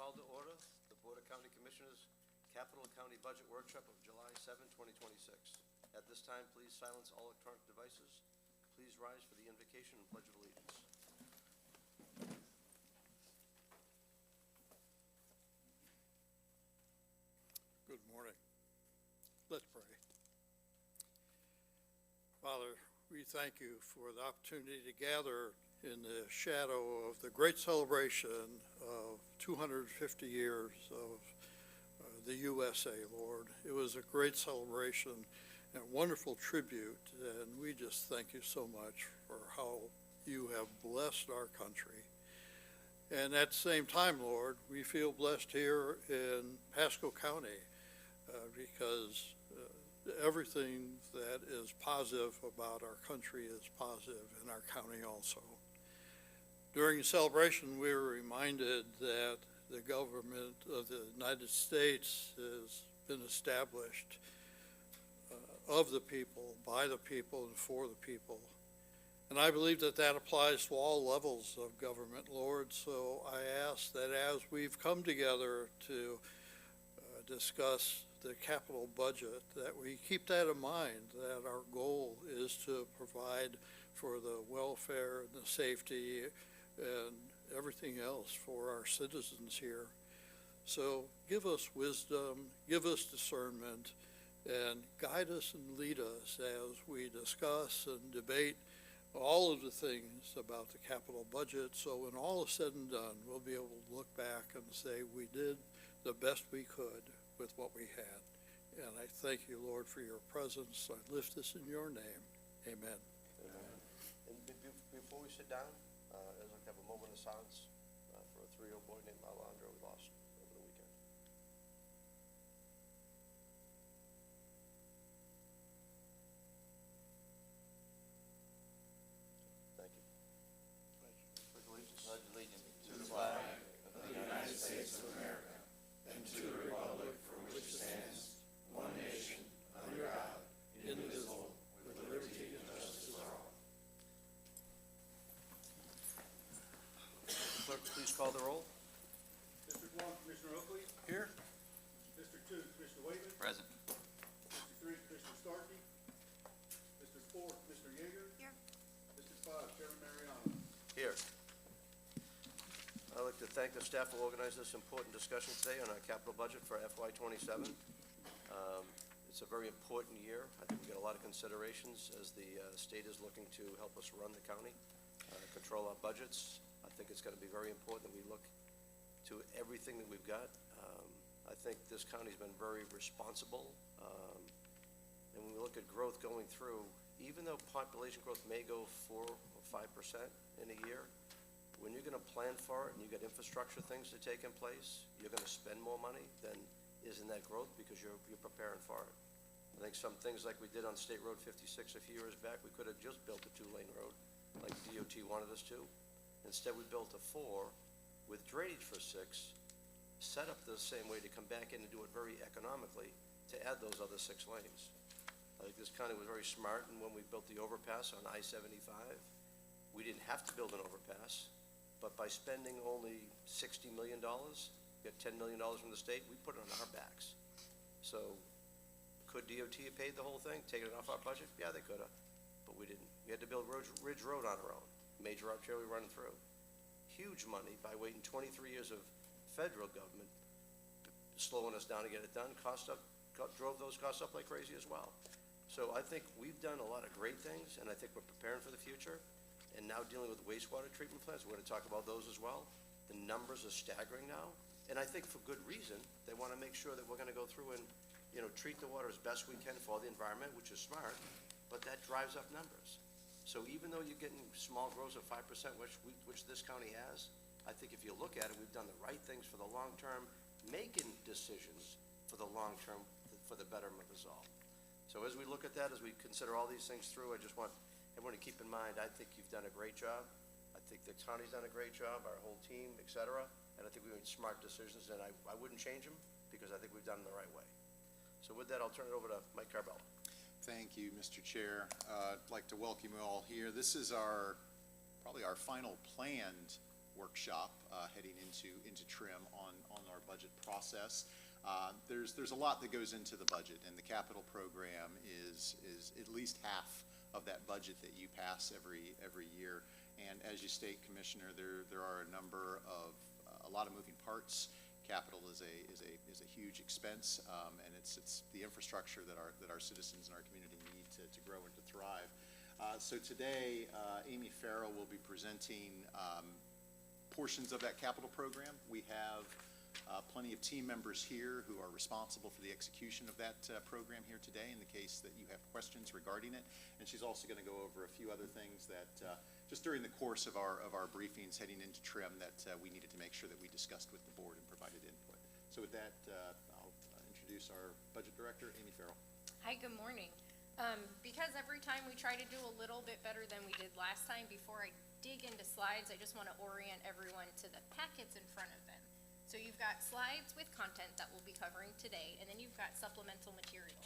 call to order the Board of County Commissioners Capital County Budget Workshop of July 7, 2026. At this time, please silence all electronic devices. Please rise for the invocation and Pledge of Allegiance. Good morning. Let's pray. Father, we thank you for the opportunity to gather in the shadow of the great celebration of 250 years of the USA, Lord. It was a great celebration and a wonderful tribute, and we just thank you so much for how you have blessed our country. And at the same time, Lord, we feel blessed here in Pasco County because everything that is positive about our country is positive in our county also. During the celebration, we were reminded that the government of the United States has been established of the people, by the people, and for the people. And I believe that that applies to all levels of government, Lord. So I ask that as we've come together to discuss the capital budget, that we keep that in mind, that our goal is to provide for the welfare and the safety and everything else for our citizens here. So give us wisdom, give us discernment, and guide us and lead us as we discuss and debate all of the things about the capital budget. So when all is said and done, we'll be able to look back and say we did the best we could with what we had. And I thank you, Lord, for your presence. I lift this in your name. Amen. Amen. And before we sit down, I'd like to have a moment of silence for a 3-year-old boy named Alejandro we lost over the weekend. Thank you. Pledge allegiance to the flag of the United States of America and to the republic for which it stands, one nation, under God, indivisible, with liberty and justice for all. Clerk, please call the roll. District 1, Commissioner Oakley. Here. District 2, Commissioner Waitman. Present. District 3, Commissioner Starkey. District 4, Commissioner Yeager. Here. District 5, Chairman Mariano. Here. I'd like to thank the staff for organizing this important discussion today on our capital budget for FY27. It's a very important year. I think we got a lot of considerations as the state is looking to help us run the county, control our budgets. I think it's going to be very important that we look to everything that we've got. I think this county's been very responsible. And when we look at growth going through, even though population growth may go 4 or 5% in a year, when you're going to plan for it and you got infrastructure things to take in place, you're going to spend more money than is in that growth because you're preparing for it. I think some things like we did on State Road 56 a few years back, we could have just built a 2-lane road like DOT wanted us to. Instead, we built a 4 with drainage for 6, set up the same way to come back in and do it very economically to add those other 6 lanes. I think this county was very smart, and when we built the overpass on I-75, we didn't have to build an overpass, but by spending only $60 million, get $10 million from the state, we put it on our backs. So could DOT have paid the whole thing, taken it off our budget? Yeah, they could have, but we didn't. We had to build Ridge Road on our own, major artery running through. Huge money by waiting 23 years of federal government slowing us down to get it done. Drove those costs up like crazy as well. So I think we've done a lot of great things, and I think we're preparing for the future. And now dealing with wastewater treatment plants, we're going to talk about those as well. The numbers are staggering now, and I think for good reason. They want to make sure that we're going to go through and, treat the water as best we can for the environment, which is smart, but that drives up numbers. So even though you're getting small growth of 5%, which this county has, I think if you look at it, we've done the right things for the long term, making decisions for the long term, for the betterment of us all. So as we look at that, as we consider all these things through, I just want everyone to keep in mind, I think you've done a great job. I think the county's done a great job, our whole team, et cetera. And I think we made smart decisions, and I wouldn't change them because I think we've done them the right way. So with that, I'll turn it over to Mike Carbella. Thank you, Mr. Chair. I'd like to welcome you all here. This is probably our final planned workshop heading into trim on our budget process. There's a lot that goes into the budget, and the capital program is at least half of that budget that you pass every year. And as you state, Commissioner, there are a lot of moving parts. Capital is a huge expense, and it's the infrastructure that our citizens and our community need to grow and to thrive. So today, Amy Farrell will be presenting portions of that capital program. We have plenty of team members here who are responsible for the execution of that program here today in the case that you have questions regarding it. And she's also going to go over a few other things that just during the course of our briefings heading into trim that we needed to make sure that we discussed with the board and provided input. So with that, I'll introduce our budget director, Amy Farrell. Hi, good morning. Because every time we try to do a little bit better than we did last time, before I dig into slides, I just want to orient everyone to the packets in front of them. So you've got slides with content that we'll be covering today, and then you've got supplemental material.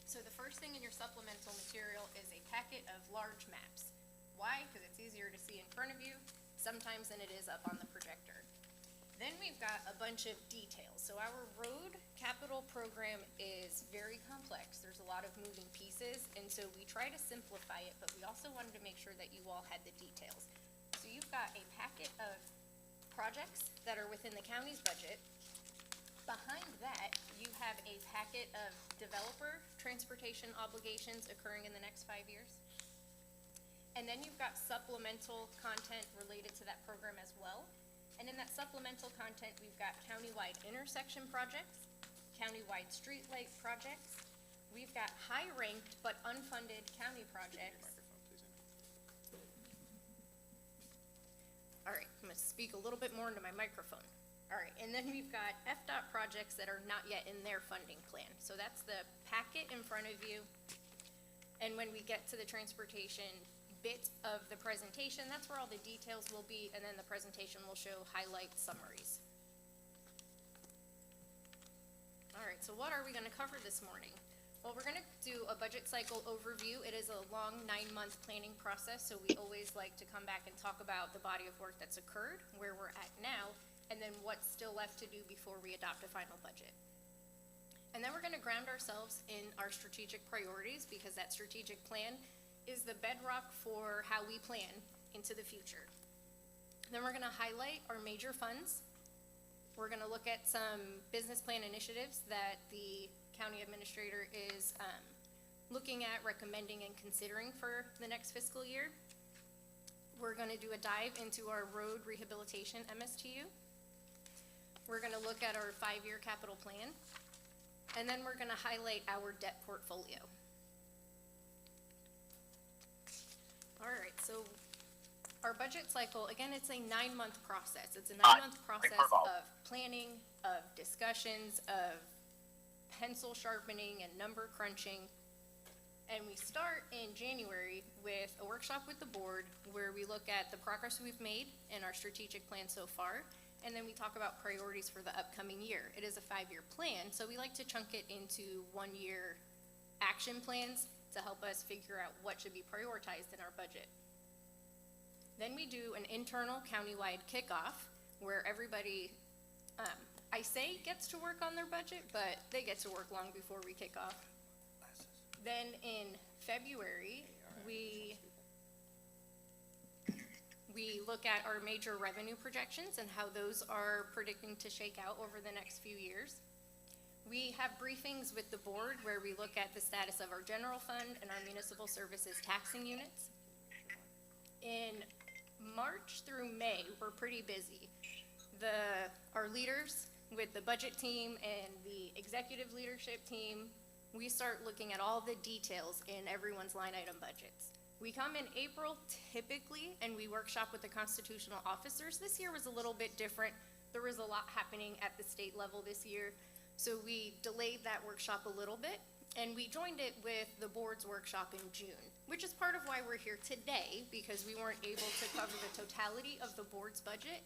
So the first thing in your supplemental material is a packet of large maps. Why? Because it's easier to see in front of you sometimes than it is up on the projector. Then we've got a bunch of details. So our road capital program is very complex. There's a lot of moving pieces, and so we try to simplify it, but we also wanted to make sure that you all had the details. So you've got a packet of projects that are within the county's budget. Behind that, you have a packet of developer transportation obligations occurring in the next 5 years. And then you've got supplemental content related to that program as well. And in that supplemental content, we've got countywide intersection projects, countywide streetlight projects. We've got high-ranked but unfunded county projects. All right, I'm gonna speak a little bit more into my microphone. All right, and then we've got FDOT projects that are not yet in their funding plan. So that's the packet in front of you. And when we get to the transportation bit of the presentation, that's where all the details will be, and then the presentation will show highlight summaries. All right, so what are we gonna cover this morning? Well, we're gonna do a budget cycle overview. It is a long 9-month planning process, so we always like to come back and talk about the body of work that's occurred, where we're at now, and then what's still left to do before we adopt a final budget. And then we're gonna ground ourselves in our strategic priorities, because that strategic plan is the bedrock for how we plan into the future. Then we're gonna highlight our major funds. We're gonna look at some business plan initiatives that the county administrator is looking at, recommending, and considering for the next fiscal year. We're gonna do a dive into our road rehabilitation MSTU. We're gonna look at our 5-year capital plan. And then we're gonna highlight our debt portfolio. All right, so our budget cycle, again, it's a 9-month process. It's a 9-month process of planning, of discussions, of pencil sharpening and number crunching. And we start in January with a workshop with the board where we look at the progress we've made in our strategic plan so far, and then we talk about priorities for the upcoming year. It is a 5-year plan, so we like to chunk it into 1-year action plans to help us figure out what should be prioritized in our budget. Then we do an internal countywide kickoff where everybody, I say gets to work on their budget, but they get to work long before we kick off. Then in February, we look at our major revenue projections and how those are predicting to shake out over the next few years. We have briefings with the board where we look at the status of our general fund and our municipal services taxing units. In March through May, we're pretty busy. Our leaders with the budget team and the executive leadership team, we start looking at all the details in everyone's line item budgets. We come in April typically, and we workshop with the constitutional officers. This year was a little bit different. There was a lot happening at the state level this year, so we delayed that workshop a little bit, and we joined it with the board's workshop in June, which is part of why we're here today, because we weren't able to cover the totality of the board's budget.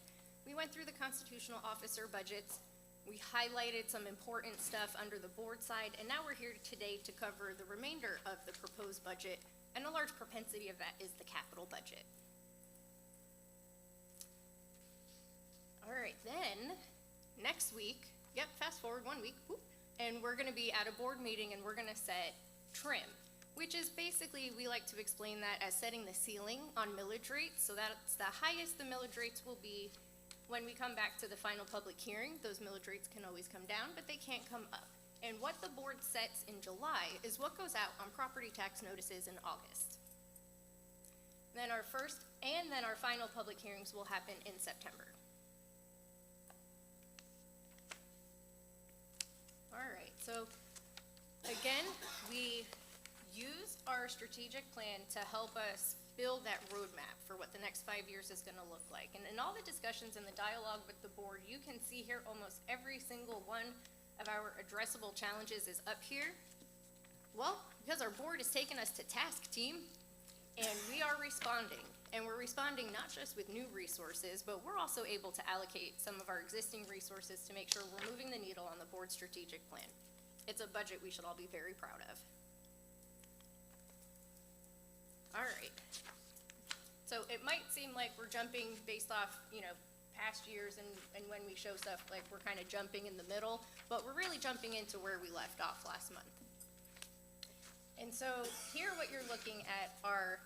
We went through the constitutional officer budgets. We highlighted some important stuff under the board side, and now we're here today to cover the remainder of the proposed budget, and a large propensity of that is the capital budget. All right, then, next week, yep, fast forward 1 week, whoop, and we're gonna be at a board meeting and we're gonna set trim, which is basically, we like to explain that as setting the ceiling on millage rates. So that's the highest the millage rates will be. When we come back to the final public hearing, those millage rates can always come down, but they can't come up. And what the board sets in July is what goes out on property tax notices in August. Then our first and then our final public hearings will happen in September. All right, so again, we use our strategic plan to help us build that roadmap for what the next 5 years is gonna look like. And in all the discussions and the dialogue with the board, you can see here almost every single one of our addressable challenges is up here. Well, because our board has taken us to task, team, and we are responding. And we're responding not just with new resources, but we're also able to allocate some of our existing resources to make sure we're moving the needle on the board's strategic plan. It's a budget we should all be very proud of. All right. So it might seem like we're jumping based off, past years and when we show stuff, like we're kind of jumping in the middle, but we're really jumping into where we left off last month. And so here what you're looking at are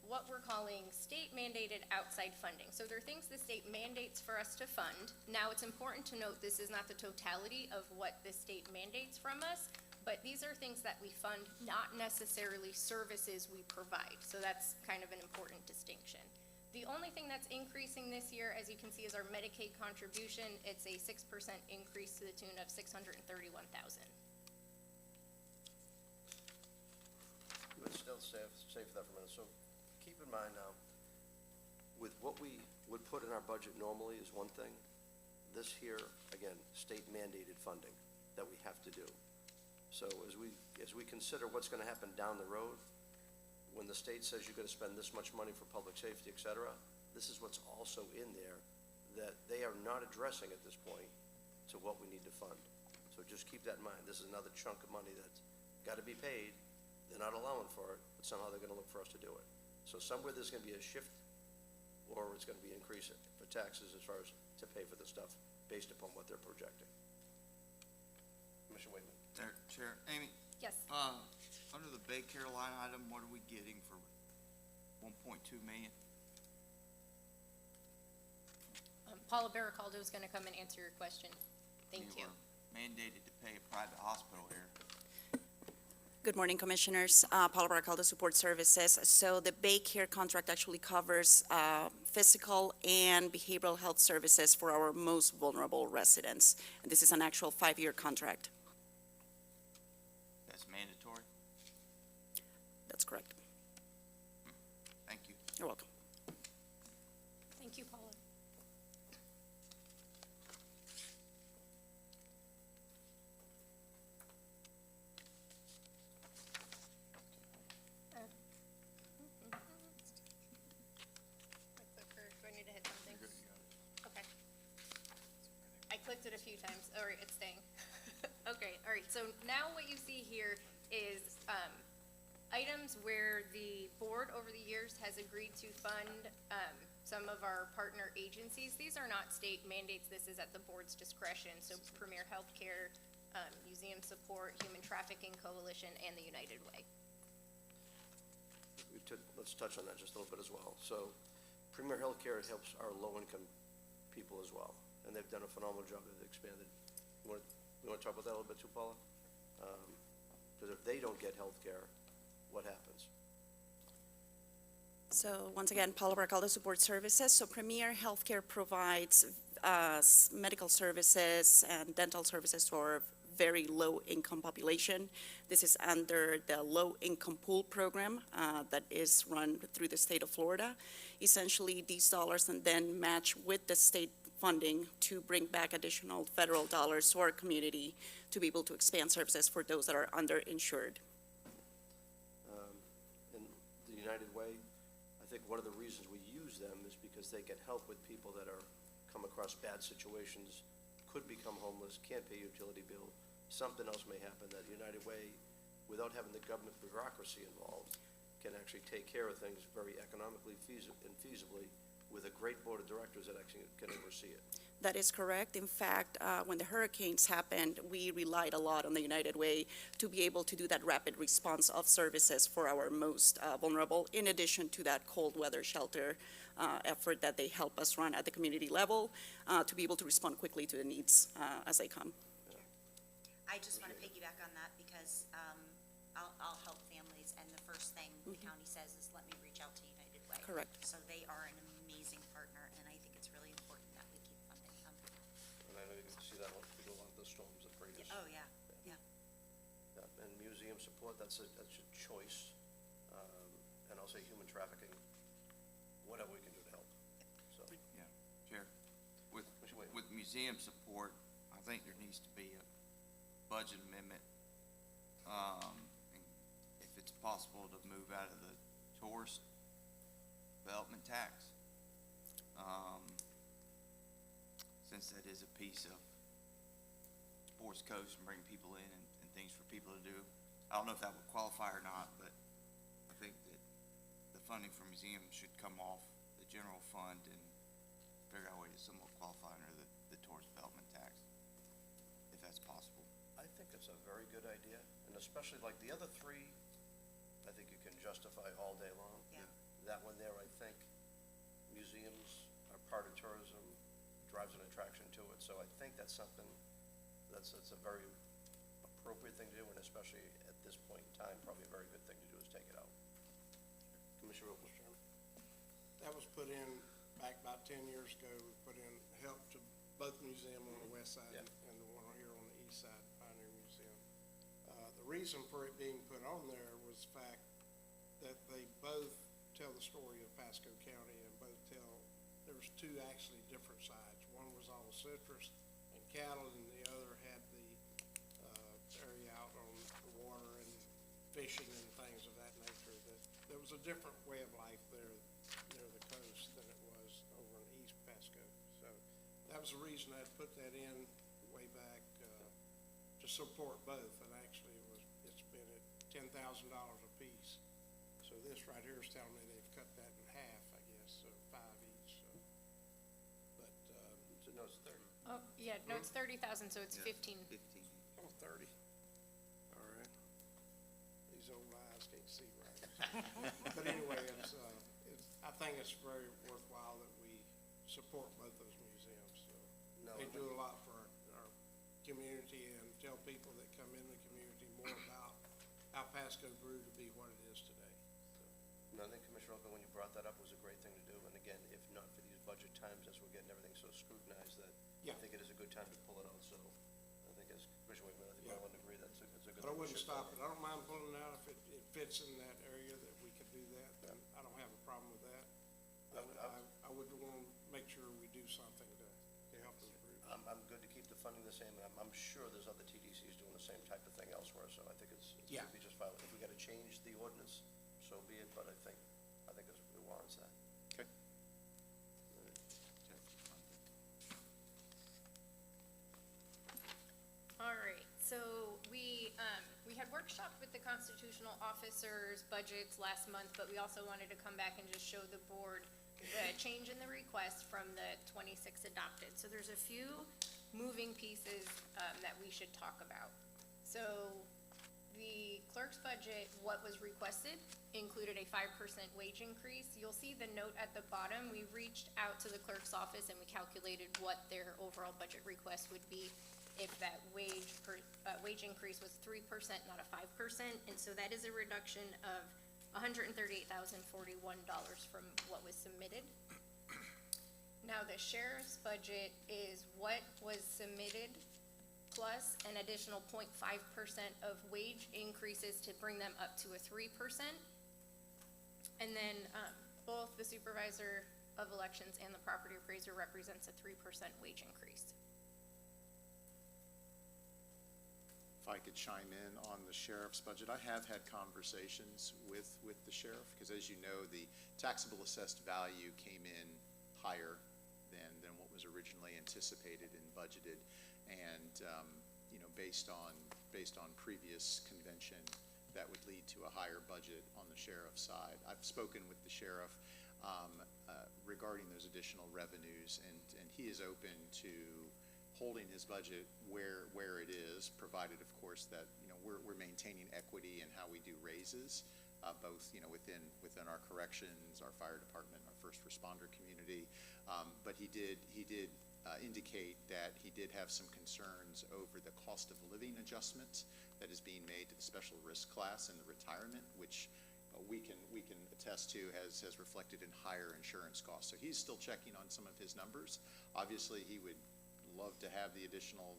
what we're calling state mandated outside funding. So there are things the state mandates for us to fund. Now it's important to note this is not the totality of what the state mandates from us, but these are things that we fund, not necessarily services we provide. So that's kind of an important distinction. The only thing that's increasing this year, as you can see, is our Medicaid contribution. It's a 6% increase to the tune of $631,000. Let's still say for that for a minute. So keep in mind now, with what we would put in our budget normally is one thing. This here, again, state mandated funding that we have to do. So as we consider what's gonna happen down the road, when the state says you're gonna spend this much money for public safety, et cetera, this is what's also in there that they are not addressing at this point to what we need to fund. So just keep that in mind. This is another chunk of money that's gotta be paid. They're not allowing for it, but somehow they're gonna look for us to do it. So somewhere there's gonna be a shift, or it's gonna be increasing for taxes as far as to pay for the stuff based upon what they're projecting. Commissioner Waitman. Chair, Amy, Yes. under the Baycare line item, what are we getting for 1.2 million? Paula Barricaldo is gonna come and answer your question. Thank you. were mandated to pay a private hospital here. Good morning, Commissioners. Paula Baracaldo, Support Services. So the Baycare contract actually covers physical and behavioral health services for our most vulnerable residents. And this is an actual 5-year contract. That's mandatory? That's correct. Thank you. You're welcome. Thank you, Paula. Do I need to hit something? Okay. I clicked it a few times. All right, it's staying. Okay, all right. So now what you see here is items where the board over the years has agreed to fund some of our partner agencies. These are not state mandates. This is at the board's discretion. So Premier Healthcare, Museum Support, Human Trafficking Coalition, and the United Way. Let's touch on that just a little bit as well. So Premier Healthcare helps our low-income people as well, and they've done a phenomenal job. They've expanded. You want to talk about that a little bit too, Paula? Because if they don't get health care, what happens? So once again, Paula Baracaldo, Support Services. So Premier Healthcare provides medical services and dental services to our very low-income population. This is under the low-income pool program that is run through the state of Florida. Essentially, these dollars and then match with the state funding to bring back additional federal dollars to our community to be able to expand services for those that are underinsured. In the United Way, I think one of the reasons we use them is because they can help with people that are come across bad situations, could become homeless, can't pay utility bill, something else may happen. That United Way, without having the government bureaucracy involved, can actually take care of things very economically and feasibly with a great board of directors that actually can oversee it. That is correct. In fact, when the hurricanes happened, we relied a lot on the United Way to be able to do that rapid response of services for our most vulnerable, in addition to that cold weather shelter effort that they help us run at the community level to be able to respond quickly to the needs as they come. I just want to piggyback on that because I'll help families, and the first thing the county says is, let me reach out to United Way. Correct. So they are an amazing partner, and I think it's really important that we keep funding them. And I know you can see that when we go on the storms and previous. Oh, yeah, yeah. And museum support, that's a choice. And I'll say human trafficking, whatever we can do to help. So, Yeah, Chair, with, Mr. Wade. with museum support, I think there needs to be a budget amendment. And if it's possible to move out of the tourist development tax. Since that is a piece of Sports Coast and bringing people in and things for people to do. I don't know if that would qualify or not, but I think that the funding for museums should come off the general fund and figure out a way to somewhat qualify under the tourist development tax, if that's possible. I think it's a very good idea, and especially like the other three, I think you can justify all day long. Yeah. That one there, I think, museums are part of tourism, drives an attraction to it, so I think that's something, that's a very appropriate thing to do, and especially at this point in time, probably a very good thing to do is take it out. Commissioner Wilkins. That was put in back about 10 years ago. We put in help to both museum on the west side Yeah. and the one here on the east side, Pioneer Museum. The reason for it being put on there was the fact that they both tell the story of Pasco County, and both tell, there was two actually different sides. One was all citrus and cattle, and the other had the area out on the water and fishing and things of that nature. That there was a different way of life there near the coast than it was over in East Pasco. So that was the reason I'd put that in way back to support both. And actually, it's been at $10,000 apiece. So this right here is telling me they've cut that in half, I guess, so 5 each. So, but So, no, it's 30. Oh, yeah, no, it's 30,000, so it's 15. 15. 30. All right. These old eyes can't see right. But anyway, I think it's very worthwhile that we support both those museums. So No, they I do mean- a lot for our community and tell people that come in the community more about how Pasco grew to be what it is today. So, No, I think Commissioner Elko, when you brought that up, was a great thing to do, and again, if not for these budget times, as we're getting everything so scrutinized, that Yeah. I think it is a good time to pull it out, so I think as Commissioner Wakeman, I think Yeah. I would agree, that's a good. But I wouldn't leadership stop thing. it. I don't mind pulling it out if it fits in that area that we could do that, then I don't have a problem with that. But I would want to make sure we do something to help this group. I'm good to keep the funding the same, and I'm sure there's other TDCs doing the same type of thing elsewhere, so I think it's Yeah. gonna be just fine. If we gotta change the ordinance, so be it, but I think it warrants that. Okay. All right, so we had workshopped with the constitutional officers' budgets last month, but we also wanted to come back and just show the board the change in the request from the 26 adopted. So there's a few moving pieces that we should talk about. So the clerk's budget, what was requested, included a 5% wage increase. You'll see the note at the bottom. We reached out to the clerk's office and we calculated what their overall budget request would be if that wage increase was 3%, not a 5%. And so that is a reduction of $138,041 from what was submitted. Now, the sheriff's budget is what was submitted plus an additional 0.5% of wage increases to bring them up to a 3%. And then both the supervisor of elections and the property appraiser represents a 3% wage increase. If I could chime in on the sheriff's budget, I have had conversations with the sheriff, because as you know, the taxable assessed value came in higher than what was originally anticipated and budgeted. And, based on previous convention, that would lead to a higher budget on the sheriff's side. I've spoken with the sheriff. regarding those additional revenues, and he is open to holding his budget where it is, provided, of course, that, we're maintaining equity in how we do raises, both, within our corrections, our fire department, our first responder community. But he did indicate that he did have some concerns over the cost of living adjustment that is being made to the special risk class and the retirement, which we can attest to has reflected in higher insurance costs. So he's still checking on some of his numbers. Obviously, he would love to have the additional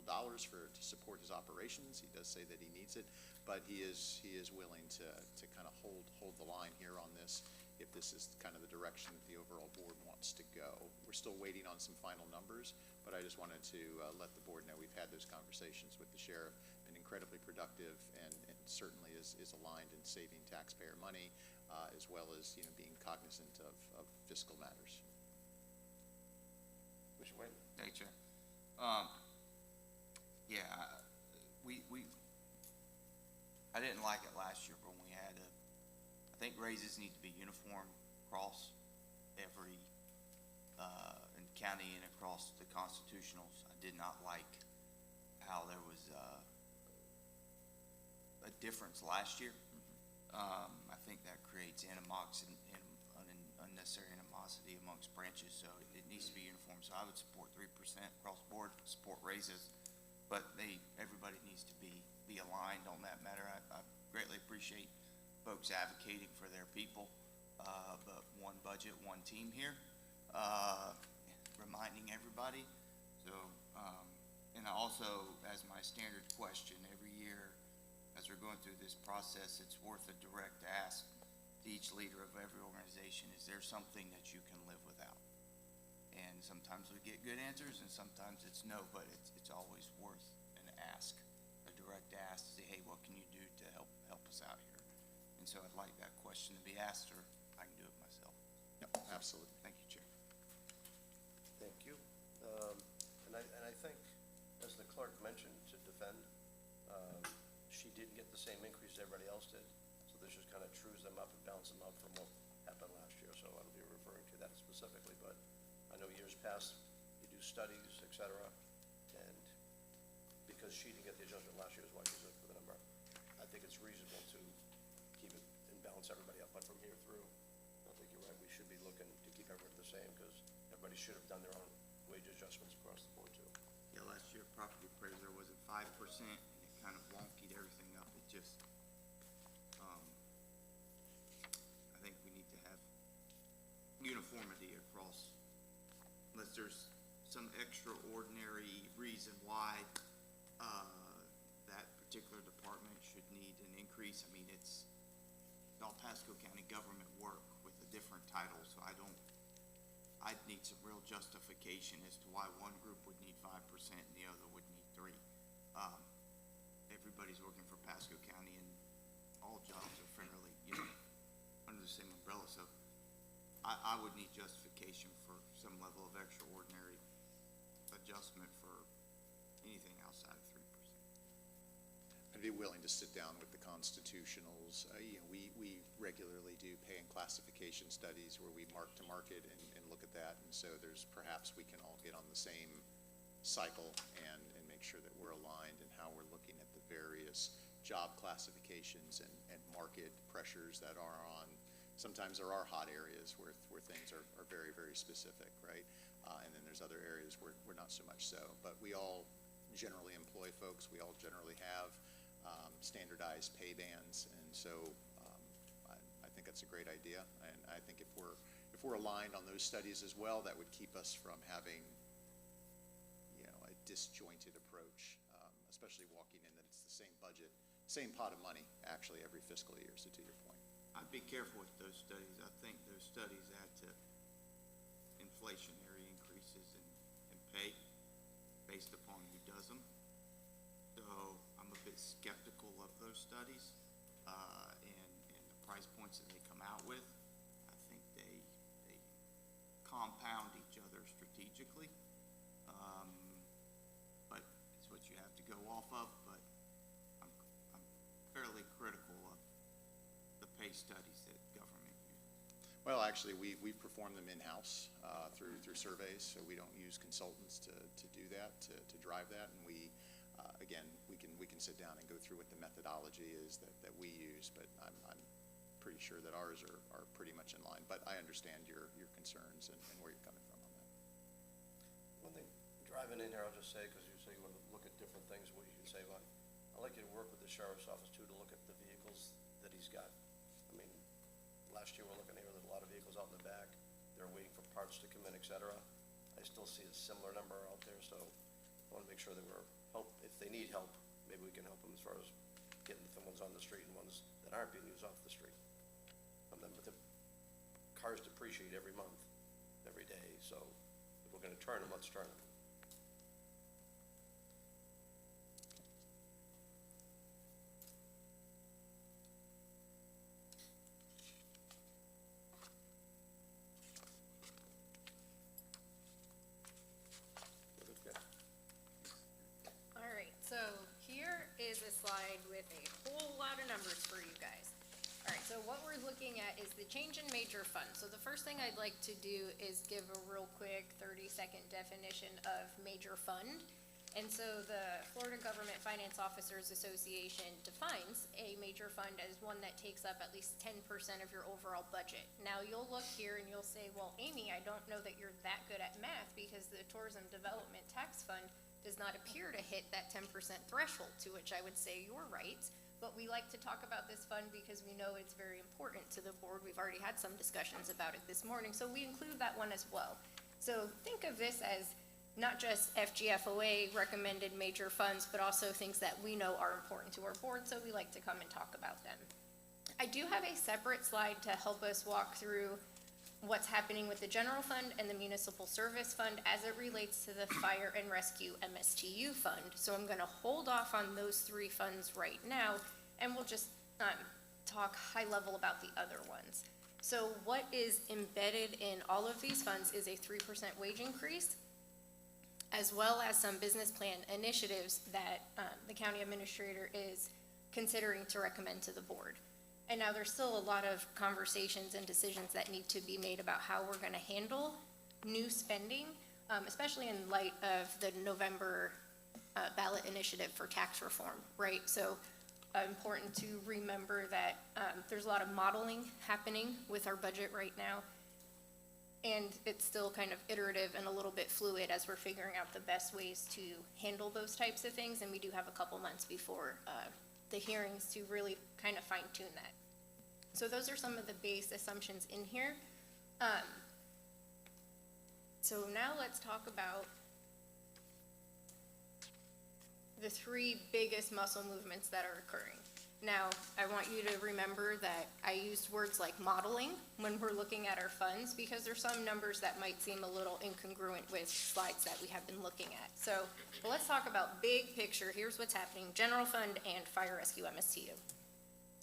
dollars to support his operations. He does say that he needs it, but he is willing to kind of hold the line here on this, if this is kind of the direction that the overall board wants to go. We're still waiting on some final numbers, but I just wanted to let the board know we've had those conversations with the sheriff, been incredibly productive, and certainly is aligned in saving taxpayer money, as well as, being cognizant of fiscal matters. Mr. Wayne? Thank you, Chair. Yeah, I didn't like it last year, but when we had I think raises need to be uniform across every, in county and across the constitutionals. I did not like how there was, a difference last year. I think that creates animosity and unnecessary animosity amongst branches, so it needs to be uniform. So I would support 3% across the board, support raises, but everybody needs to be aligned on that matter. I greatly appreciate folks advocating for their people, but one budget, one team here, reminding everybody. So, and I also, as my standard question every year, as we're going through this process, it's worth a direct ask to each leader of every organization: is there something that you can live without? And sometimes we get good answers, and sometimes it's no, but it's always worth an ask, a direct ask, to say, hey, what can you do to help us out here? And so I'd like that question to be asked, or I can do it myself. Yep, absolutely. Thank you, Chair. Thank you. And I think, as the clerk mentioned, to defend, she didn't get the same increase everybody else did. So this just kind of trues them up and balances them out from what happened last year. So I don't be referring to that specifically, but I know years past, you do studies, et cetera, and because she didn't get the adjustment last year is why she's up for the number. I think it's reasonable to keep it and balance everybody up, but from here through, I think you're right, we should be looking to keep everybody the same, because everybody should have done their own wage adjustments across the board too. Yeah, last year property appraiser was at 5%, and it kind of wonkied everything up. It just, I think we need to have uniformity across, unless there's some extraordinary reason why that particular department should need an increase. I mean, it's all Pasco County government work with a different title, so I'd need some real justification as to why one group would need 5% and the other would need 3%. Everybody's working for Pasco County, and all jobs are fairly, under the same umbrella. So I would need justification for some level of extraordinary adjustment for anything outside of 3%. I'd be willing to sit down with the constitutionals. We regularly do pay and classification studies where we mark to market and look at that. And so perhaps we can all get on the same cycle and make sure that we're aligned in how we're looking at the various job classifications and market pressures that are on. Sometimes there are hot areas where things are very, very specific, right? And then there's other areas where not so much so. But we all generally employ folks. We all generally have standardized pay bands, and so I think that's a great idea. And I think if we're aligned on those studies as well, that would keep us from having a disjointed approach, especially walking in that it's the same budget, same pot of money actually every fiscal year. So to your point, I'd be careful with those studies. I think those studies add to inflationary increases in pay based upon who does them. So I'm a bit skeptical of those studies, and the price points that they come out with. I think they compound each other strategically, but it's what you have to go off of. But I'm fairly critical of the pay studies that government uses. Well, actually, we perform them in-house through surveys, so we don't use consultants to do that, to drive that. And we, again, we can sit down and go through what the methodology is that we use, but I'm pretty sure that ours are pretty much in line. But I understand your concerns and where you're coming from on that. One thing, driving in here, I'll just say, because you say you want to look at different things, what you can say about, I'd like you to work with the sheriff's office too, to look at the vehicles that he's got. I mean, last year we're looking here, there's a lot of vehicles out in the back, they're waiting for parts to come in, et cetera. I still see a similar number out there, so I want to make sure that we're if they need help, maybe we can help them as far as getting the ones on the street and ones that aren't being used off the street. But the cars depreciate every month, every day, so if we're gonna turn them, let's turn them. All right, so here is a slide with a whole lot of numbers for you guys. All right, so what we're looking at is the change in major funds. So the first thing I'd like to do is give a real quick 30-second definition of major fund. And so the Florida Government Finance Officers Association defines a major fund as one that takes up at least 10% of your overall budget. Now, you'll look here and you'll say, well, Amy, I don't know that you're that good at math because the Tourism Development Tax Fund does not appear to hit that 10% threshold, to which I would say you're right. But we like to talk about this fund because we know it's very important to the board. We've already had some discussions about it this morning, so we include that one as well. So think of this as not just FGFOA recommended major funds, but also things that we know are important to our board, so we like to come and talk about them. I do have a separate slide to help us walk through what's happening with the general fund and the municipal service fund as it relates to the fire and rescue MSTU fund. So I'm gonna hold off on those three funds right now, and we'll just talk high level about the other ones. So what is embedded in all of these funds is a 3% wage increase, as well as some business plan initiatives that the county administrator is considering to recommend to the board. And now there's still a lot of conversations and decisions that need to be made about how we're gonna handle new spending, especially in light of the November ballot initiative for tax reform, right? So important to remember that there's a lot of modeling happening with our budget right now. And it's still kind of iterative and a little bit fluid as we're figuring out the best ways to handle those types of things. And we do have a couple months before the hearings to really kind of fine tune that. So those are some of the base assumptions in here. So now let's talk about the three biggest muscle movements that are occurring. Now, I want you to remember that I used words like modeling when we're looking at our funds because there's some numbers that might seem a little incongruent with slides that we have been looking at. So let's talk about big picture. Here's what's happening, general fund and fire rescue MSTU.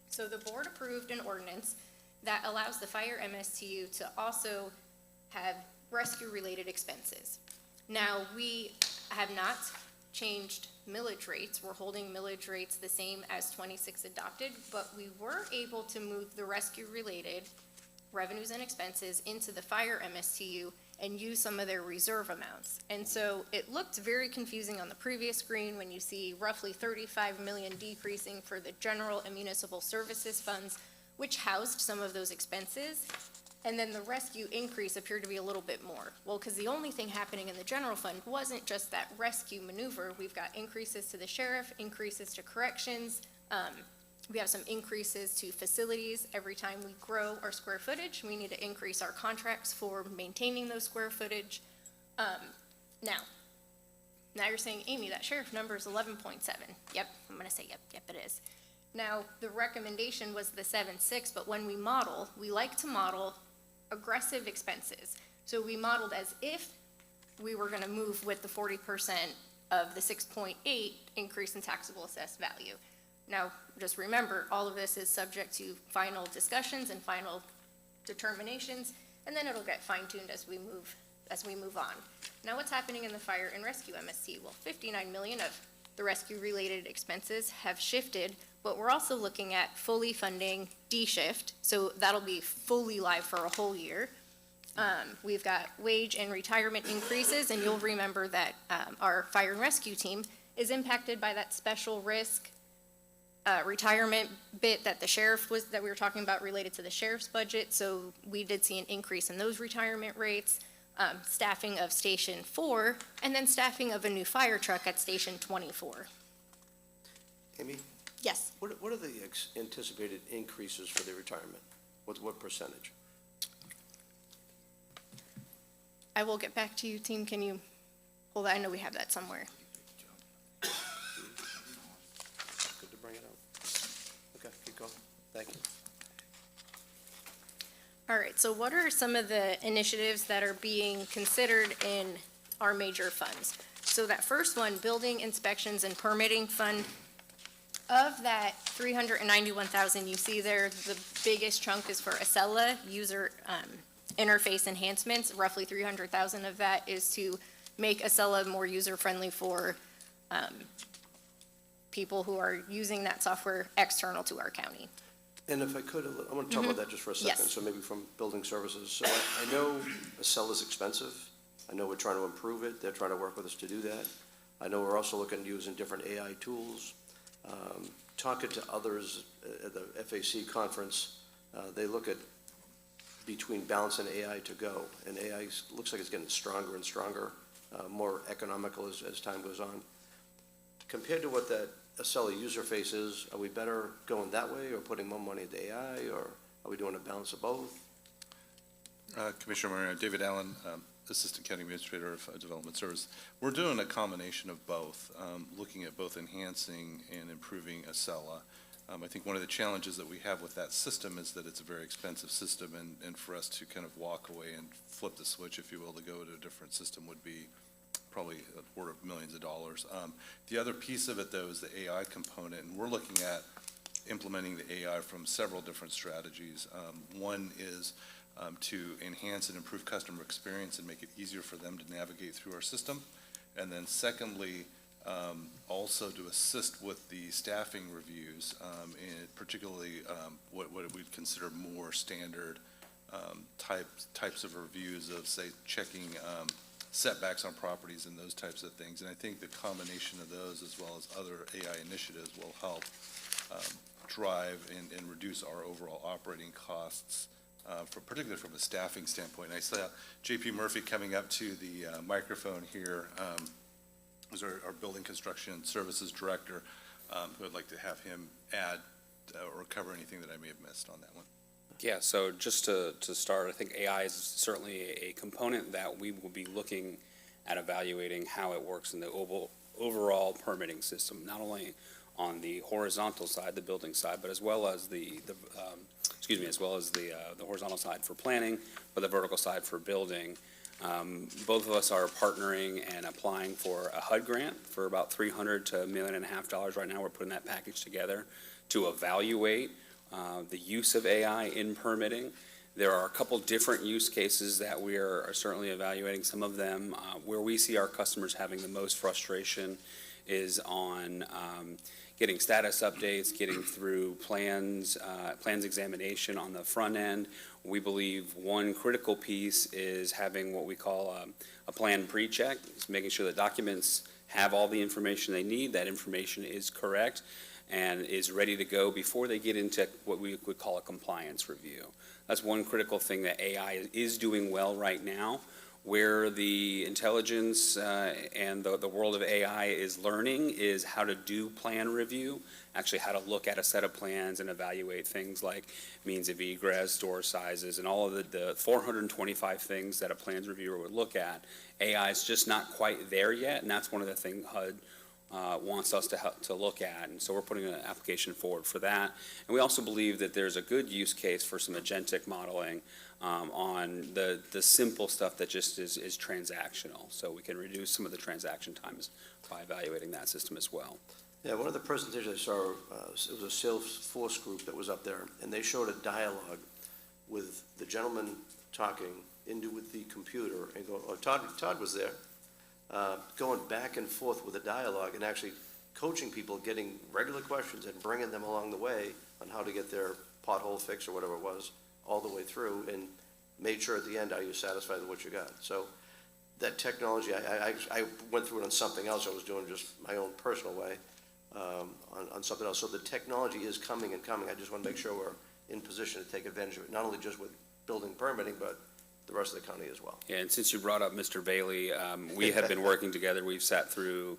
So the board approved an ordinance that allows the fire MSTU to also have rescue-related expenses. Now, we have not changed millage rates. We're holding millage rates the same as 26 adopted, but we were able to move the rescue-related revenues and expenses into the fire MSTU and use some of their reserve amounts. And so it looked very confusing on the previous screen when you see roughly 35 million decreasing for the general and municipal services funds, which housed some of those expenses. And then the rescue increase appeared to be a little bit more. Well, because the only thing happening in the general fund wasn't just that rescue maneuver. We've got increases to the sheriff, increases to corrections. We have some increases to facilities. Every time we grow our square footage, we need to increase our contracts for maintaining those square footage. Now you're saying, Amy, that sheriff number is 11.7. Yep, I'm gonna say yep, it is. Now, the recommendation was the 7.6, but when we model, we like to model aggressive expenses. So we modeled as if we were gonna move with the 40% of the 6.8 increase in taxable assessed value. Now, just remember, all of this is subject to final discussions and final determinations, and then it'll get fine-tuned as we move on. Now, what's happening in the fire and rescue MST? Well, 59 million of the rescue-related expenses have shifted but we're also looking at fully funding D-Shift, so that'll be fully live for a whole year. We've got wage and retirement increases, and you'll remember that our fire and rescue team is impacted by that special risk retirement bit that that we were talking about related to the sheriff's budget. So we did see an increase in those retirement rates, staffing of Station 4, and then staffing of a new fire truck at Station 24. Amy, Yes. what are the anticipated increases for the retirement? What percentage? I will get back to you, team. Can you hold that? I know we have that somewhere. Good to bring it up. Okay, keep going. Thank you. All right, so what are some of the initiatives that are being considered in our major funds? So that first one, building inspections and permitting fund, of that 391,000 you see there, the biggest chunk is for Acela user interface enhancements. Roughly 300,000 of that is to make Acela more user-friendly for people who are using that software external to our county. And if I could, I want to talk about that just for a second. Yes. So maybe from building services. So I know Acela is expensive. I know we're trying to improve it. They're trying to work with us to do that. I know we're also looking at using different AI tools. Talking to others at the FAC conference, they look at between balance and AI to go. And AI looks like it's getting stronger and stronger, more economical as time goes on. Compared to what that Acela user face is, are we better going that way or putting more money into AI, or are we doing a balance of both? Commissioner Moreno, David Allen, Assistant County Administrator of Development Service. We're doing a combination of both, looking at both enhancing and improving Acela. I think one of the challenges that we have with that system is that it's a very expensive system, and for us to kind of walk away and flip the switch, if you will, to go to a different system would be probably a order of millions of dollars. The other piece of it, though, is the AI component, and we're looking at implementing the AI from several different strategies. One is to enhance and improve customer experience and make it easier for them to navigate through our system. And then secondly, also to assist with the staffing reviews, and particularly what we'd consider more standard types of reviews of, say, checking setbacks on properties and those types of things. And I think the combination of those, as well as other AI initiatives, will help drive and reduce our overall operating costs, particularly from a staffing standpoint. And I saw J.P. Murphy coming up to the microphone here, who's our Building Construction Services Director, who I'd like to have him add or cover anything that I may have missed on that one. Yeah, so just to start, I think AI is certainly a component that we will be looking at evaluating how it works in the overall permitting system, not only on the horizontal side, the building side, but as well as the horizontal side for planning, but the vertical side for building. Both of us are partnering and applying for a HUD grant for about $300,000 to $1.5 million right now. We're putting that package together to evaluate the use of AI in permitting. There are a couple different use cases that we are certainly evaluating. Some of them where we see our customers having the most frustration is on getting status updates, getting through plans examination on the front end. We believe one critical piece is having what we call a plan pre-check. It's making sure that documents have all the information they need, that information is correct, and is ready to go before they get into what we would call a compliance review. That's one critical thing that AI is doing well right now. Where the intelligence and the world of AI is learning is how to do plan review, actually how to look at a set of plans and evaluate things like means of egress, door sizes, and all of the 425 things that a plans reviewer would look at. AI is just not quite there yet, and that's one of the things HUD wants us to look at, and so we're putting an application forward for that. And we also believe that there's a good use case for some agentic modeling on the simple stuff that just is transactional, so we can reduce some of the transaction times by evaluating that system as well. Yeah, one of the presentations I saw, it was a Salesforce group that was up there, and they showed a dialogue with the gentleman talking with the computer and Todd was there, going back and forth with a dialogue and actually coaching people, getting regular questions and bringing them along the way on how to get their pothole fixed or whatever it was, all the way through, and made sure at the end, are you satisfied with what you got? So that technology, I went through it on something else I was doing just my own personal way, on something else. So the technology is coming and coming. I just want to make sure we're in position to take advantage of it, not only just with building permitting, but the rest of the county as well. Yeah, and since you brought up Mr. Bailey, we have been working together. We've sat through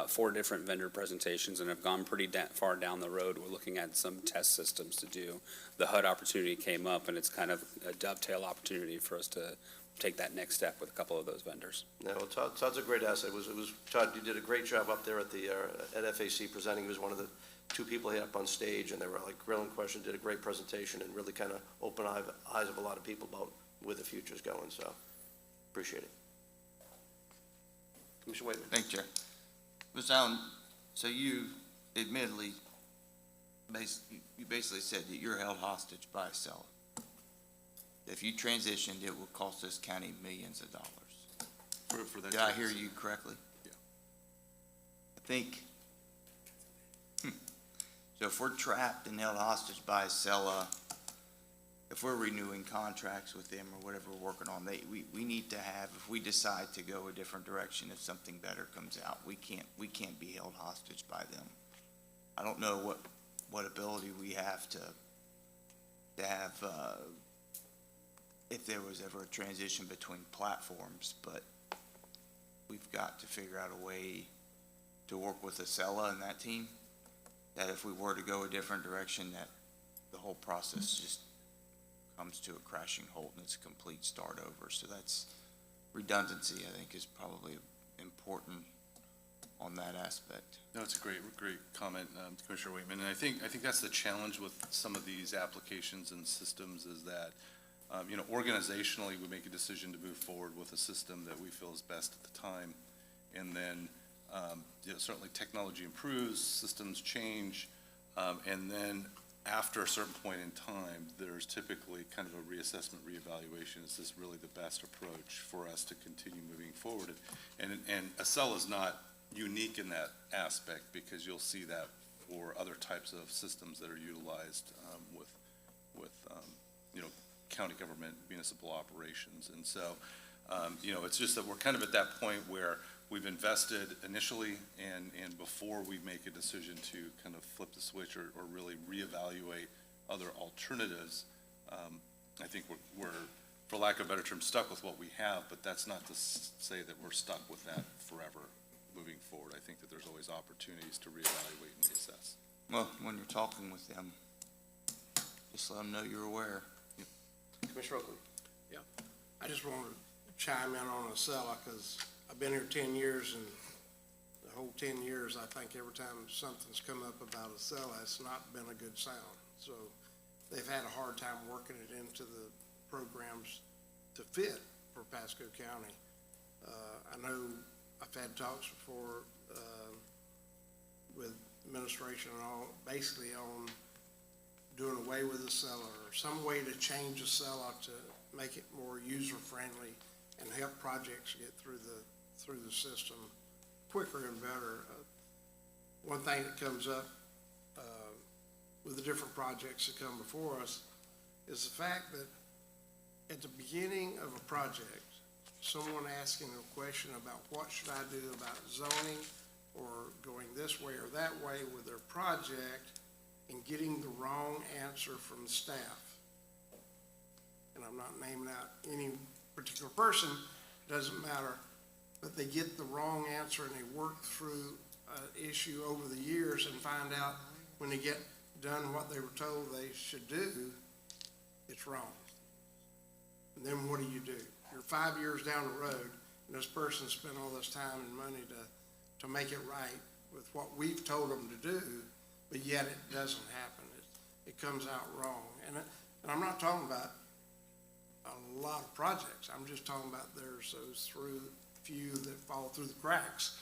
4 different vendor presentations and have gone pretty far down the road. We're looking at some test systems to do. The HUD opportunity came up, and it's kind of a dovetail opportunity for us to take that next step with a couple of those vendors. No, Todd's a great asset. It was Todd, you did a great job up there at the, at FAC presenting. He was one of the 2 people he had up on stage, and they were like grilling questions, did a great presentation, and really kind of opened eyes of a lot of people about where the future's going, so appreciate it. Commissioner Waitman. Thank you, Chair. Mr. Allen, so you admittedly, you basically said that you're held hostage by a seller. If you transitioned, it would cost this county millions of dollars. For that. Did I hear you correctly? Yeah. I think, so if we're trapped and held hostage by a seller, if we're renewing contracts with them or whatever we're working on, we need to have, if we decide to go a different direction, if something better comes out, we can't be held hostage by them. I don't know what ability we have to have, if there was ever a transition between platforms, but we've got to figure out a way to work with Acela and that team, that if we were to go a different direction, that the whole process just comes to a crashing halt and it's a complete start over. So that's redundancy, I think, is probably important on that aspect. No, it's a great comment, Commissioner Waitman, and I think that's the challenge with some of these applications and systems is that, organizationally, we make a decision to move forward with a system that we feel is best at the time, and then, certainly technology improves, systems change, and then after a certain point in time, there's typically kind of a reassessment, reevaluation. Is this really the best approach for us to continue moving forward? And Acela is not unique in that aspect, because you'll see that for other types of systems that are utilized with county government, municipal operations. And so, it's just that we're kind of at that point where we've invested initially, and before we make a decision to kind of flip the switch or really reevaluate other alternatives, I think we're, for lack of a better term, stuck with what we have, but that's not to say that we're stuck with that forever moving forward. I think that there's always opportunities to reevaluate and reassess. Well, when you're talking with them, just let them know you're aware. Commissioner Oakley. I just want to chime in on Acela, because I've been here 10 years, and the whole 10 years, I think every time something's come up about Acela, it's not been a good sound. So they've had a hard time working it into the programs to fit for Pasco County. I know I've had talks before with administration and all, basically on doing away with Acela, or some way to change Acela to make it more user-friendly and help projects get through the system quicker and better. One thing that comes up with the different projects that come before us is the fact that at the beginning of a project, someone asking a question about what should I do about zoning or going this way or that way with their project, and getting the wrong answer from the staff. And I'm not naming out any particular person, doesn't matter, but they get the wrong answer and they work through an issue over the years and find out when they get done what they were told they should do, it's wrong. And then what do? You're 5 years down the road, and this person spent all this time and money to make it right with what we've told them to do, but yet it doesn't happen. It comes out wrong. And I'm not talking about a lot of projects. I'm just talking about there's those few that fall through the cracks,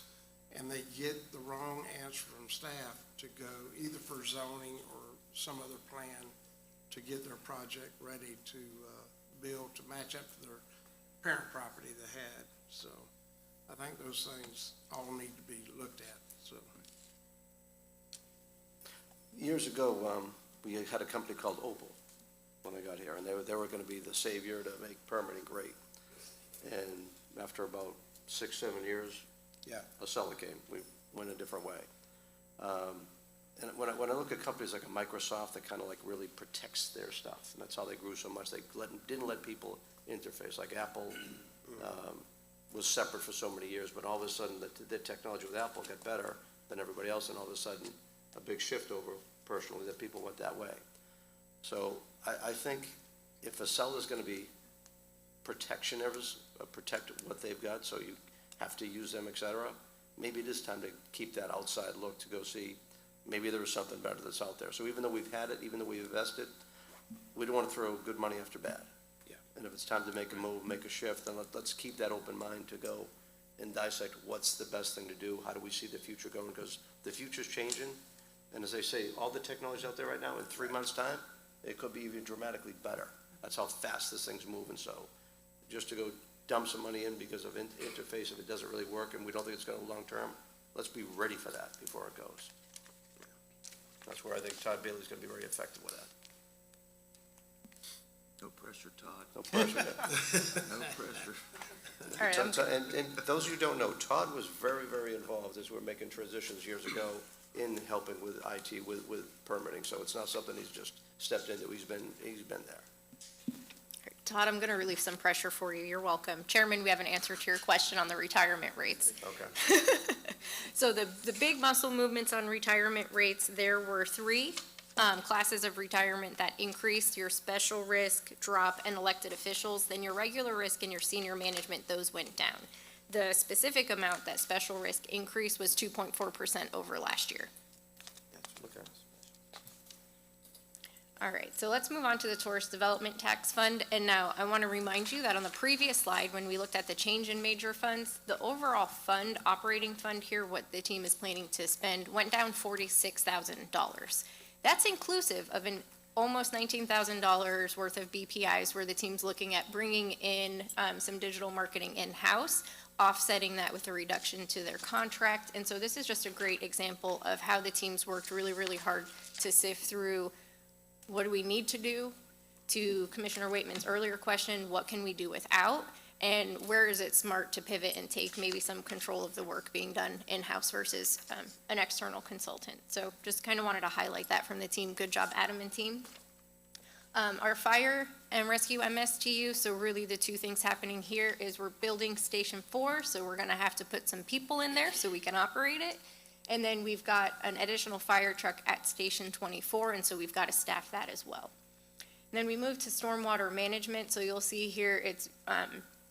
and they get the wrong answer from staff to go either for zoning or some other plan to get their project ready to build to match up to their parent property they had. So I think those things all need to be looked at. So Years ago, we had a company called Opal when I got here, and they were gonna be the savior to make permitting great. And after about 6, 7 years, Yeah. a seller came. We went a different way. And when I look at companies like a Microsoft that kind of like really protects their stuff, and that's how they grew so much, they didn't let people interface. Like Apple was separate for so many years, but all of a sudden, the technology with Apple got better than everybody else, and all of a sudden, a big shift over personally, that people went that way. So I think if a seller's gonna be protectioners, protect what they've got, so you have to use them, et cetera, maybe it is time to keep that outside look to go see, maybe there is something better that's out there. So even though we've had it, even though we've invested, we don't want to throw good money after bad. Yeah. And if it's time to make a move, make a shift, then let's keep that open mind to go and dissect what's the best thing to do, how do we see the future going, because the future's changing, and as they say, all the technology out there right now, in 3 months' time, it could be even dramatically better. That's how fast this thing's moving, so just to go dump some money in because of interface, if it doesn't really work and we don't think it's gonna long-term, let's be ready for that before it goes. That's where I think Todd Bailey's gonna be very effective with that. No pressure, Todd. No pressure. No pressure. All right, And those of you who don't know, Todd was very, very involved as we're making transitions years ago in helping with IT, with permitting, so it's not something he's just stepped into, he's been there. Todd, I'm going to relieve some pressure for you. You're welcome. Chairman, we have an answer to your question on the retirement rates. Okay. So the big muscle movements on retirement rates, there were 3 classes of retirement that increased: your special risk, drop, and elected officials. Then your regular risk and your senior management, those went down. The specific amount that special risk increased was 2.4% over last year. Okay. All right, so let's move on to the Tourist Development Tax Fund. And now I want to remind you that on the previous slide, when we looked at the change in major funds, the overall fund, operating fund here, what the team is planning to spend, went down $46,000. That's inclusive of an almost $19,000 worth of BPIs, where the team's looking at bringing in some digital marketing in-house, offsetting that with a reduction to their contract. And so this is just a great example of how the team's worked really, really hard to sift through what do we need to do, to Commissioner Waitman's earlier question, what can we do without, and where is it smart to pivot and take maybe some control of the work being done in-house versus an external consultant. So just kind of wanted to highlight that from the team. Good job, Adam and team. Our fire and rescue MSTU, so really the 2 things happening here is we're building Station 4, so we're gonna have to put some people in there so we can operate it. And then we've got an additional fire truck at Station 24, and so we've got to staff that as well. And then we move to stormwater management, so you'll see here it's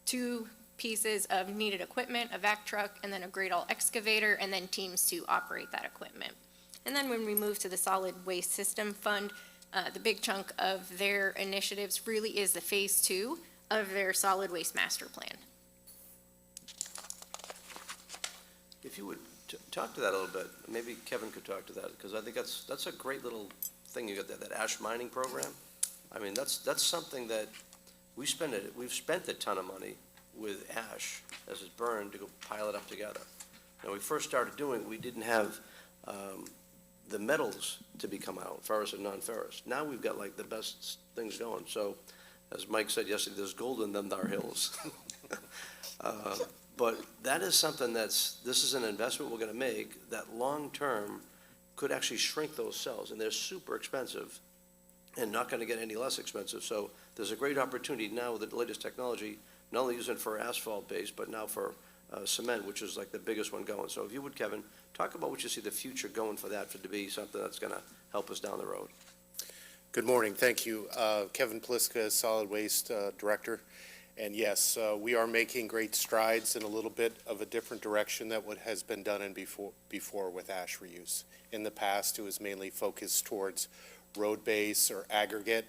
2 pieces of needed equipment, a vac truck, and then a Great All excavator, and then teams to operate that equipment. And then when we move to the Solid Waste System Fund, the big chunk of their initiatives really is the Phase 2 of their Solid Waste Master Plan. If you would talk to that a little bit, maybe Kevin could talk to that, because I think that's a great little thing you got there, that ash mining program. I mean, that's something that we've spent a ton of money with ash as it's burned to go pile it up together. When we first started doing it, we didn't have the metals to be come out, ferrous and non-ferrous. Now we've got like the best things going. So, as Mike said yesterday, there's gold in them dar hills. But that is something this is an investment we're gonna make that long-term could actually shrink those cells, and they're super expensive and not gonna get any less expensive. So there's a great opportunity now with the latest technology, not only using it for asphalt base, but now for cement, which is like the biggest one going. So if you would, Kevin, talk about what you see the future going for that, to be something that's gonna help us down the road. Good morning, thank you. Kevin Pliska, Solid Waste Director. And yes, we are making great strides in a little bit of a different direction than what has been done in before with ash reuse. In the past, it was mainly focused towards road base or aggregate.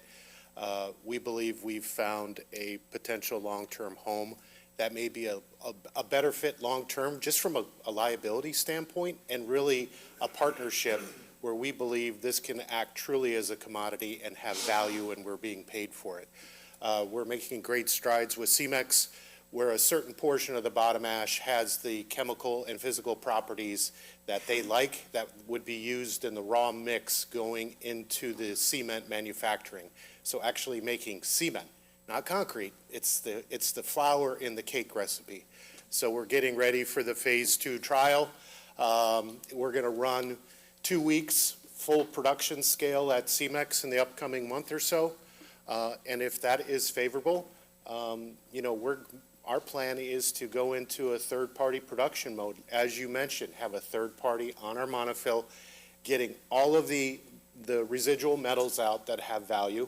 We believe we've found a potential long-term home that may be a better fit long-term, just from a liability standpoint, and really a partnership where we believe this can act truly as a commodity and have value, and we're being paid for it. We're making great strides with CEMEX. where a certain portion of the bottom ash has the chemical and physical properties that they like, that would be used in the raw mix going into the cement manufacturing. So actually making cement, not concrete, it's the flour in the cake recipe. So we're getting ready for the Phase 2 trial. We're going to run 2 weeks, full production scale at CEMEX in the upcoming month or so. And if that is favorable, our plan is to go into a third-party production mode. As you mentioned, have a third party on our monofill, getting all of the residual metals out that have value,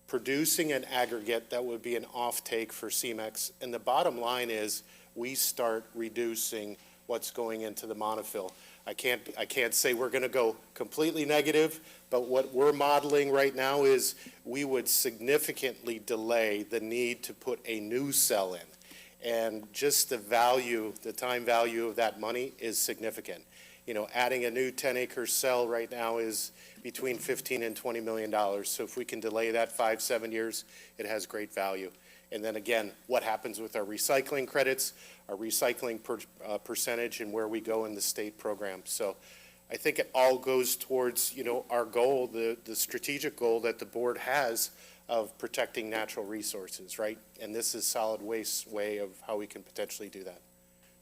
producing an aggregate that would be an offtake for CEMEX. And the bottom line is we start reducing what's going into the monofill. I can't say we're going to go completely negative, but what we're modeling right now is we would significantly delay the need to put a new cell in. And just the value, the time value of that money is significant. Adding a new 10-acre cell right now is between $15 and $20 million. So if we can delay that 5-7 years, it has great value. And then again, what happens with our recycling credits, our recycling percentage, and where we go in the state program. So I think it all goes towards, our goal, the strategic goal that the board has of protecting natural resources, right? And this is solid waste's way of how we can potentially do that.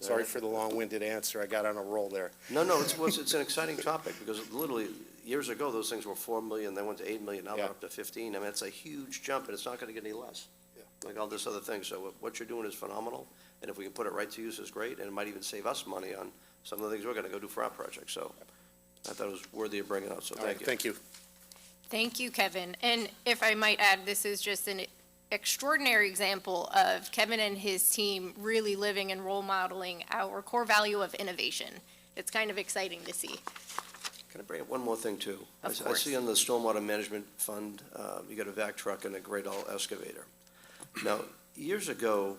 Sorry for the long-winded answer. I got on a roll there. No, it's an exciting topic, because literally, years ago, those things were 4 million, they went to 8 million, now they're up to 15. I mean, it's a huge jump, and it's not gonna get any less. Like all this other thing, so what you're doing is phenomenal, and if we can put it right to use is great, and it might even save us money on some of the things we're gonna go do for our project, so I thought it was worthy of bringing up, so All right, thank you. thank you. Thank you, Kevin. And if I might add, this is just an extraordinary example of Kevin and his team really living and role modeling our core value of innovation. It's kind of exciting to see. Can I bring up one more thing, too? Of I course. see on the Stormwater Management Fund, you got a vac truck and a great old excavator. Now, years ago,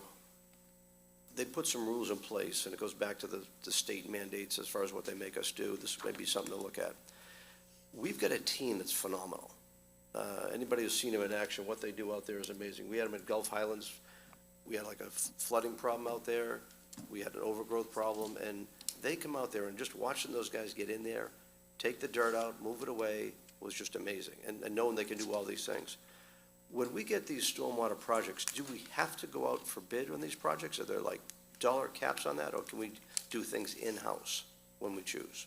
they put some rules in place, and it goes back to the state mandates as far as what they make us do. This may be something to look at. We've got a team that's phenomenal. Anybody who's seen them in action, what they do out there is amazing. We had them at Gulf Highlands. We had like a flooding problem out there. We had an overgrowth problem, and they come out there, and just watching those guys get in there, take the dirt out, move it away, was just amazing, and knowing they can do all these things. When we get these stormwater projects, do we have to go out for bid on these projects? Are there like dollar caps on that, or can we do things in-house when we choose?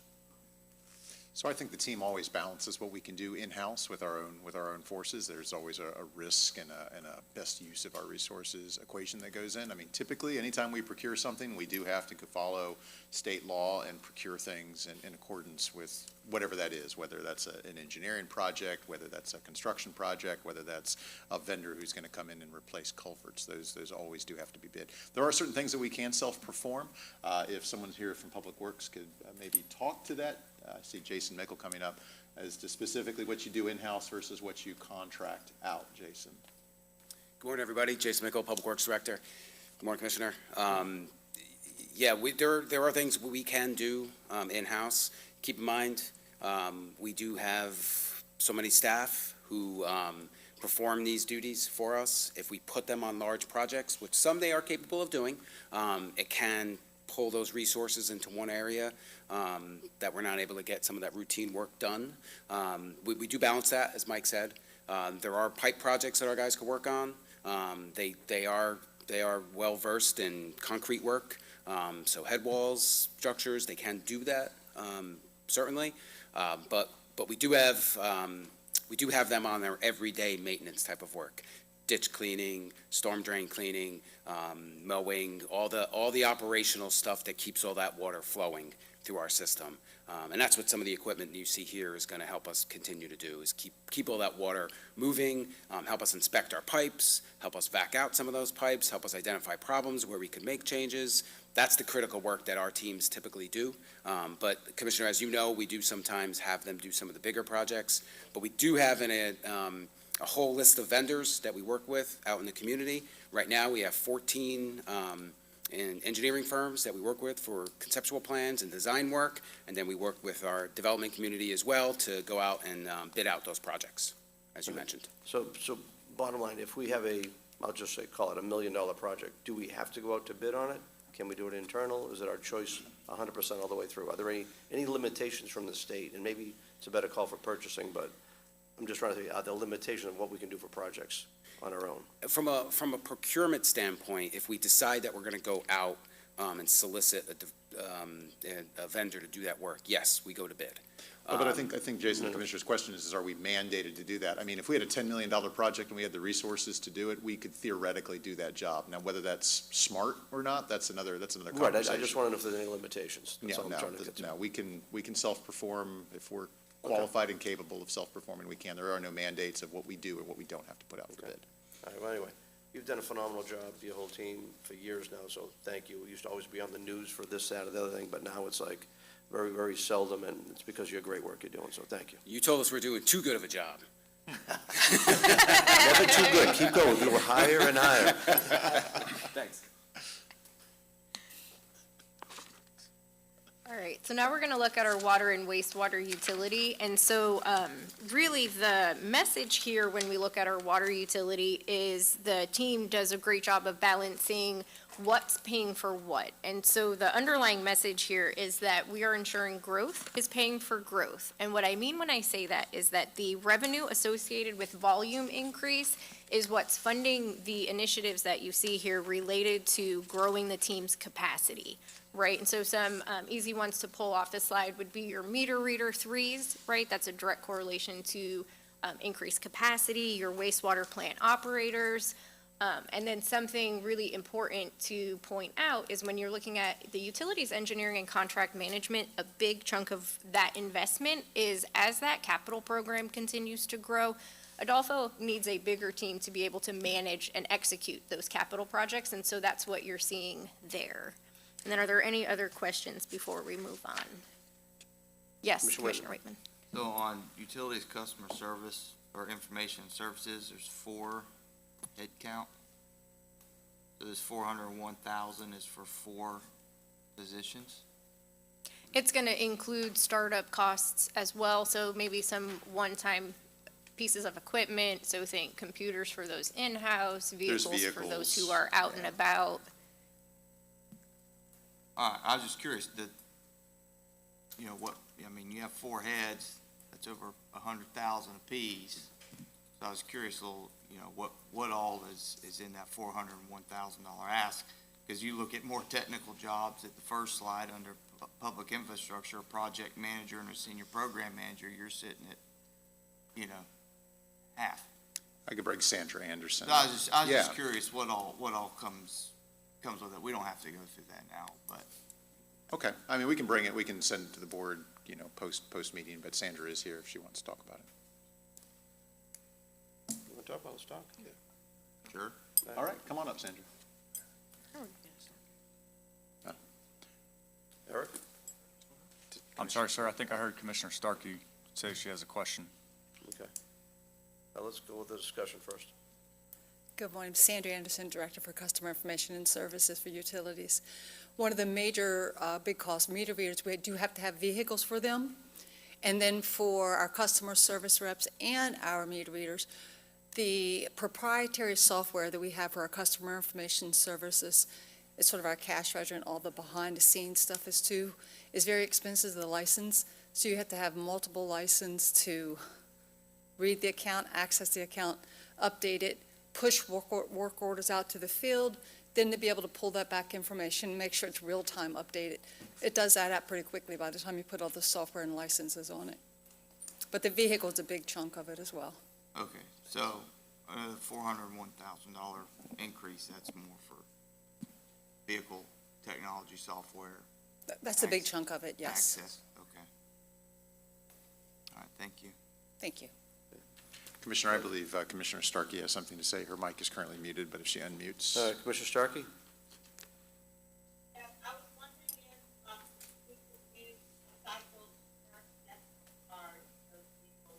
So I think the team always balances what we can do in-house with our own forces. There's always a risk and a best use of our resources equation that goes in. I mean, typically, anytime we procure something, we do have to follow state law and procure things in accordance with whatever that is, whether that's an engineering project, whether that's a construction project, whether that's a vendor who's going to come in and replace culverts. Those always do have to be bid. There are certain things that we can self-perform. If someone here from Public Works could maybe talk to that. I see Jason Mickle coming up as to specifically what you do in-house versus what you contract out, Jason. Good morning, everybody. Jason Mickle, Public Works Director. Good morning, Commissioner. There are things we can do in-house. Keep in mind, we do have so many staff who perform these duties for us. If we put them on large projects, which some they are capable of doing, it can pull those resources into one area that we're not able to get some of that routine work done. We do balance that, as Mike said. There are pipe projects that our guys can work on. They are well-versed in concrete work, so head walls, structures, they can do that, certainly. But we do have them on their everyday maintenance type of work. Ditch cleaning, storm drain cleaning, mowing, all the operational stuff that keeps all that water flowing through our system. And that's what some of the equipment you see here is going to help us continue to do, is keep all that water moving, help us inspect our pipes, help us vac out some of those pipes, help us identify problems where we could make changes. That's the critical work that our teams typically do. But Commissioner, as you know, we do sometimes have them do some of the bigger projects, but we do have a whole list of vendors that we work with out in the community. Right now, we have 14 engineering firms that we work with for conceptual plans and design work, and then we work with our development community as well to go out and bid out those projects, as you mentioned. So bottom line, if we have a I'll just say, call it $1 million project, do we have to go out to bid on it? Can we do it internal? Is it our choice 100% all the way through? Are there any limitations from the state? And maybe it's a better call for purchasing, but I'm just trying to think, are there limitations of what we can do for projects on our own? From a procurement standpoint, if we decide that we're going to go out and solicit a vendor to do that work, yes, we go to bid. But I think, Jason, the Commissioner's question is are we mandated to do that? I mean, if we had a $10 million project and we had the resources to do it, we could theoretically do that job. Now, whether that's smart or not, that's another conversation. Right, I just want to know if there's any limitations. That's all I'm trying to get to. No, we can self-perform. If we're qualified and capable of self-performing, we can. There are no mandates of what we do or what we don't have to put out for bid. All right, well, anyway, you've done a phenomenal job, your whole team, for years now, so thank you. We used to always be on the news for this, that, or the other thing, but now it's like very, very seldom, and it's because of your great work you're doing, so thank you. You told us we're doing too good of a job. Never too good, keep going, go higher and higher. Thanks. All right, so now we're going to look at our water and wastewater utility. And so really the message here when we look at our water utility is the team does a great job of balancing what's paying for what. And so the underlying message here is that we are ensuring growth is paying for growth. And what I mean when I say that is that the revenue associated with volume increase is what's funding the initiatives that you see here related to growing the team's capacity. Right, and so some easy ones to pull off the slide would be your meter reader 3s, right? That's a direct correlation to increased capacity, your wastewater plant operators. And then something really important to point out is when you're looking at the utilities engineering and contract management, a big chunk of that investment is as that capital program continues to grow, Adolfo needs a bigger team to be able to manage and execute those capital projects, and so that's what you're seeing there. And then are there any other questions before we move on? Yes, Commissioner Waitman. So on utilities customer service or information services, there's 4 head count. So this 401,000 is for 4 positions. It's going to include startup costs as well, so maybe some one-time pieces of equipment, so think computers for those in-house, vehicles for those who are out and about. I was just curious, you have 4 heads, that's over 100,000 apiece. So I was curious, what all is in that $401,000 ask? Because you look at more technical jobs at the first slide under public infrastructure, project manager and a senior program manager, you're sitting at, half. I could bring Sandra Anderson. So I was just curious what all comes with it. We don't have to go through that now, but. Okay, I mean, we can bring it, we can send it to the board, post meeting, but Sandra is here if she wants to talk about it. You want to talk about the stock? Yeah. Sure. All right, come on up, Sandra. Eric? I'm sorry, sir. I think I heard Commissioner Starkey say she has a question. Okay. Now let's go with the discussion first. Good morning. Sandra Anderson, Director for Customer Information and Services for Utilities. One of the major big costs, meter readers, we do have to have vehicles for them. And then for our customer service reps and our meter readers, the proprietary software that we have for our customer information services, it's sort of our cash register and all the behind-the-scenes stuff is very expensive, the license. So you have to have multiple licenses to read the account, access the account, update it, push work orders out to the field, then to be able to pull that back information, make sure it's real-time updated. It does add up pretty quickly by the time you put all the software and licenses on it. But the vehicle is a big chunk of it as well. Okay, so the $401,000 increase, that's more for vehicle technology software. That's a big chunk of it, yes. Access, okay. All right, thank you. Thank you. Commissioner, I believe Commissioner Starkey has something to say. Her mic is currently muted, but if she unmutes. Commissioner Starkey? Yes, I was wondering if we could use cycles that are those people.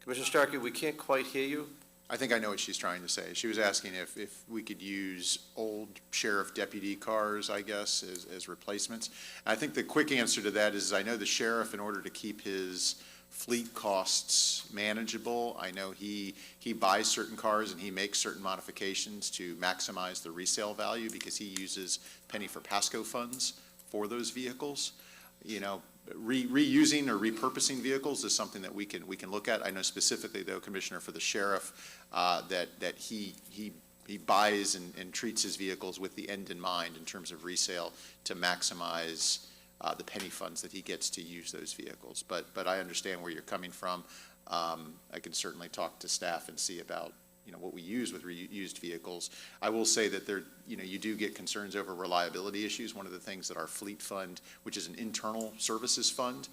Commissioner Starkey, we can't quite hear you. I think I know what she's trying to say. She was asking if we could use old sheriff deputy cars, I guess, as replacements. I think the quick answer to that is I know the sheriff, in order to keep his fleet costs manageable. I know he buys certain cars and he makes certain modifications to maximize the resale value because he uses penny for Pasco funds for those vehicles. You know, reusing or repurposing vehicles is something that we can look at. I know specifically, though, Commissioner, for the sheriff, that he buys and treats his vehicles with the end in mind in terms of resale to maximize the penny funds that he gets to use those vehicles. But I understand where you're coming from. I can certainly talk to staff and see about, you know, what we use with reused vehicles. I will say that there, you know, you do get concerns over reliability issues. One of the things that our fleet fund, which is an internal services fund,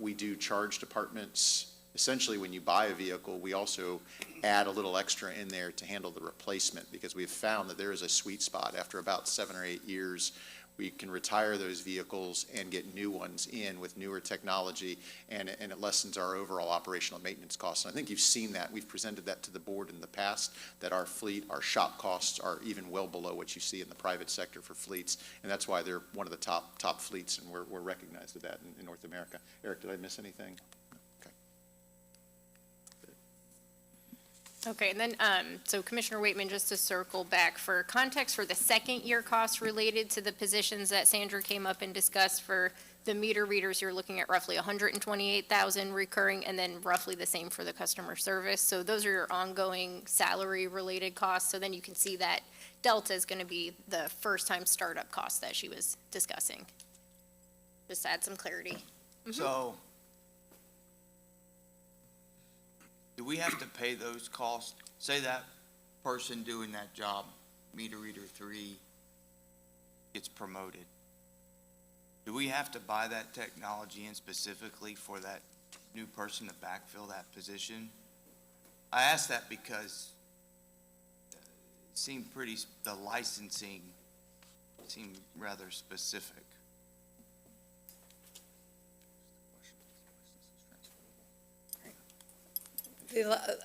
we do charge departments. Essentially, when you buy a vehicle, we also add a little extra in there to handle the replacement, because we've found that there is a sweet spot. After about 7 or 8 years, we can retire those vehicles and get new ones in with newer technology, and it lessens our overall operational maintenance costs. And I think you've seen that. We've presented that to the board in the past, that our fleet, our shop costs are even well below what you see in the private sector for fleets, and that's why they're one of the top fleets, and we're recognized with that in North America. Eric, did I miss anything? Okay, and then, so Commissioner Waitman, just to circle back, for context for the second year costs related to the positions that Sandra came up and discussed for the meter readers, you're looking at roughly 128,000 recurring, and then roughly the same for the customer service. So those are your ongoing salary-related costs. So then you can see that delta is going to be the first-time startup cost that she was discussing. Just to add some clarity. So, do we have to pay those costs? Say that person doing that job, meter reader 3, gets promoted. Do we have to buy that technology in specifically for that new person to backfill that position? I ask that because it seemed the licensing seemed rather specific.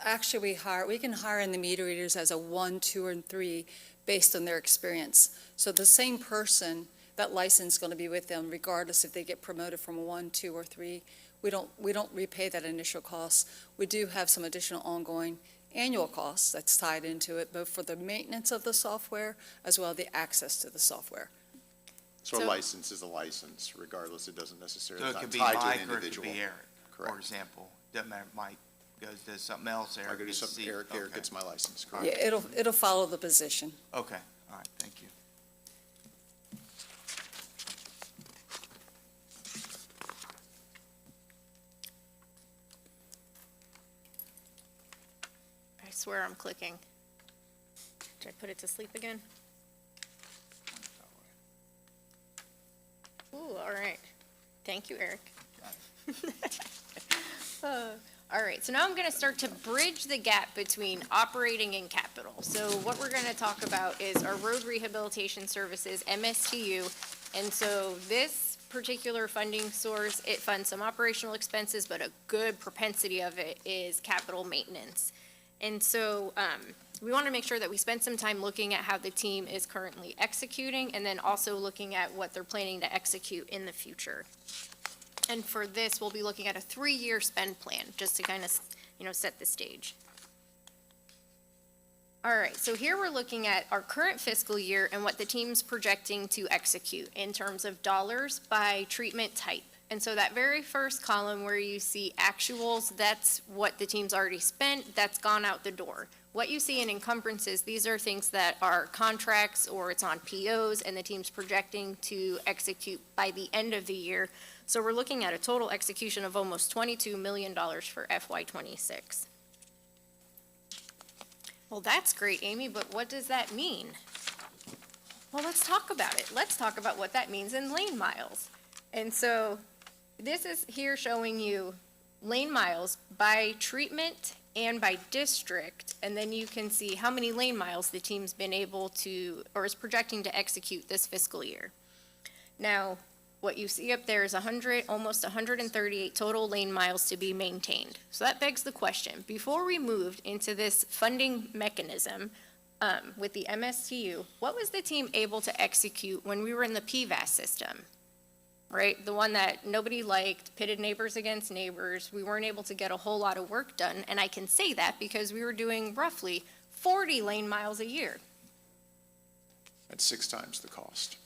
Actually, we can hire in the meter readers as a 1, 2, and 3 based on their experience. So the same person, that license is going to be with them regardless if they get promoted from a 1, 2, or 3. We don't repay that initial cost. We do have some additional ongoing annual costs that's tied into it, both for the maintenance of the software as well as the access to the software. So a license is a license, regardless. It doesn't necessarily, So it's it could not be tied to an Mike or it could individual. be Eric, for Correct. example. Doesn't matter, Mike goes to something else, I Eric go to gets something, C. Eric Okay. gets my license, Yeah, correct? it'll follow the position. Okay, all right, thank you. I swear I'm clicking. Did I put it to sleep again? Ooh, all right. Thank you, Eric. All right, so now I'm going to start to bridge the gap between operating and capital. So what we're going to talk about is our road rehabilitation services, MSTU. And so this particular funding source, it funds some operational expenses, but a good propensity of it is capital maintenance. And so we want to make sure that we spend some time looking at how the team is currently executing, and then also looking at what they're planning to execute in the future. And for this, we'll be looking at a 3-year spend plan, just to kind of, set the stage. All right, so here we're looking at our current fiscal year and what the team's projecting to execute in terms of dollars by treatment type. And so that very first column where you see actuals, that's what the team's already spent, that's gone out the door. What you see in encumbrances, these are things that are contracts or it's on POs, and the team's projecting to execute by the end of the year. So we're looking at a total execution of almost $22 million for FY26. Well, that's great, Amy, but what does that mean? Well, let's talk about it. Let's talk about what that means in lane miles. And so this is here showing you lane miles by treatment and by district, and then you can see how many lane miles the team's been able to, or is projecting to execute this fiscal year. Now, what you see up there is almost 138 total lane miles to be maintained. So that begs the question, before we moved into this funding mechanism with the MSTU, what was the team able to execute when we were in the PVAS system? right? The one that nobody liked, pitted neighbors against neighbors. We weren't able to get a whole lot of work done, and I can say that because we were doing roughly 40 lane miles a year. At 6 times the cost.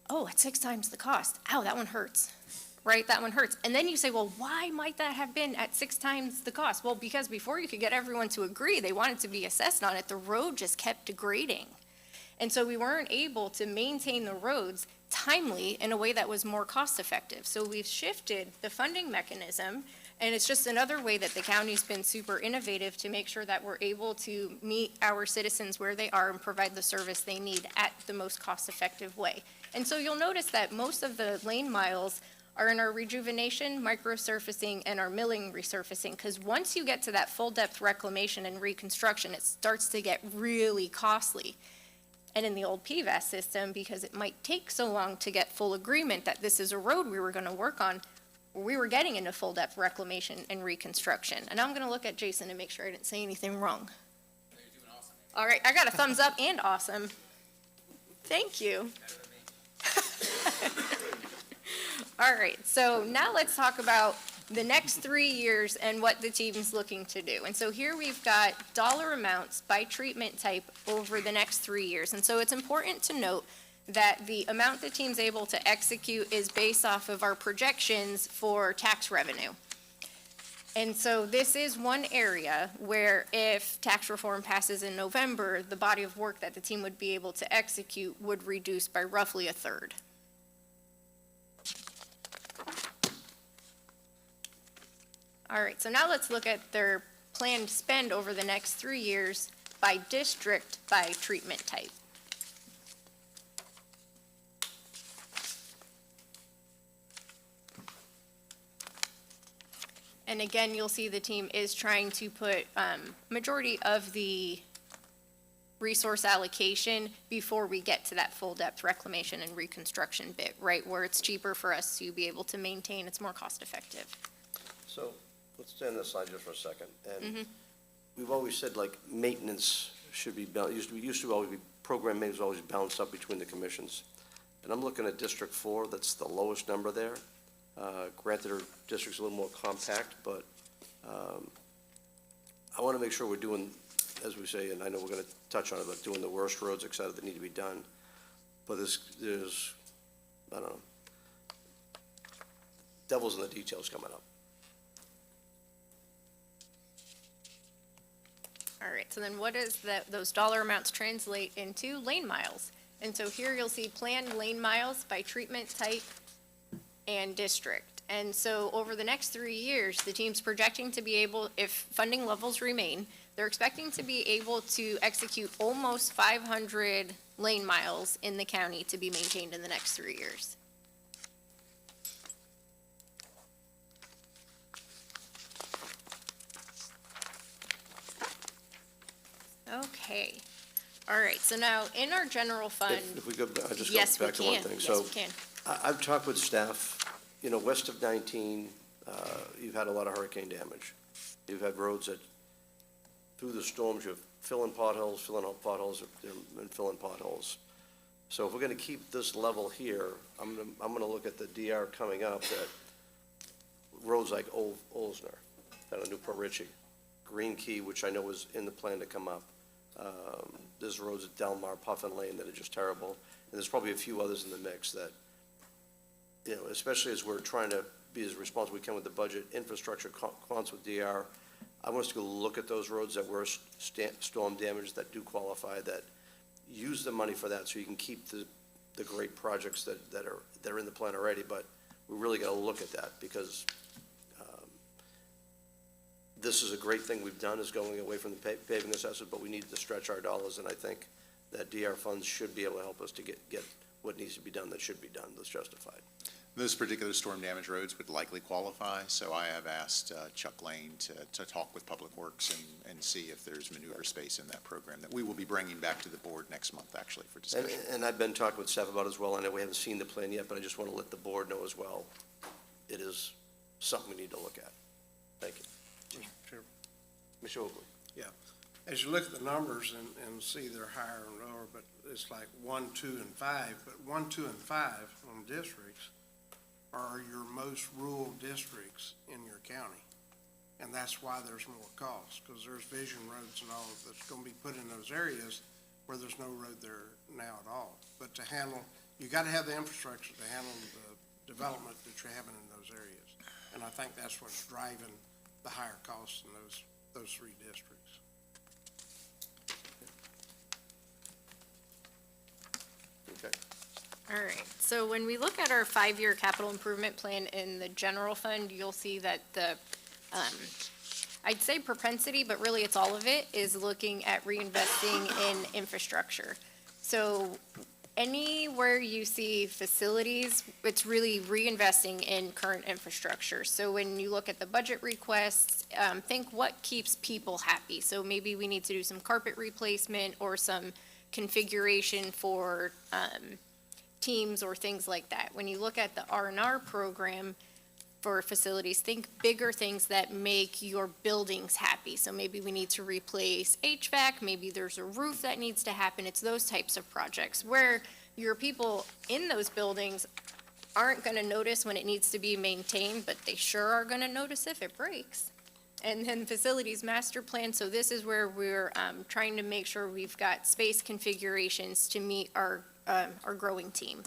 Oh, at 6 times the cost. Ow, that one hurts, right? That one hurts. And then you say, well, why might that have been at 6 times the cost? Well, because before you could get everyone to agree, they wanted to be assessed on it, the road just kept degrading. And so we weren't able to maintain the roads timely in a way that was more cost-effective. So we've shifted the funding mechanism, and it's just another way that the county's been super innovative to make sure that we're able to meet our citizens where they are and provide the service they need at the most cost-effective way. And so you'll notice that most of the lane miles are in our rejuvenation, microsurfacing, and our milling resurfacing, because once you get to that full-depth reclamation and reconstruction, it starts to get really costly. And in the old PVAS system, because it might take so long to get full agreement that this is a road we were going to work on, we were getting into full-depth reclamation and reconstruction. And I'm going to look at Jason and make sure I didn't say anything wrong. You're doing awesome. All right, I got a thumbs up and awesome. Thank you. All right, so now let's talk about the next 3 years and what the team's looking to do. And so here we've got dollar amounts by treatment type over the next 3 years. And so it's important to note that the amount the team's able to execute is based off of our projections for tax revenue. And so this is one area where if tax reform passes in November, the body of work that the team would be able to execute would reduce by roughly a third. All right, so now let's look at their planned spend over the next 3 years by district, by treatment type. And again, you'll see the team is trying to put majority of the resource allocation before we get to that full depth reclamation and reconstruction bit, right, where it's cheaper for us to be able to maintain, it's more cost effective. So, let's stay on this slide just for a second. And we've always said, like, maintenance should be, used to always be, program maintenance always balanced up between the commissions. And I'm looking at District 4, that's the lowest number there. Granted, our district's a little more compact, but I want to make sure we're doing, as we say, and I know we're going to touch on it, but doing the worst roads, et cetera, that need to be done. But there's, I don't know, devil's in the details coming up. All right, so then what does those dollar amounts translate into? Lane miles. And so here you'll see planned lane miles by treatment type and district. And so over the next 3 years, the team's projecting to be able, if funding levels remain, they're expecting to be able to execute almost 500 lane miles in the county to be maintained in the next 3 years. Okay. All right, so now in our general fund. If we go, I just Yes, go we back to one can. thing. Yes, So we can. I've talked with staff, you know, west of 19, you've had a lot of hurricane damage. You've had roads that, through the storms, you're filling potholes, and filling potholes. So if we're gonna keep this level here, I'm gonna look at the DR coming up, that roads like Olsner, down in Newport Richie, Green Key, which I know is in the plan to come up. There's roads at Delmar, Puffin Lane that are just terrible, and there's probably a few others in the mix that, you know, especially as we're trying to be as responsible we can with the budget, infrastructure, cons with DR, I want us to go look at those roads that were storm damaged, that do qualify, that use the money for that, so you can keep the great projects that are in the plan already, but we really gotta look at that, because this is a great thing we've done, is going away from the paving assessment, but we need to stretch our dollars, and I think that DR funds should be able to help us to get what needs to be done that should be done, that's justified. Those particular storm damaged roads would likely qualify, so I have asked Chuck Lane to talk with Public Works and see if there's maneuver space in that program that we will be bringing back to the board next month, actually, for discussion. And I've been talking with staff about it as well. I know we haven't seen the plan yet, but I just want to let the board know as well. It is something we need to look at. Thank you. Mr. Oakley. Yeah, as you look at the numbers and see they're higher and lower, but it's like 1, 2, and 5, but 1, 2, and 5 on districts are your most rural districts in your county. And that's why there's more cost, because there's vision roads and all that's gonna be put in those areas where there's no road there now at all. But to handle, you gotta have the infrastructure to handle the development that you're having in those areas. And I think that's what's driving the higher costs in those three districts. Okay. All right, so when we look at our 5-year capital improvement plan in the general fund, you'll see that the, I'd say propensity, but really it's all of it, is looking at reinvesting in infrastructure. So anywhere you see facilities, it's really reinvesting in current infrastructure. So when you look at the budget requests, think what keeps people happy. So maybe we need to do some carpet replacement or some configuration for teams or things like that. When you look at the R&R program for facilities, think bigger things that make your buildings happy. So maybe we need to replace HVAC, maybe there's a roof that needs to happen. It's those types of projects where your people in those buildings aren't gonna notice when it needs to be maintained, but they sure are gonna notice if it breaks. And then facilities master plan, so this is where we're trying to make sure we've got space configurations to meet our growing team.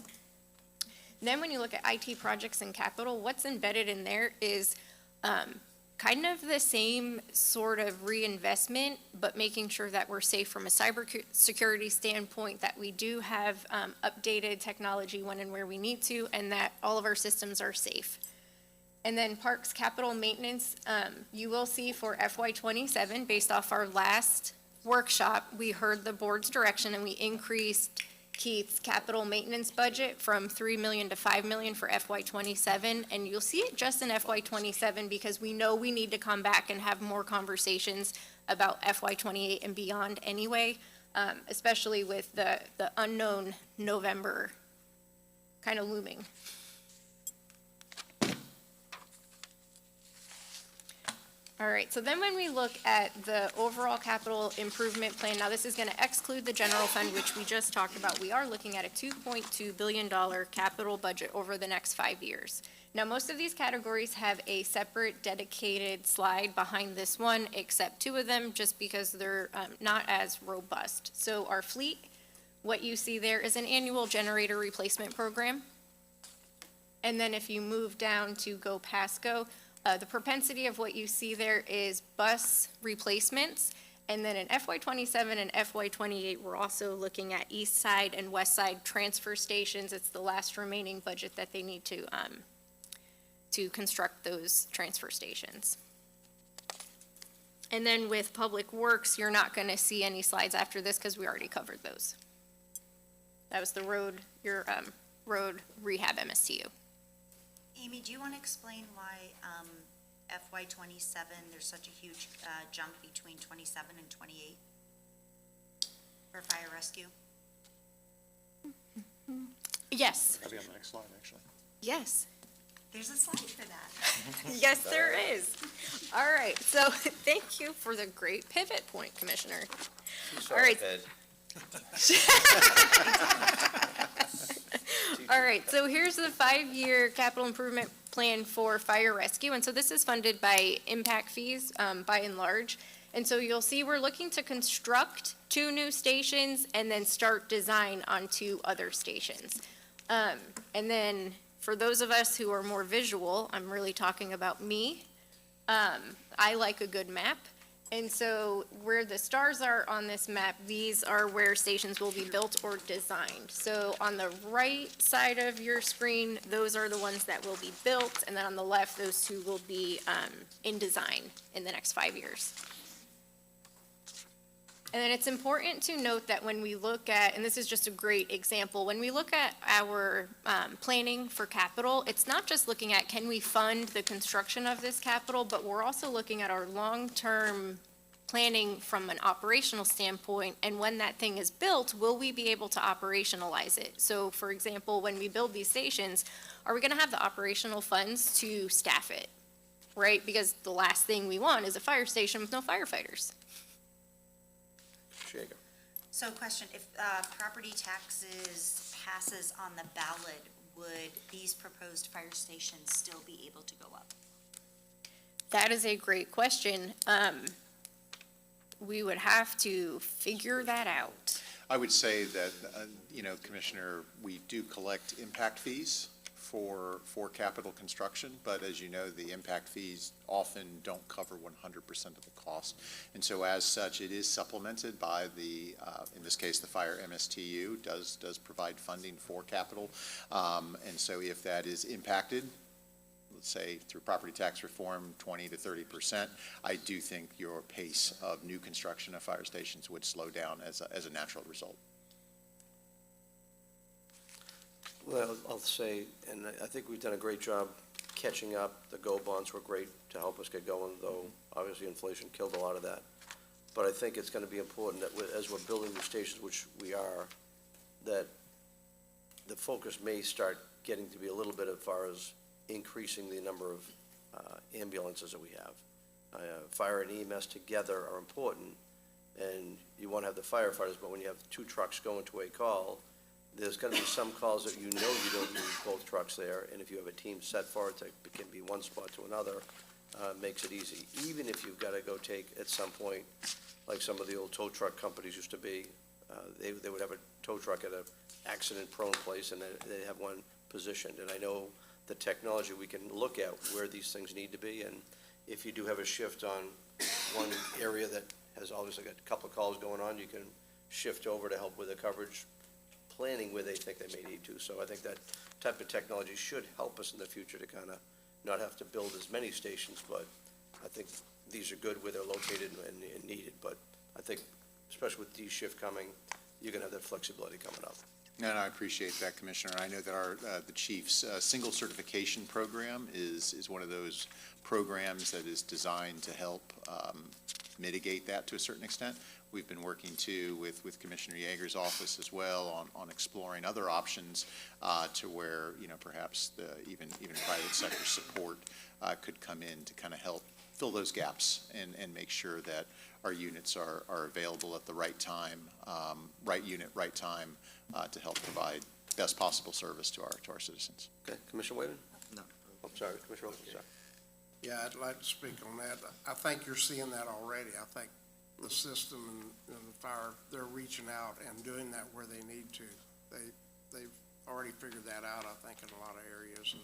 Then when you look at IT projects and capital, what's embedded in there is kind of the same sort of reinvestment, but making sure that we're safe from a cyber security standpoint, that we do have updated technology when and where we need to, and that all of our systems are safe. And then parks capital maintenance, you will see for FY27, based off our last workshop, we heard the board's direction and we increased Keith's capital maintenance budget from $3 million to $5 million for FY27. And you'll see it just in FY27 because we know we need to come back and have more conversations about FY28 and beyond anyway, especially with the unknown November kind of looming. All right, so then when we look at the overall capital improvement plan, now this is gonna exclude the general fund, which we just talked about. We are looking at a $2.2 billion capital budget over the next 5 years. Now, most of these categories have a separate dedicated slide behind this one, except 2 of them, just because they're not as robust. So our fleet, what you see there is an annual generator replacement program. And then if you move down to go Pasco, the propensity of what you see there is bus replacements. And then in FY27 and FY28, we're also looking at east side and west side transfer stations. It's the last remaining budget that they need to construct those transfer stations. And then with Public Works, you're not gonna see any slides after this because we already covered those. That was the road rehab MSTU. Amy, do you want to explain why FY '27, there's such a huge jump between '27 and '28 for fire rescue? Yes, That'll be on the next slide, actually. yes. There's a slide for that. Yes, there is. All right, so thank you for the great pivot point, Commissioner. All right. All right, so here's the 5-year capital improvement plan for fire rescue. And so this is funded by impact fees, by and large. And so you'll see we're looking to construct 2 new stations and then start design on 2 other stations. And then for those of us who are more visual, I'm really talking about me. I like a good map. And so where the stars are on this map, these are where stations will be built or designed. So on the right side of your screen, those are the ones that will be built. And then on the left, those 2 will be in design in the next 5 years. And then it's important to note that when we look at, and this is just a great example, when we look at our planning for capital, it's not just looking at can we fund the construction of this capital, but we're also looking at our long-term planning from an operational standpoint, and when that thing is built, will we be able to operationalize it? So for example, when we build these stations, are we gonna have the operational funds to staff it, right? Because the last thing we want is a fire station with no firefighters. So question, if property taxes passes on the ballot, would these proposed fire stations still be able to go up? That is a great question. We would have to figure that out. I would say that, Commissioner, we do collect impact fees for capital construction, but as you know, the impact fees often don't cover 100% of the cost. And so as such, it is supplemented by in this case, the Fire MSTU does provide funding for capital. And so if that is impacted, let's say through property tax reform, 20 to 30%, I do think your pace of new construction of fire stations would slow down as a natural result. Well, I'll say, and I think we've done a great job catching up. The GO bonds were great to help us get going, though obviously inflation killed a lot of that. But I think it's going to be important that as we're building new stations, which we are, that the focus may start getting to be a little bit as far as increasing the number of ambulances that we have. Fire and EMS together are important, and you want to have the firefighters, but when you have two trucks going to a call, there's going to be some calls that you don't need both trucks there, and if you have a team set for it, it can be one spot to another, makes it easy. Even if you've got to go take, at some point, like some of the old tow truck companies used to be, they would have a tow truck at an accident-prone place, and they have one positioned. And I know the technology, we can look at where these things need to be, and if you do have a shift on one area that has obviously got a couple of calls going on, you can shift over to help with the coverage planning where they think they may need to. So I think that type of technology should help us in the future to kind of not have to build as many stations, but I think these are good where they're located and needed. But I think, especially with D-shift coming, you're going to have that flexibility coming up. And I appreciate that, Commissioner. I know that the Chief's single certification program is one of those programs that is designed to help mitigate that to a certain extent. We've been working too with Commissioner Yeager's office as well on exploring other options to where, perhaps even private sector support could come in to kind of help fill those gaps and make sure that our units are available at the right time, right unit, right time, to help provide best possible service to our citizens. Okay, Commissioner Whalen? No. I'm sorry, Commissioner Wilson, sorry. Yeah, I'd like to speak on that. I think you're seeing that already. I think the system and the fire, they're reaching out and doing that where they need to. They've already figured that out, I think, in a lot of areas. And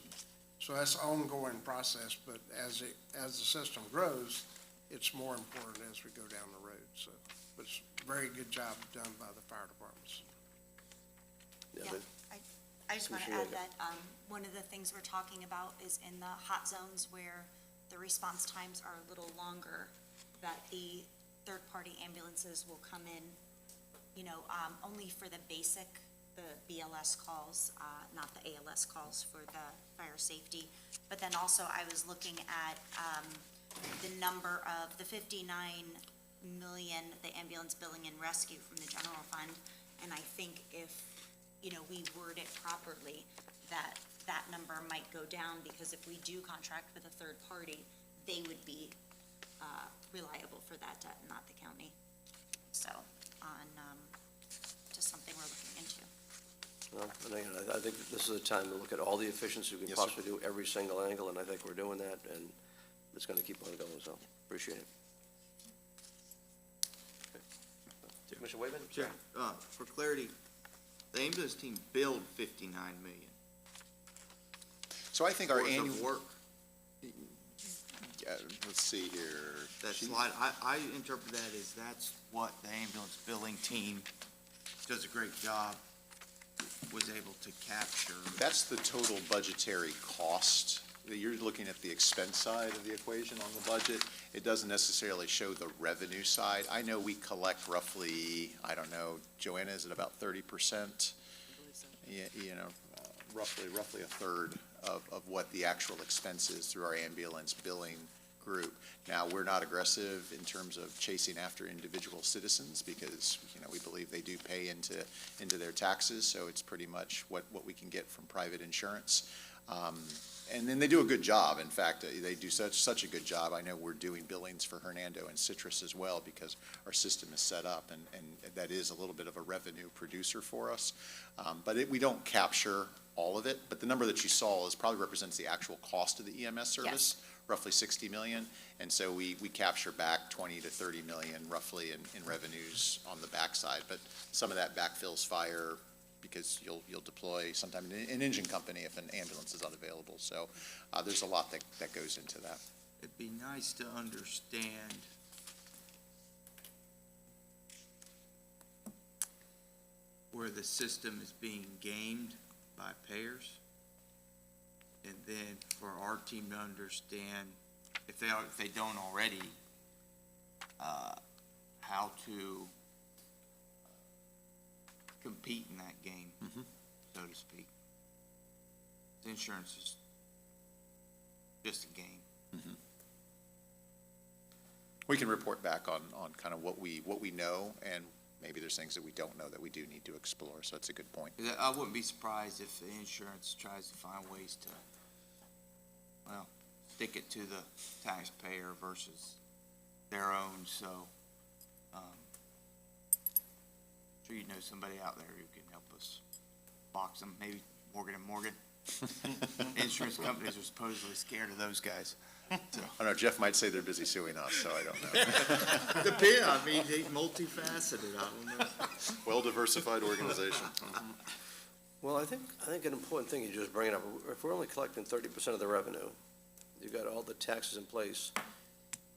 so that's an ongoing process, but as the system grows, it's more important as we go down the road. So, but it's a very good job done by the fire departments. Yeah, I just want to add that one of the things we're talking about is in the hot zones where the response times are a little longer, that the third-party ambulances will come in, only for the basic, the BLS calls, not the ALS calls for the fire safety. But then also I was looking at the number of the 59 million, the ambulance billing and rescue from the general fund. And I think if, we word it properly, that number might go down, because if we do contract with a third party, they would be reliable for that debt, not the county. So just something we're looking into. Well, and again, I think this is a time to look at all the efficiency we can Yes, sir. possibly do, every single angle, and I think we're doing that, and it's going to keep on going, so appreciate it. Okay. Commissioner Wayman? Sure. For clarity, the ambulance team billed 59 million. So I think our Worth of annual, work. let's see here. That Chief? slide, I interpret that as that's what the ambulance billing team does a great job, was able to capture. That's the total budgetary cost. You're looking at the expense side of the equation on the budget. It doesn't necessarily show the revenue side. I know we collect roughly, I don't know, Joanna, is it about 30%? Yeah, roughly a third of what the actual expense is through our ambulance billing group. Now, we're not aggressive in terms of chasing after individual citizens because, we believe they do pay into their taxes, so it's pretty much what we can get from private insurance. And then they do a good job. In fact, they do such a good job. I know we're doing billings for Hernando and Citrus as well because our system is set up, and that is a little bit of a revenue producer for us. But we don't capture all of it, but the number that you saw probably represents the actual cost of the EMS service, roughly 60 million. And so we capture back 20 to 30 million roughly in revenues on the backside. But some of that backfills fire, because you'll deploy sometime an engine company if an ambulance is unavailable. So there's a lot that goes into that. It'd be nice to understand where the system is being gamed by payers. And then for our team to understand, if they don't already, how to compete in that game, so to speak. Insurance is just a game. We can report back on kind of what we know, and maybe there's things that we don't know that we do need to explore, so that's a good point. I wouldn't be surprised if the insurance tries to find ways to, well, stick it to the taxpayer versus their own, so, sure you know somebody out there who can help us box them, maybe Morgan & Morgan. Insurance companies are supposedly scared of those guys. So. I don't know, Jeff might say they're busy suing us, so I don't know. Depends, I mean, they multifaceted, I don't know. Well-diversified organization. Well, I think an important thing you just bring up, if we're only collecting 30% of the revenue, you've got all the taxes in place,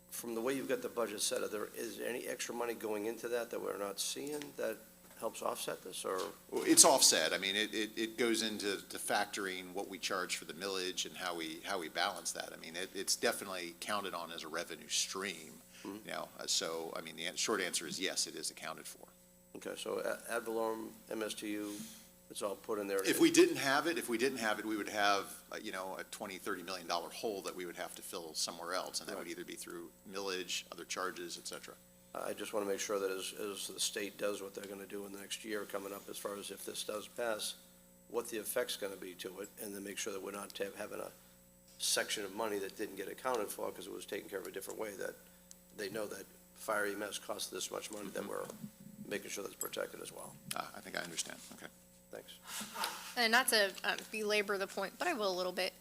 from the way you've got the budget set, is there any extra money going into that we're not seeing that helps offset this, or? Well, it's offset. I mean, it goes into factoring what we charge for the millage and how we balance that. I mean, it's definitely counted on as a revenue stream. You know, so, I mean, the short answer is yes, it is accounted for. Okay, so ad valorem, MSTU, it's all put in there. If we didn't have it, we would have, you know, a $20-30 million hole that we would have to fill somewhere else, and that would either be through millage, other charges, et cetera. I just want to make sure that as the state does what they're going to do in the next year coming up, as far as if this does pass, what the effect's going to be to it, and then make sure that we're not having a section of money that didn't get accounted for because it was taken care of a different way, that they know that fire EMS costs this much money, that we're making sure that's protected as well. I think I understand. Okay. Thanks. And not to belabor the point, but I will a little bit.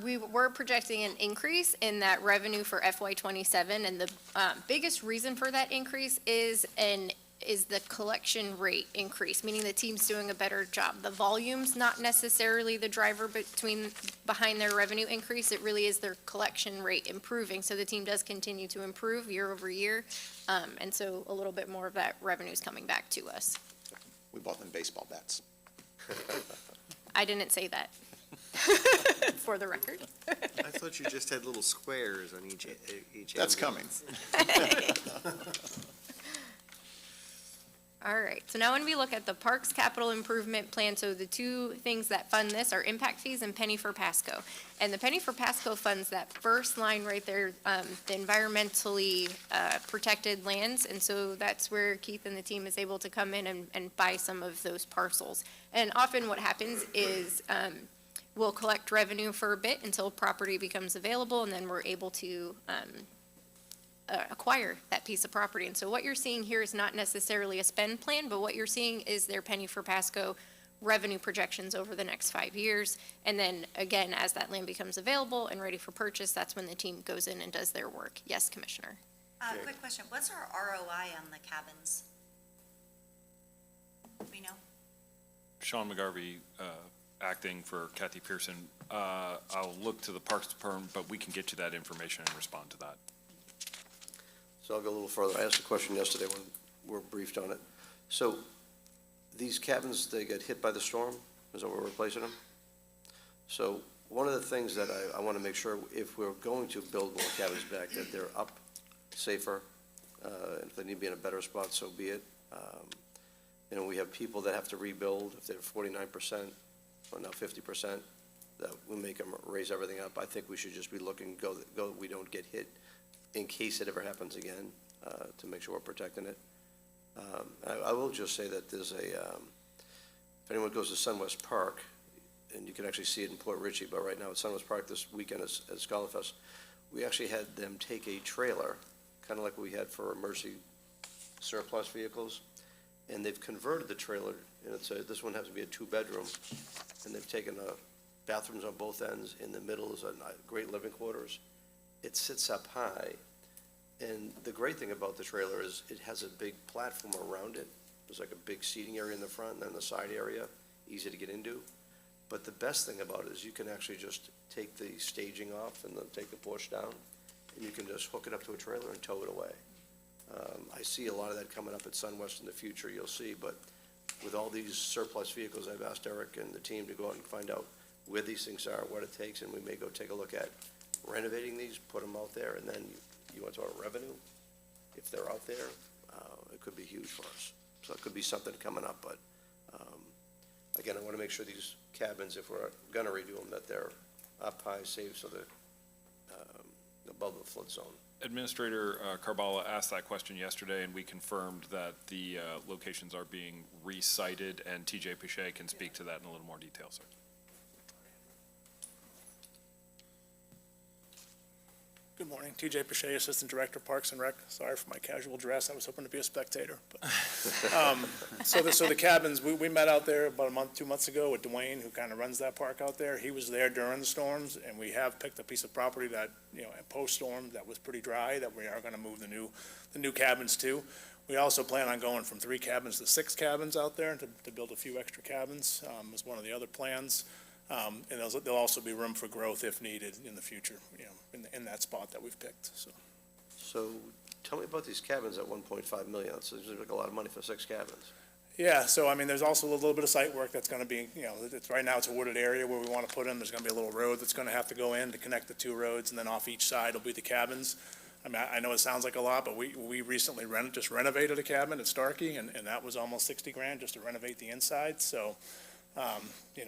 We were projecting an increase in that revenue for FY27, and the biggest reason for that increase is the collection rate increase, meaning the team's doing a better job. The volume's not necessarily the driver behind their revenue increase. It really is their collection rate improving. So the team does continue to improve year over year, and so a little bit more of that revenue is coming back to us. We bought them baseball bats. I didn't say that. For the record. I thought you just had little squares on each. That's coming. All right, so now when we look at the Parks Capital Improvement Plan, so the two things that fund this are impact fees and penny for Pasco. And the penny for Pasco funds that first line right there, the environmentally protected lands. And so that's where Keith and the team is able to come in and buy some of those parcels. And often what happens is we'll collect revenue for a bit until property becomes available, and then we're able to acquire that piece of property. And so what you're seeing here is not necessarily a spend plan, but what you're seeing is their penny for Pasco revenue projections over the next 5 years. And then again, as that land becomes available and ready for purchase, that's when the team goes in and does their work. Yes, Commissioner? Quick question, what's our ROI on the cabins? Do we know? Sean McGarvey, acting for Kathy Pearson. I'll look to the Parks Department, but we can get you that information and respond to that. So I'll go a little further. I asked a question yesterday when we were briefed on it. So these cabins, they get hit by the storm? Is that where we're replacing them? So one of the things that I want to make sure, if we're going to build more cabins back, that they're up safer. If they need to be in a better spot, so be it. You know, we have people that have to rebuild. If they're 49%, or now 50%, that we make them raise everything up. I think we should just be looking, we don't get hit in case it ever happens again, to make sure we're protecting it. I will just say that there's if anyone goes to Sunwest Park, and you can actually see it in Port Richey, but right now at Sunwest Park this weekend at Scholar Fest, we actually had them take a trailer, kind of like we had for Mercy surplus vehicles, and they've converted the trailer, and this one has to be a two-bedroom, and they've taken bathrooms on both ends. In the middle is a great living quarters. It sits up high, and the great thing about the trailer is it has a big platform around it. There's like a big seating area in the front and then the side area, easy to get into. But the best thing about it is you can actually just take the staging off and then take the porch down, and you can just hook it up to a trailer and tow it away. I see a lot of that coming up at Sunwest in the future, you'll see, but with all these surplus vehicles, I've asked Eric and the team to go out and find out where these things are, what it takes, and we may go take a look at renovating these, put them out there, and then you want to talk about revenue? If they're out there, it could be huge for us. So it could be something coming up, but, again, I want to make sure these cabins, if we're gonna redo them, that they're up high, safe, so they're, above the flood zone. Administrator Carbala asked that question yesterday, and we confirmed that the locations are being recited, and TJ Pichet can speak to that in a little more detail, sir. Good morning, TJ Pichet, Assistant Director, Parks and Rec. Sorry for my casual dress, I was hoping to be a spectator. But, so the cabins, we met out there about 2 months ago with Dwayne, who kind of runs that park out there. He was there during the storms, and we have picked a piece of property that, post-storm that was pretty dry, that we are gonna move the new cabins to. We also plan on going from 3 cabins to 6 cabins out there to build a few extra cabins, is one of the other plans. And there'll also be room for growth if needed in the future, in that spot that we've picked, so. So tell me about these cabins at 1.5 million. It seems like a lot of money for 6 cabins. Yeah, so there's also a little bit of site work that's gonna be, right now it's a wooded area where we wanna put them. There's gonna be a little road that's gonna have to go in to connect the 2 roads, and then off each side will be the cabins. I know it sounds like a lot, but we recently just renovated a cabin at Starkey, and that was almost 60 grand just to renovate the inside, so.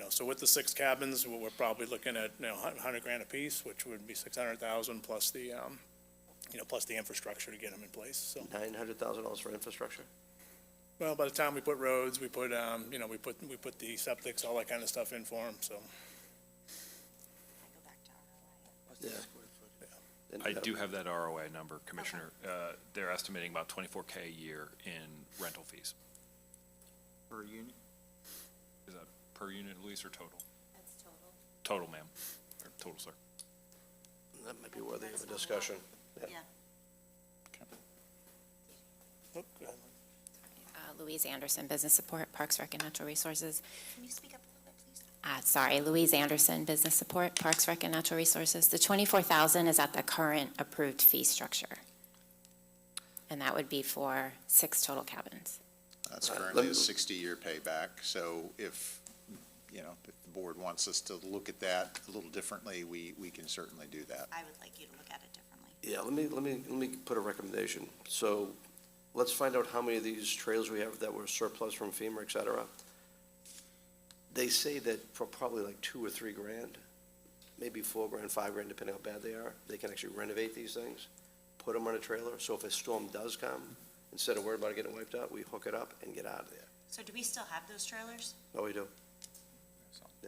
So with the 6 cabins, we're probably looking at, 100 grand apiece, which would be 600,000 plus the, plus the infrastructure to get them in place, so. $900,000 for infrastructure? Well, by the time we put roads, we put, we put the septics, all that kind of stuff in for them, so. Yeah. I do have that ROA number, Commissioner. They're estimating about $24K a year in rental fees. Per unit? Is that per unit, Luis, or total? That's total. Total, ma'am, or total, sir. That might be worthy of a discussion. Yeah. Oh, go ahead. Louise Anderson, Business Support, Parks, Rec, and Natural Resources. Can you speak up a little bit, please? Sorry, Louise Anderson, Business Support, Parks, Rec, and Natural Resources. The $24,000 is at the current approved fee structure. And that would be for 6 total cabins. That's currently a 60-year payback, so if the board wants us to look at that a little differently, we can certainly do that. I would like you to look at it differently. Yeah, let me put a recommendation. So let's find out how many of these trails we have that were surplus from FEMA, et cetera. They say that for probably like 2 or 3 grand, maybe 4 grand, 5 grand, depending how bad they are, they can actually renovate these things, put them on a trailer, so if a storm does come, instead of worrying about it getting wiped out, we hook it up and get out of there. So do we still have those trailers? Oh, we do?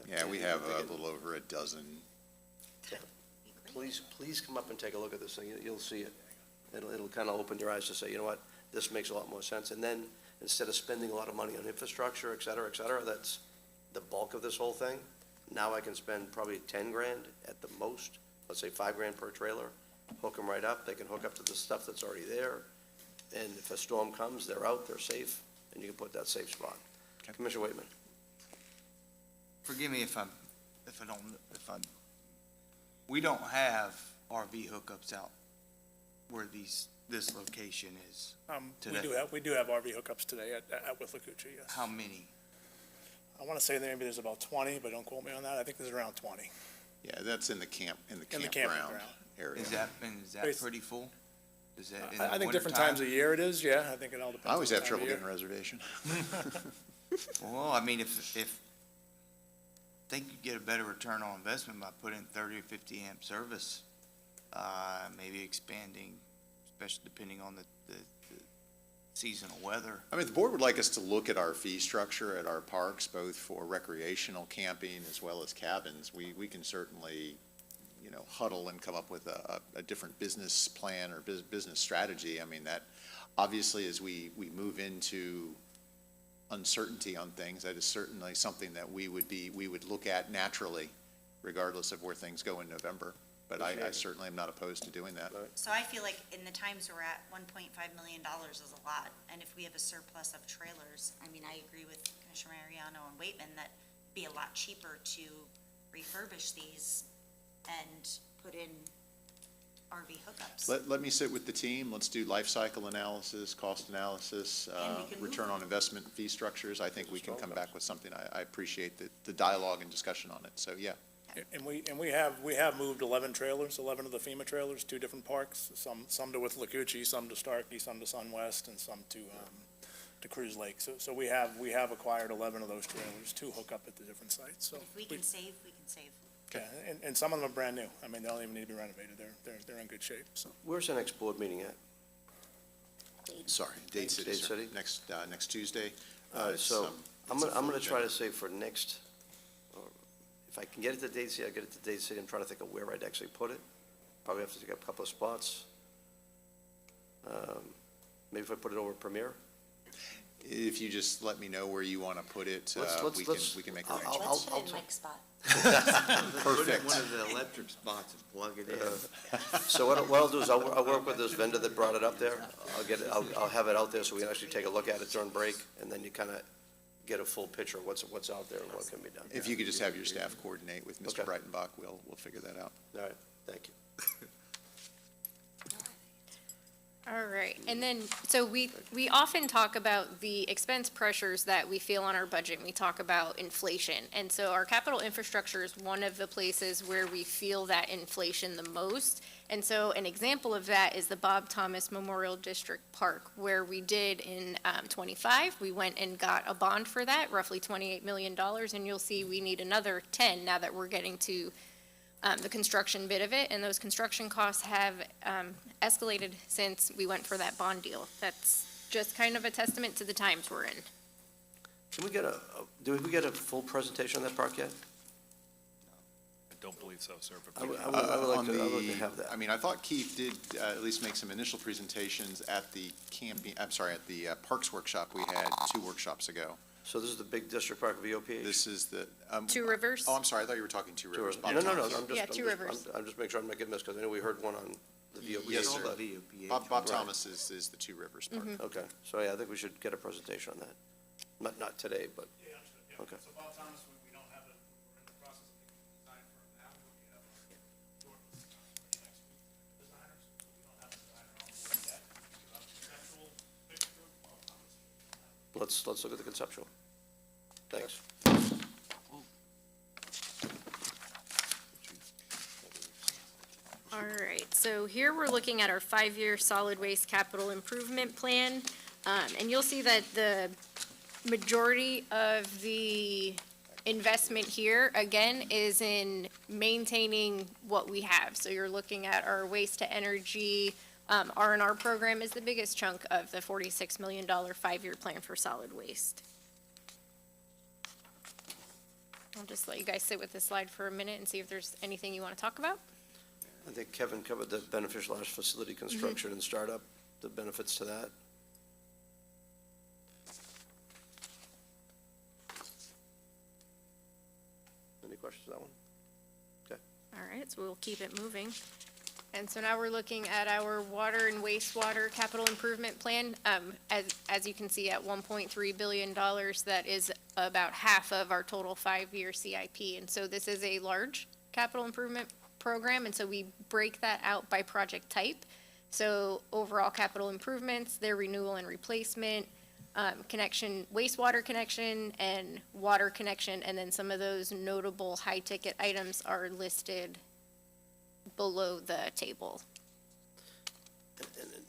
Yeah, we have a little over a dozen. Please come up and take a look at this thing. You'll see it. It'll kind of open your eyes to say, you know what, this makes a lot more sense. And then, instead of spending a lot of money on infrastructure, et cetera, that's the bulk of this whole thing. Now I can spend probably 10 grand at the most, let's say 5 grand per trailer, hook them right up. They can hook up to the stuff that's already there. And if a storm comes, they're out, they're safe, and you can put that safe spot. Okay. Commissioner Waitman. Forgive me if we don't have RV hookups out where this location is today. We do have RV hookups today at Withlacoochee, yes. How many? I want to say that maybe there's about 20, but don't quote me on that. I think there's around 20. Yeah, that's in the campground campground area. Is that pretty full? Is that in I the think different wintertime? times of year it is, yeah. I think it all depends. I always on have the time trouble of getting a reservation. Well, I mean, if I think you get a better return on investment by putting 30 or 50 amp service, maybe expanding, especially depending on the seasonal weather. I mean, the board would like us to look at our fee structure at our parks, both for recreational camping as well as cabins. We can certainly, huddle and come up with a different business plan or business strategy. I mean, that, obviously, as we move into uncertainty on things, that is certainly something that we would look at naturally, regardless of where things go in November. But I certainly am not opposed to doing that. So I feel like in the times we're at, $1.5 million is a lot, and if we have a surplus of trailers, I mean, I agree with Commissioner Mariano and Waitman that it'd be a lot cheaper to refurbish these and put in RV hookups. Let me sit with the team, let's do life cycle analysis, cost analysis, And we can move return on investment fee structures. I think we can come back with something. I appreciate the dialogue and discussion on it, so yeah. And we have moved 11 trailers, 11 of the FEMA trailers, 2 different parks, some to with Lacucci, some to Starkey, some to Sun West, and some to Cruise Lake. So we have acquired 11 of those trailers to hook up at the different sites, so. But if we can save, we can save. Yeah, and some of them are brand new. I mean, they don't even need to be renovated. They're in good shape, so. Where's the next board meeting at? Sorry, Dade City, Dade sir. City? Next Tuesday. So I'm it's a gonna full try to agenda. say for next, or if I can get it to Dade City, I'll get it to Dade City. I'm trying to think of where I'd actually put it. Probably have to take up a couple of spots. Maybe if I put it over Premier? If you just let me know where you want to put it, we can make I'll- arrangements. Let's put it in Mike's spot. Put it in one of the electric spots and plug it in. So what I'll do is I'll work with this vendor that brought it up there. I'll have it out there so we can actually take a look at it during break, and then you kind of get a full picture of what's out there and what can be done. If you could just have your staff coordinate with Mr. Okay. Breitenbach, we'll figure that out. All right, thank you. All right, and then, so we often talk about the expense pressures that we feel on our budget, and we talk about inflation. And so our capital infrastructure is one of the places where we feel that inflation the most. And so an example of that is the Bob Thomas Memorial District Park, where we did in '25, we went and got a bond for that, roughly $28 million, and you'll see we need another 10 now that we're getting to the construction bit of it, and those construction costs have escalated since we went for that bond deal. That's just kind of a testament to the times we're in. Can we get did we get a full presentation on that park yet? I don't believe so, sir. I would like to have that. I mean, I thought Keith did at least make some initial presentations at the Parks Workshop we had 2 workshops ago. So this is the big district park of VOPH? This is the. Two Rivers? Oh, I'm sorry, I thought you were talking Two Rivers. Bob No, Thomas. Yeah, Two Rivers. I'm just making sure I'm not getting this, because I know we heard one on the VOPH. Yes, sir. but- Bob Right. Thomas is the Two Rivers Park. Okay, so yeah, I think we should get a presentation on that. Not today, but, okay. So Bob Thomas, we don't have it, we're in the process of picking the design firm now. We have shortlist ready next week, designers, so we don't have a designer on board yet. We have a conceptual picture of Bob Thomas. Let's look at the conceptual. Thanks. All right, so here we're looking at our 5-year solid waste capital improvement plan. And you'll see that the majority of the investment here, again, is in maintaining what we have. So you're looking at our waste to energy, R&R program is the biggest chunk of the $46 million 5-year plan for solid waste. I'll just let you guys sit with this slide for a minute and see if there's anything you want to talk about. I think Kevin covered the beneficial ash facility construction and startup, the benefits to that. Any questions on that one? Okay. All right, so we'll keep it moving. And so now we're looking at our water and wastewater capital improvement plan. As you can see, at $1.3 billion, that is about half of our total 5-year CIP. And so this is a large capital improvement program, and so we break that out by project type. So overall capital improvements, their renewal and replacement, connection, wastewater connection, and water connection, and then some of those notable high-ticket items are listed below the table.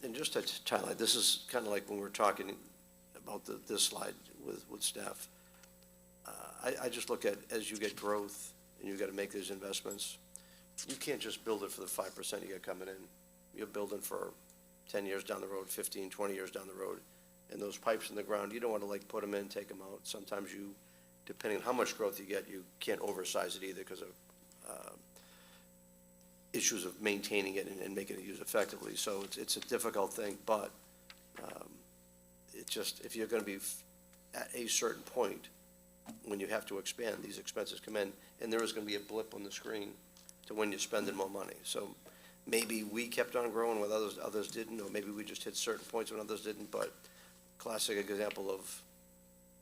And just to highlight, this is kind of like when we're talking about this slide with staff. I just look at, as you get growth and you got to make these investments, you can't just build it for the 5% you get coming in. You're building for 10 years down the road, 15, 20 years down the road. and those pipes in the ground, you don't want to like put them in, take them out. Sometimes you, depending on how much growth you get, you can't oversize it either because of issues of maintaining it and making it used effectively. So it's a difficult thing, but it just, if you're going to be at a certain point, when you have to expand, these expenses come in, and there is going to be a blip on the screen to when you're spending more money. So maybe we kept on growing when others didn't, or maybe we just hit certain points when others didn't, but classic example of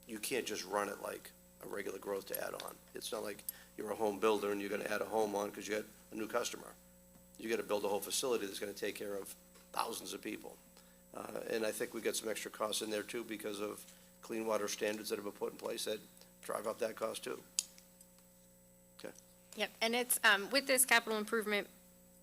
you can't just run it like a regular growth to add on. It's not like you're a home builder and you're going to add a home on because you had a new customer. You got to build a whole facility that's going to take care of thousands of people. And I think we got some extra costs in there too because of clean water standards that have been put in place that drive up that cost too. Okay. Yep, and it's, with this capital improvement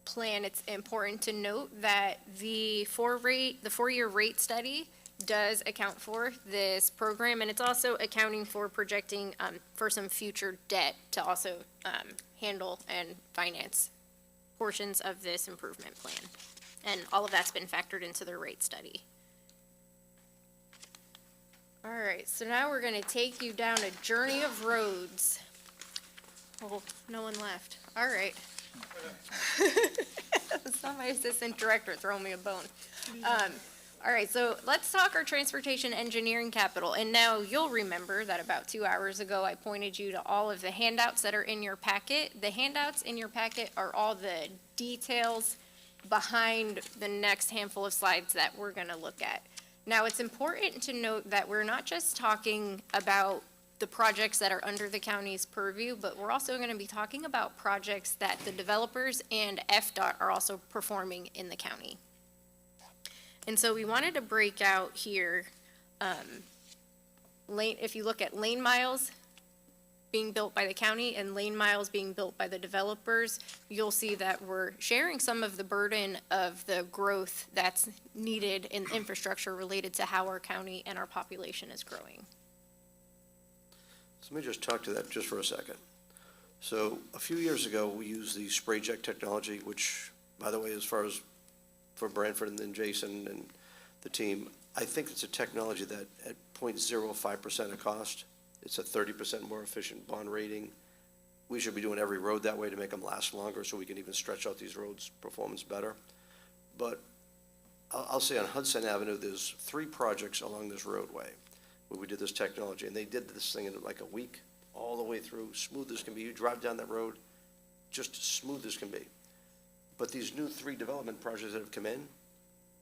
plan, it's important to note that the four-year rate study does account for this program, and it's also accounting for projecting, for some future debt to also, handle and finance portions of this improvement plan. And all of that's been factored into the rate study. All right, so now we're gonna take you down a journey of roads. Oh, no one left. All right. It's not my assistant director throwing me a bone. All right, so let's talk our transportation engineering capital. And now you'll remember that about 2 hours ago, I pointed you to all of the handouts that are in your packet. The handouts in your packet are all the details behind the next handful of slides that we're gonna look at. Now, it's important to note that we're not just talking about the projects that are under the county's purview, but we're also gonna be talking about projects that the developers and FDOT are also performing in the county. And so we wanted to break out here, if you look at lane miles being built by the county and lane miles being built by the developers, you'll see that we're sharing some of the burden of the growth that's needed in infrastructure related to how our county and our population is growing. So let me just talk to that just for a second. So a few years ago, we used the spray jet technology, which, by the way, as far as for Branford and then Jason and the team, I think it's a technology that at 0.05% of cost, it's a 30% more efficient bond rating. We should be doing every road that way to make them last longer so we can even stretch out these roads' performance better. But I'll say on Hudson Avenue, there's 3 projects along this roadway where we did this technology, and they did this thing in like a week, all the way through, smooth as can be. You drive down that road, just as smooth as can be. But these new 3 development projects that have come in,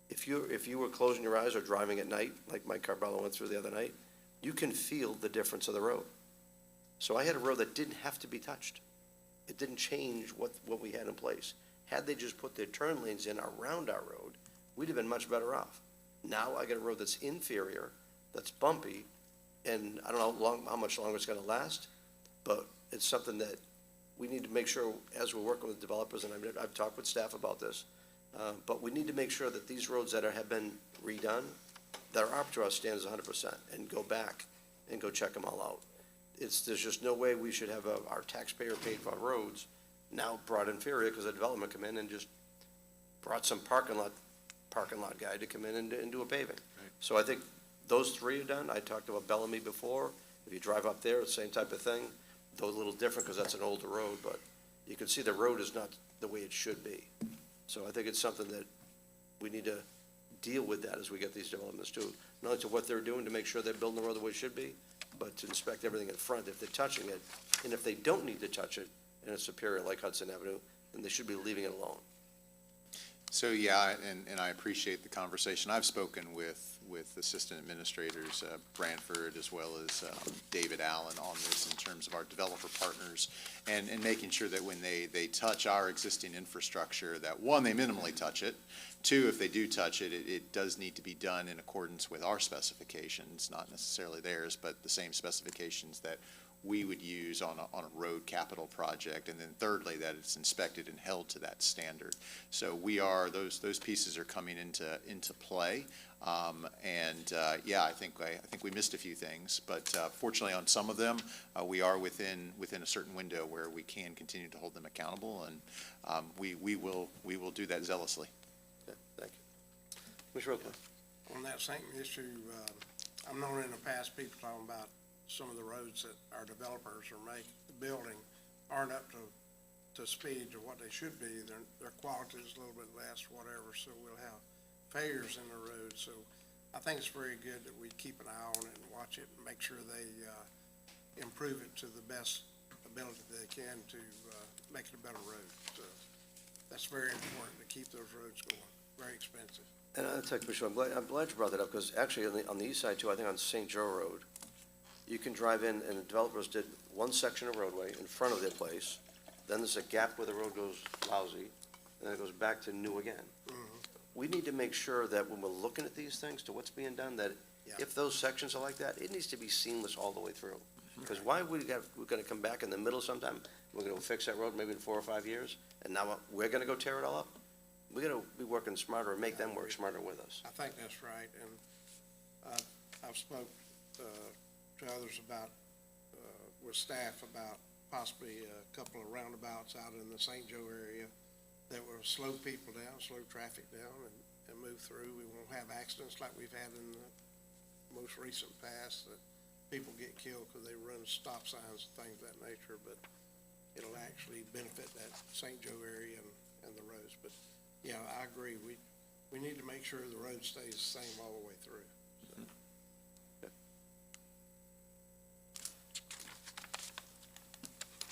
if you were closing your eyes or driving at night, like Mike Carballo went through the other night, you can feel the difference of the road. So I had a road that didn't have to be touched. It didn't change what we had in place. Had they just put their turn lanes in around our road, we'd have been much better off. Now I got a road that's inferior, that's bumpy, and I don't know how much longer it's gonna last, but it's something that we need to make sure, as we're working with developers, and I've talked with staff about this, but we need to make sure that these roads that have been redone, that are up to our standards 100%, and go back and go check them all out. There's just no way we should have our taxpayer paid for roads now brought inferior because the development come in and just brought some parking lot guy to come in and do a paving. Right. So I think those 3 are done. I talked about Bellamy before. If you drive up there, it's the same type of thing. Though a little different because that's an older road, but you can see the road is not the way it should be. So I think it's something that we need to deal with that as we get these developments too. Not only to what they're doing to make sure they're building the road the way it should be, but to inspect everything in front if they're touching it. And if they don't need to touch it and it's superior like Hudson Avenue, then they should be leaving it alone. So, yeah, and I appreciate the conversation. I've spoken with assistant administrators, Branford, as well as David Allen on this in terms of our developer partners and making sure that when they touch our existing infrastructure, that 1, they minimally touch it. 2, if they do touch it, it does need to be done in accordance with our specifications, not necessarily theirs, but the same specifications that we would use on a road capital project, and then thirdly, that it's inspected and held to that standard. So those pieces are coming into play, yeah, I think we missed a few things, but fortunately on some of them, we are within a certain window where we can continue to hold them accountable, and we will do that zealously. Okay, thank you. Commissioner Oakley. on that same issue, I've known in the past, people talking about some of the roads that our developers are building aren't up to speed to what they should be. Their quality is a little bit less, whatever, so we'll have failures in the road. So I think it's very good that we keep an eye on it and watch it and make sure they improve it to the best ability they can to make it a better road. So that's very important to keep those roads going. Very expensive. And I'll tell you, Commissioner, I'm glad you brought that up, because actually on the east side too, I think on St. Joe Road, you can drive in, and the developers did one section of roadway in front of their place, then there's a gap where the road goes lousy, and then it goes back to new again. We need to make sure that when we're looking at these things, to what's being done, that if those sections are like that, it needs to be seamless all the way through. Because why we're gonna come back in the middle sometime, we're gonna fix that road maybe in 4 or 5 years, and now we're gonna go tear it all up? We gotta be working smarter and make them work smarter with us. I think that's right, and I've spoke to others about, with staff about possibly a couple of roundabouts out in the St. Joe area that will slow people down, slow traffic down, and move through. We won't have accidents like we've had in the most recent past, that people get killed because they run stop signs and things of that nature, but it'll actually benefit that St. Joe area and the roads. But yeah, I agree. We need to make sure the road stays the same all the way through.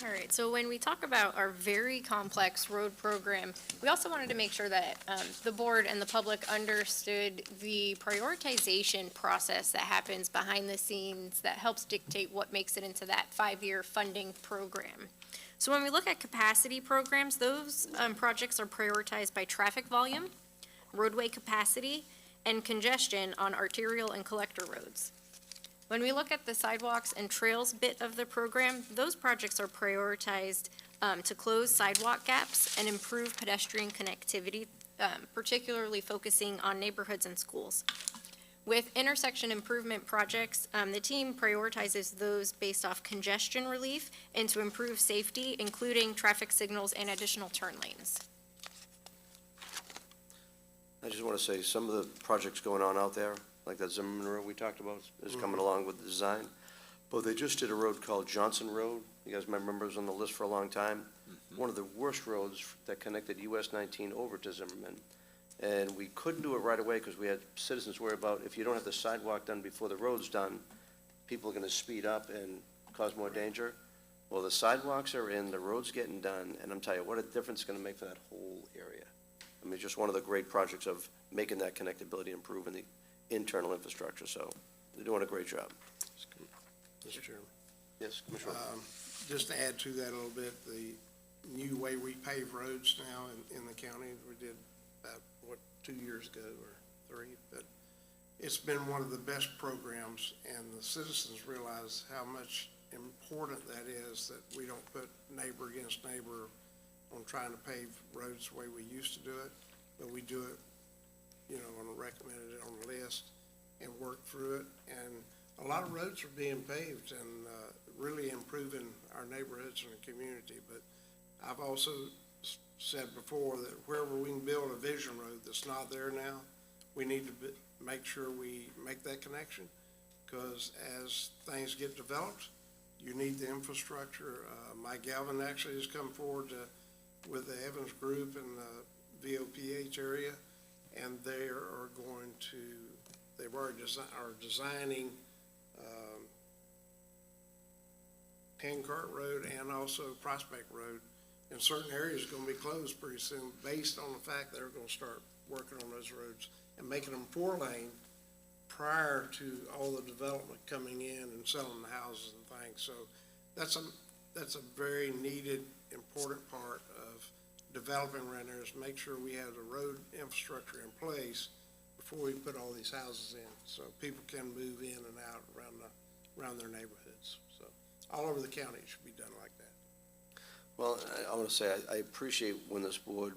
All right, so when we talk about our very complex road program, we also wanted to make sure that the board and the public understood the prioritization process that happens behind the scenes that helps dictate what makes it into that 5-year funding program. So when we look at capacity programs, those projects are prioritized by traffic volume, roadway capacity, and congestion on arterial and collector roads. When we look at the sidewalks and trails bit of the program, those projects are prioritized to close sidewalk gaps and improve pedestrian connectivity, particularly focusing on neighborhoods and schools. With intersection improvement projects, the team prioritizes those based off congestion relief and to improve safety, including traffic signals and additional turn lanes. I just want to say, some of the projects going on out there, like that Zimmerman Road we talked about, is coming along with the design. But they just did a road called Johnson Road. You guys remember it was on the list for a long time. One of the worst roads that connected US 19 over to Zimmerman. And we couldn't do it right away because we had citizens worry about, if you don't have the sidewalk done before the road's done, people are going to speed up and cause more danger. Well, the sidewalks are in, the road's getting done, and I'm telling you, what a difference it's going to make for that whole area. I mean, just one of the great projects of making that connectability, improving the internal infrastructure, so they're doing a great job. Mr. Chairman. Yes, Commissioner. Just to add to that a little bit, the new way we pave roads now in the county, we did about, 2 years ago or 3, but it's been one of the best programs, and the citizens realize how much important that is, that we don't put neighbor against neighbor on trying to pave roads the way we used to do it, but we do it, on a recommended, on a list, and work through it. And a lot of roads are being paved and really improving our neighborhoods and the community. But I've also said before that wherever we can build a vision road that's not there now, we need to make sure we make that connection, because as things get developed, you need the infrastructure. Mike Galvin actually has come forward with the Evans Group in the VOPH area, and they are going to, they've already are designing Handcart Road and also Prospect Road in certain areas going to be closed pretty soon, based on the fact they're going to start working on those roads and making them 4-lane prior to all the development coming in and selling the houses and things. So that's a very needed, important part of developing around there, is make sure we have the road infrastructure in place before we put all these houses in, so people can move in and out around their neighborhoods. So all over the county it should be done like that. Well, I want to say, I appreciate when this board,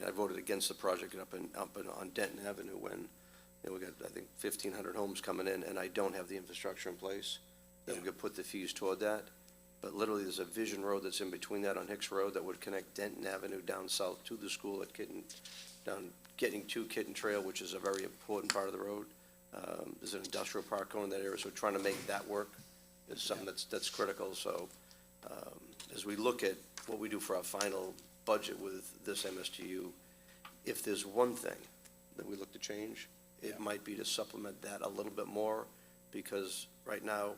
I voted against the project up on Denton Avenue when, we got, I think, 1,500 homes coming in, and I don't have the infrastructure in place that we could put the fees toward that. but literally there's a Vision Road that's in between that on Hicks Road that would connect Denton Avenue down south to the school at Kitten, getting to Kitten Trail, which is a very important part of the road. There's an industrial park going in that area, so trying to make that work is something that's critical. So as we look at what we do for our final budget with this MSTU, if there's one thing that we look to change, it might be to supplement that a little bit more, because right now,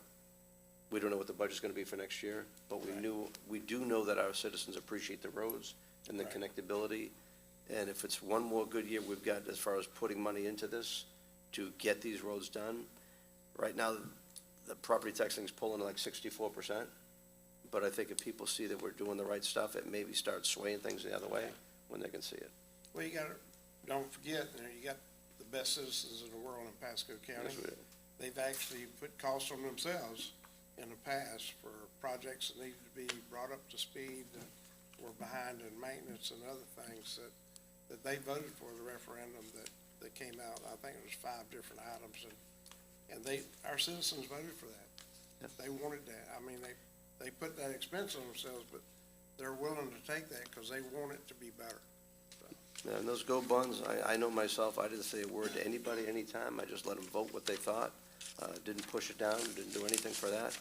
we don't know what the budget's gonna be for next year, but we do know that our citizens appreciate the roads and the connectability. And if it's one more good year we've got as far as putting money into this to get these roads done, right now, the property tax thing's pulling like 64%. But I think if people see that we're doing the right stuff, it maybe starts swaying things the other way when they can see it. Well, don't forget, you got the best citizens in the world in Pasco County. Yes, we do. They've actually put costs on themselves in the past for projects that need to be brought up to speed, that were behind in maintenance and other things that they voted for the referendum that came out. I think it was 5 different items, and our citizens voted for that. Yep. They wanted that. I mean, they put that expense on themselves, but they're willing to take that because they want it to be better. Yeah, and those go bonds, I know myself, I didn't say a word to anybody anytime. I just let them vote what they thought. Didn't push it down, didn't do anything for that,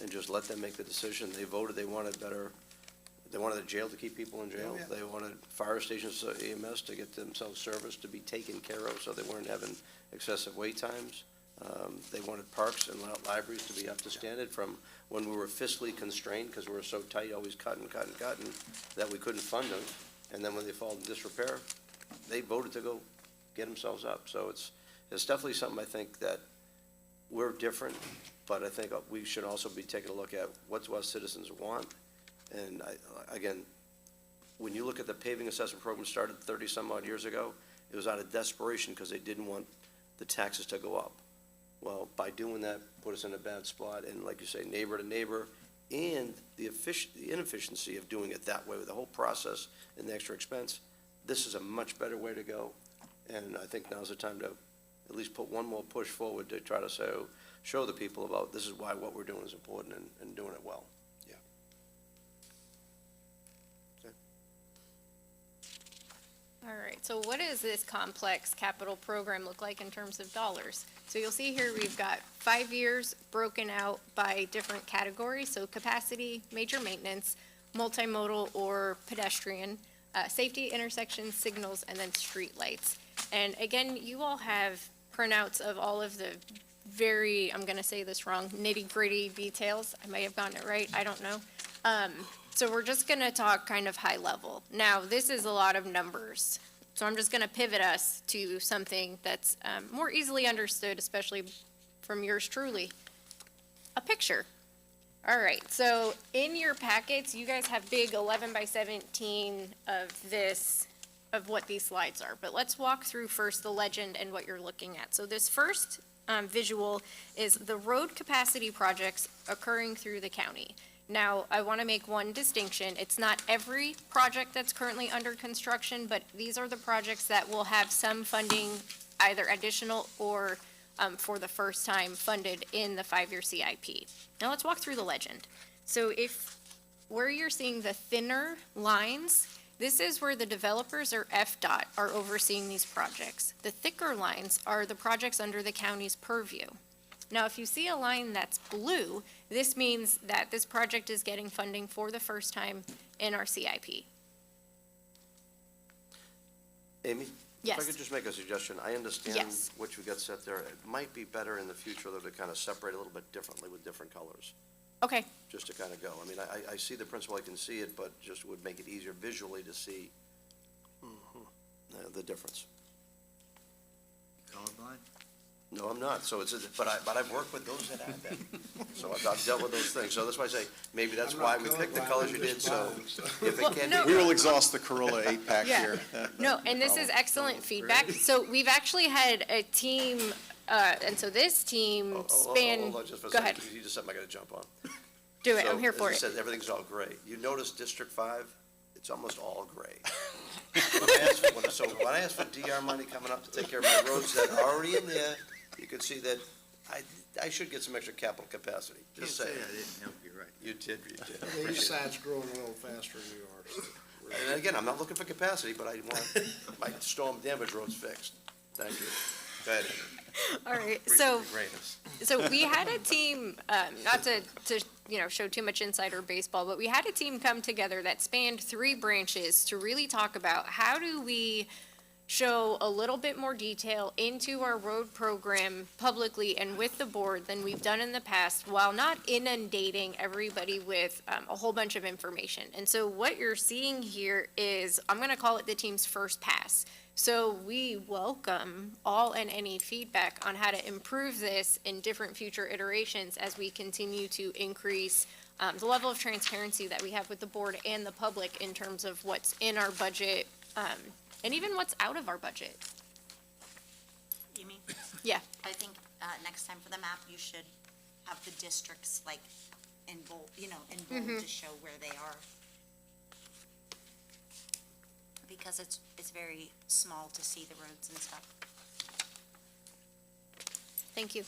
and just let them make the decision. They voted, they wanted better, they wanted a jail to keep people in jail. Oh, yeah. They wanted fire stations, EMS to get themselves serviced, to be taken care of, so they weren't having excessive wait times. They wanted parks and libraries to be up to standard from when we were fiscally constrained, because we were so tight, always cutting, that we couldn't fund them. And then when they fall in disrepair, they voted to go get themselves up. So it's definitely something I think that we're different, but I think we should also be taking a look at what citizens want. And again, when you look at the paving assessment program started 30-some-odd years ago, it was out of desperation because they didn't want the taxes to go up. Well, by doing that, put us in a bad spot, and like you say, neighbor to neighbor, and the inefficiency of doing it that way with the whole process and the extra expense, this is a much better way to go. And I think now's the time to at least put one more push forward to try to show the people about this is why what we're doing is important and doing it well. Yeah. Okay. All right, so what does this complex capital program look like in terms of dollars? So you'll see here we've got 5 years broken out by different categories, so capacity, major maintenance, multimodal or pedestrian, safety, intersections, signals, and then street lights. And again, you all have printouts of all of the very, I'm gonna say this wrong, nitty-gritty details. I may have gotten it right, I don't know. So we're just gonna talk kind of high level. Now, this is a lot of numbers, so I'm just gonna pivot us to something that's more easily understood, especially from yours truly, a picture. All right, so in your packets, you guys have big 11x17 of what these slides are. But let's walk through first the legend and what you're looking at. So this first visual is the road capacity projects occurring through the county. Now, I want to make one distinction. It's not every project that's currently under construction, but these are the projects that will have some funding, either additional or for the first time funded in the 5-year CIP. Now let's walk through the legend. So where you're seeing the thinner lines, this is where the developers or FDOT are overseeing these projects. The thicker lines are the projects under the county's purview. Now, if you see a line that's blue, this means that this project is getting funding for the first time in our CIP. Amy? Yes. If I could just make a suggestion, I understand Yes. what you got set there. It might be better in the future though to kind of separate a little bit differently with different colors, Okay, just to kind of go. I mean, I see the principle, I can see it, but just would make it easier visually to see the difference. Colorblind? No, I'm not, so but I've worked with those that have that. So I've dealt with those things, so that's why I say, maybe that's I'm why not we picked the colorblind, colors I'm you did, just so blind, so. if it Well, can no. be. We will exhaust the Corolla 8-pack Yeah. here. no, and this is excellent feedback. So we've actually had a team, and so this team Hold on just for a go ahead, second, you just something I gotta jump on. do it, So, I'm here for as it. I said, everything's all gray. You notice District 5, it's almost all gray. When I asked for DR money coming up to take care of my roads that are already in there, you can see that I should get some extra capital capacity, Can't just say saying. I didn't help you, right? You did, you did. The east side's growing a little faster than you are. so we're- And again, I'm not looking for capacity, but I want my storm damage roads fixed. Thank you. Go ahead. All right, Appreciate so, the greatness. so we had a team, not to, show too much insider baseball, but we had a team come together that spanned 3 branches to really talk about how do we show a little bit more detail into our road program publicly and with the board than we've done in the past, while not inundating everybody with a whole bunch of information. And so what you're seeing here is, I'm gonna call it the team's first pass. So we welcome all and any feedback on how to improve this in different future iterations as we continue to increase the level of transparency that we have with the board and the public in terms of what's in our budget, and even what's out of our budget. You mean? Yeah. I think, next time for the map, you should have the districts like in bold, in bold to show where they are. Because it's very small to see the roads and stuff. Thank you.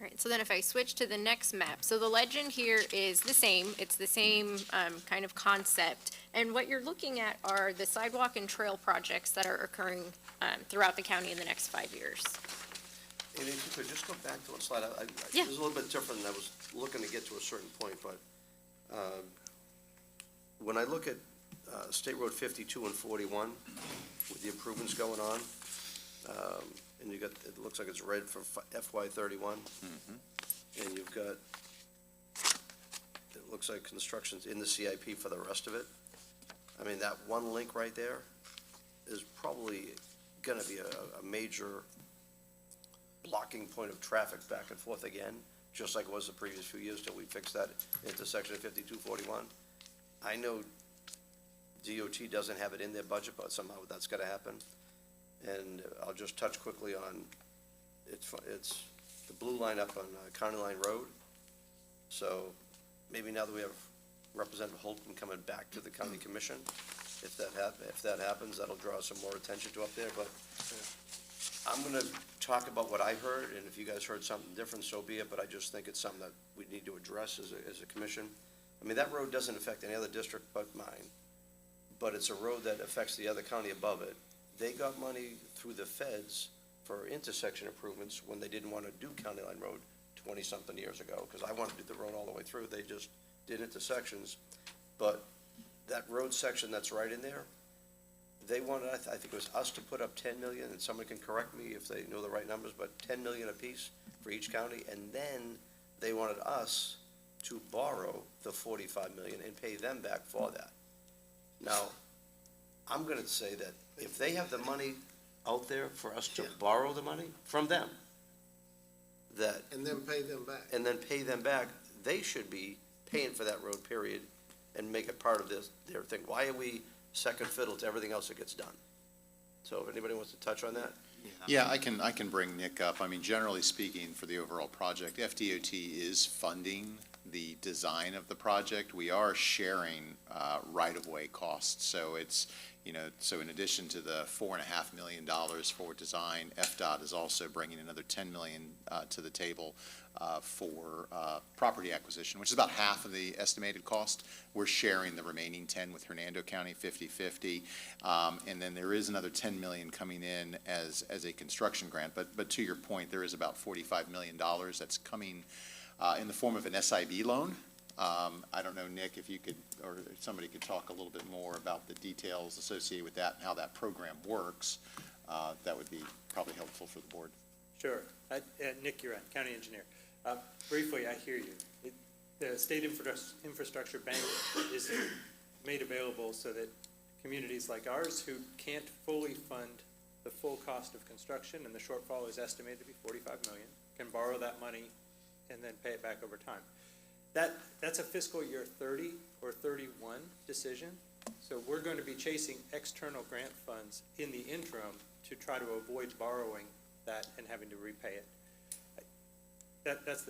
All right, so then if I switch to the next map, so the legend here is the same. It's the same kind of concept. And what you're looking at are the sidewalk and trail projects that are occurring throughout the county in the next 5 years. And if you could just go back to one slide, Yeah. This is a little bit different than I was looking to get to a certain point, but when I look at State Road 52 and 41, with the improvements going on, and you got, it looks like it's red for FY '31. And you've got, it looks like construction's in the CIP for the rest of it. I mean, that one link right there is probably gonna be a major blocking point of traffic back and forth again, just like it was the previous few years till we fixed that intersection of 5241. I know DOT doesn't have it in their budget, but somehow that's gotta happen. And I'll just touch quickly on, it's the blue line up on County Line Road. So maybe now that we have Representative Holton coming back to the county commission, if that happens, that'll draw some more attention to up there, but I'm gonna talk about what I heard, and if you guys heard something different, so be it, but I just think it's something that we need to address as a commission. I mean, that road doesn't affect any other district but mine, but it's a road that affects the other county above it. They got money through the feds for intersection improvements when they didn't want to do County Line Road 20-something years ago, because I wanted to do the road all the way through. They just did intersections. But that road section that's right in there, they wanted, I think it was us to put up 10 million, and someone can correct me if they know the right numbers, but 10 million apiece for each county, and then they wanted us to borrow the 45 million and pay them back for that. Now, I'm gonna say that if they have the money out there for us to borrow the money from them, that, And then pay them back. and then pay them back, they should be paying for that road, period, and make it part of their thing. Why are we second fiddle to everything else that gets done? So if anybody wants to touch on that? Yeah, I can bring Nick up. I mean, generally speaking, for the overall project, FDOT is funding the design of the project. We are sharing right-of-way costs, so it's, so in addition to the $4.5 million for design, FDOT is also bringing another $10 million to the table for property acquisition, which is about half of the estimated cost. We're sharing the remaining 10 with Hernando County, 50-50. And then there is another 10 million coming in as a construction grant. But to your point, there is about $45 million that's coming in the form of an SIB loan. I don't know, Nick, if you could, or if somebody could talk a little bit more about the details associated with that and how that program works. That would be probably helpful for the board. Sure. Nick Uran, County Engineer. Briefly, I hear you. The State Infrastructure Bank is made available so that communities like ours who can't fully fund the full cost of construction, and the shortfall is estimated to be 45 million, can borrow that money and then pay it back over time. That's a fiscal year 30 or 31 decision. So we're going to be chasing external grant funds in the interim to try to avoid borrowing that and having to repay it. That's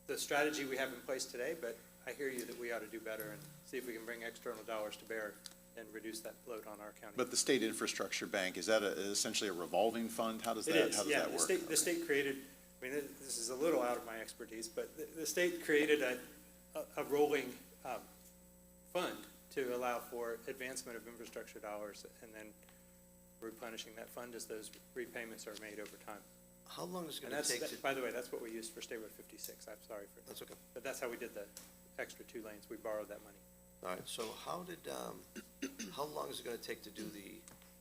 the strategy we have in place today, but I hear you that we ought to do better and see if we can bring external dollars to bear and reduce that load on our county. But the state infrastructure bank, is that essentially a revolving fund? How does It that, is, how does yeah. that work? The state created, I mean, this is a little out of my expertise, but the state created a rolling fund to allow for advancement of infrastructure dollars and then replenishing that fund as those repayments are made over time. How long is it And gonna take to? by the way, that's what we used for State Road 56. I'm sorry for that. That's okay. But that's how we did the extra 2 lanes. We borrowed that money. All right, so how did, how long is it gonna take to do the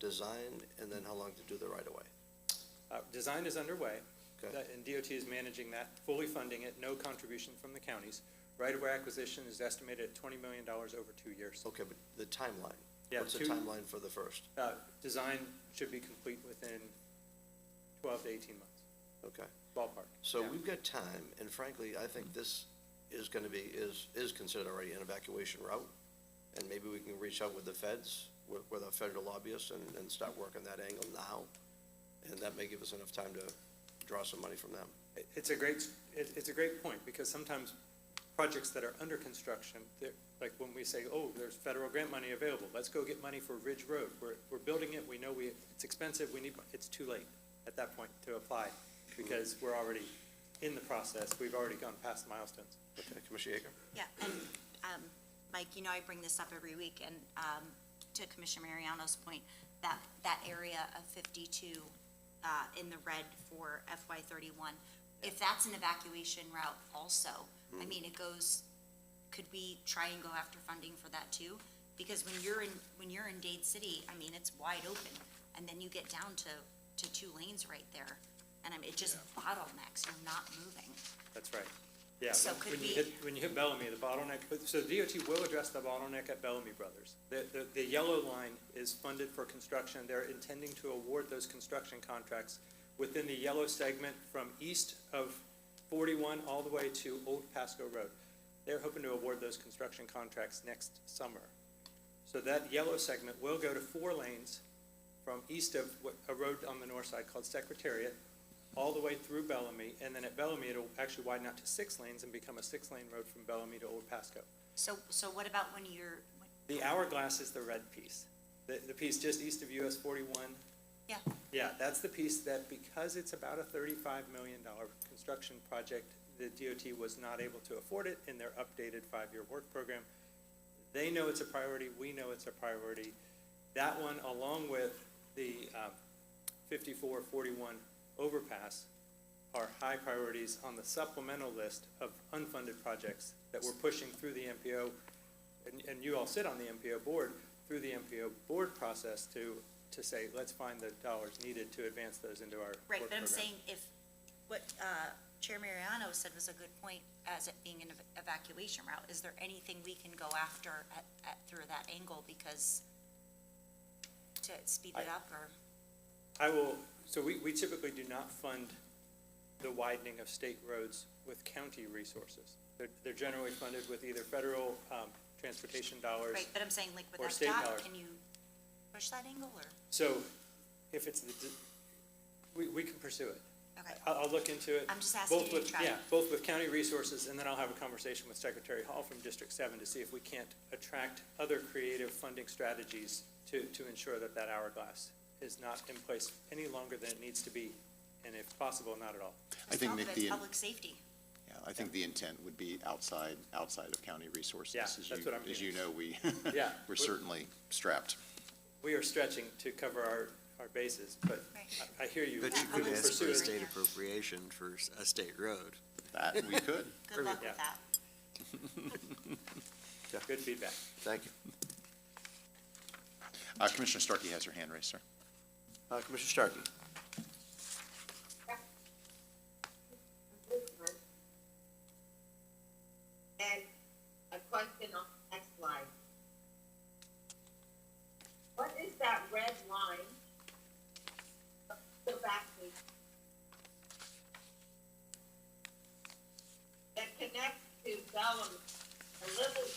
design, and then how long to do the right-of-way? Design is underway, Okay. and DOT is managing that, fully funding it, no contribution from the counties. Right-of-way acquisition is estimated at $20 million over 2 years. Okay, but the timeline? Yeah, What's the timeline for the first? Design should be complete within 12 to 18 months, Okay. ballpark. So Yeah. we've got time, and frankly, I think this is gonna be, is considered already an evacuation route. And maybe we can reach out with the feds, with our federal lobbyists, and start working that angle now. And that may give us enough time to draw some money from them. It's a great point, because sometimes projects that are under construction, like when we say, oh, there's federal grant money available, let's go get money for Ridge Road. We're building it, we know it's expensive, it's too late at that point to apply, because we're already in the process, we've already gone past the milestones. Okay, Commissioner Yeager? Yeah, and, Mike, you know I bring this up every week, and, to Commissioner Mariano's point, that area of 52, in the red for FY '31, if that's an evacuation route also, I mean, could we try and go after funding for that too? Because when you're in Dade City, I mean, it's wide open, and then you get down to 2 lanes right there, and I mean, it just bottlenecks, you're not moving. That's right. Yeah, So when you hit Bellamy, the bottleneck, so DOT will address the bottleneck at Bellamy Brothers. The yellow line is funded for construction. They're intending to award those construction contracts within the yellow segment from east of 41 all the way to Old Pasco Road. They're hoping to award those construction contracts next summer. So that yellow segment will go to 4 lanes from east of a road on the north side called Secretariat, all the way through Bellamy, and then at Bellamy, it'll actually widen out to 6 lanes and become a 6-lane road from Bellamy to Old Pasco. So what about when you're, The hourglass is the red piece, the piece just east of US 41. Yeah. Yeah, that's the piece that, because it's about a $35 million construction project, the DOT was not able to afford it in their updated 5-year work program. They know it's a priority, we know it's a priority. That one, along with the 5441 overpass, are high priorities on the supplemental list of unfunded projects that we're pushing through the MPO, and you all sit on the MPO board, through the MPO board process to say, let's find the dollars needed to advance those into our right, work but I'm program. saying if, what Chair Mariano said was a good point, as it being an evacuation route, is there anything we can go after through that angle, because to speed it up, or? I will, so we typically do not fund the widening of state roads with county resources. They're generally funded with either federal transportation dollars. Right, but I'm saying, like, with or that state dot, dollars. can you push that angle, or? So if it's, we can pursue it. Okay. I'll look into it. I'm just asking both you to with- try. Yeah, both with county resources, and then I'll have a conversation with Secretary Hall from District 7 to see if we can't attract other creative funding strategies to ensure that that hourglass is not in place any longer than it needs to be, and if possible, not at all. I think, Some Nick, of it's public safety. yeah, I think the intent would be outside of county resources. Yeah, As that's you- what I'm As you getting. know, Yeah. we're certainly strapped. We are stretching to cover our bases, but Right. I hear you. But you We could will ask for pursue a it. state appropriation for a state road. That we could. Good luck Yeah. with that. Good feedback. Thank you. Commissioner Starkey has her hand raised, sir. Commissioner Starkey? And a question on the next slide. What is that red line? Go back, please. That connects to Bellamy, a little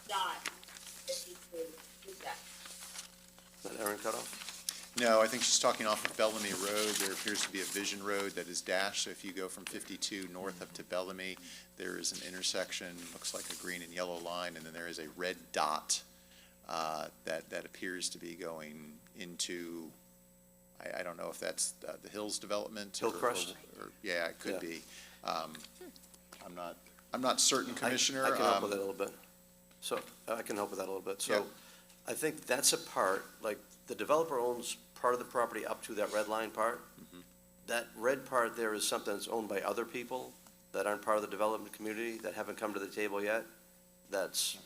dot, if you could do that. Is that Aaron Cutoff? No, I think she's talking off of Bellamy Road. There appears to be a Vision Road that is dashed. So if you go from 52 north up to Bellamy, there is an intersection, looks like a green and yellow line, and then there is a red dot that appears to be going into, I don't know if that's the Hills development. Hillcrest? Yeah, it could Yeah. be. I'm not certain, Commissioner. I can help with that a little bit. So, I can help with that a little bit. Yeah. So, I think that's a part, like, the developer owns part of the property up to that red line part. Mhm. That red part there is something that's owned by other people that aren't part of the development community, that haven't come to the table yet. That's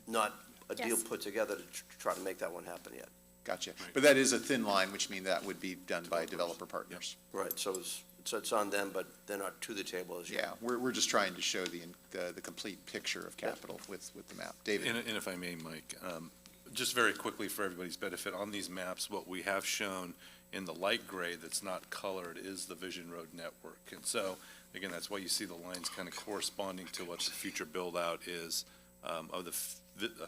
not a deal Yes. put together to try to make that one happen yet. Gotcha. But that is a thin line, which means that would be done by developer partners. Right, so it's on them, but they're not to the table as yet. Yeah, we're just trying to show the complete picture of capital with the map. David? And if I may, Mike, just very quickly for everybody's benefit, on these maps, what we have shown in the light gray that's not colored is the Vision Road network. And so, again, that's why you see the lines kind of corresponding to what the future build-out is of the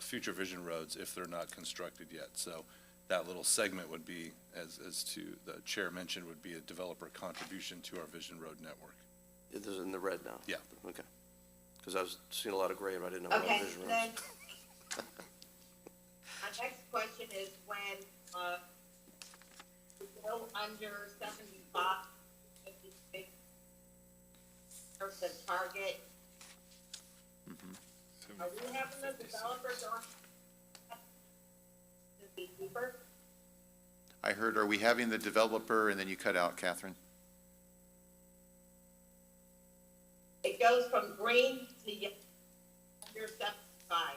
future Vision Roads if they're not constructed yet. So that little segment would be, as to the chair mentioned, would be a developer contribution to our Vision Road network. It is in the red now? Yeah. Okay. Because I was seeing a lot of gray and I didn't know what Okay, vision was. then, my next question is when, we go under 75, 56, there's the target. Are we having the developers on to be cheaper? I heard, are we having the developer, and then you cut out, Catherine? It goes from green to yellow, under 75.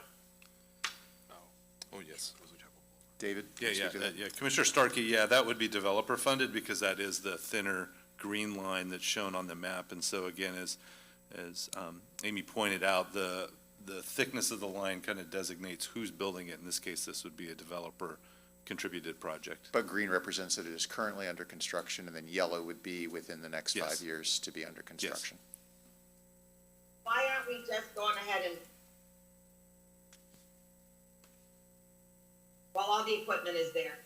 Oh, yes. David? Yeah, speak to that. yeah, Commissioner Starkey, yeah, that would be developer funded because that is the thinner green line that's shown on the map. And so again, as Amy pointed out, the thickness of the line kind of designates who's building it. In this case, this would be a developer contributed project. But green represents that it is currently under construction, and then yellow would be within the next Yes. 5 years to be under construction. Why aren't we just going ahead and, while all the equipment is there?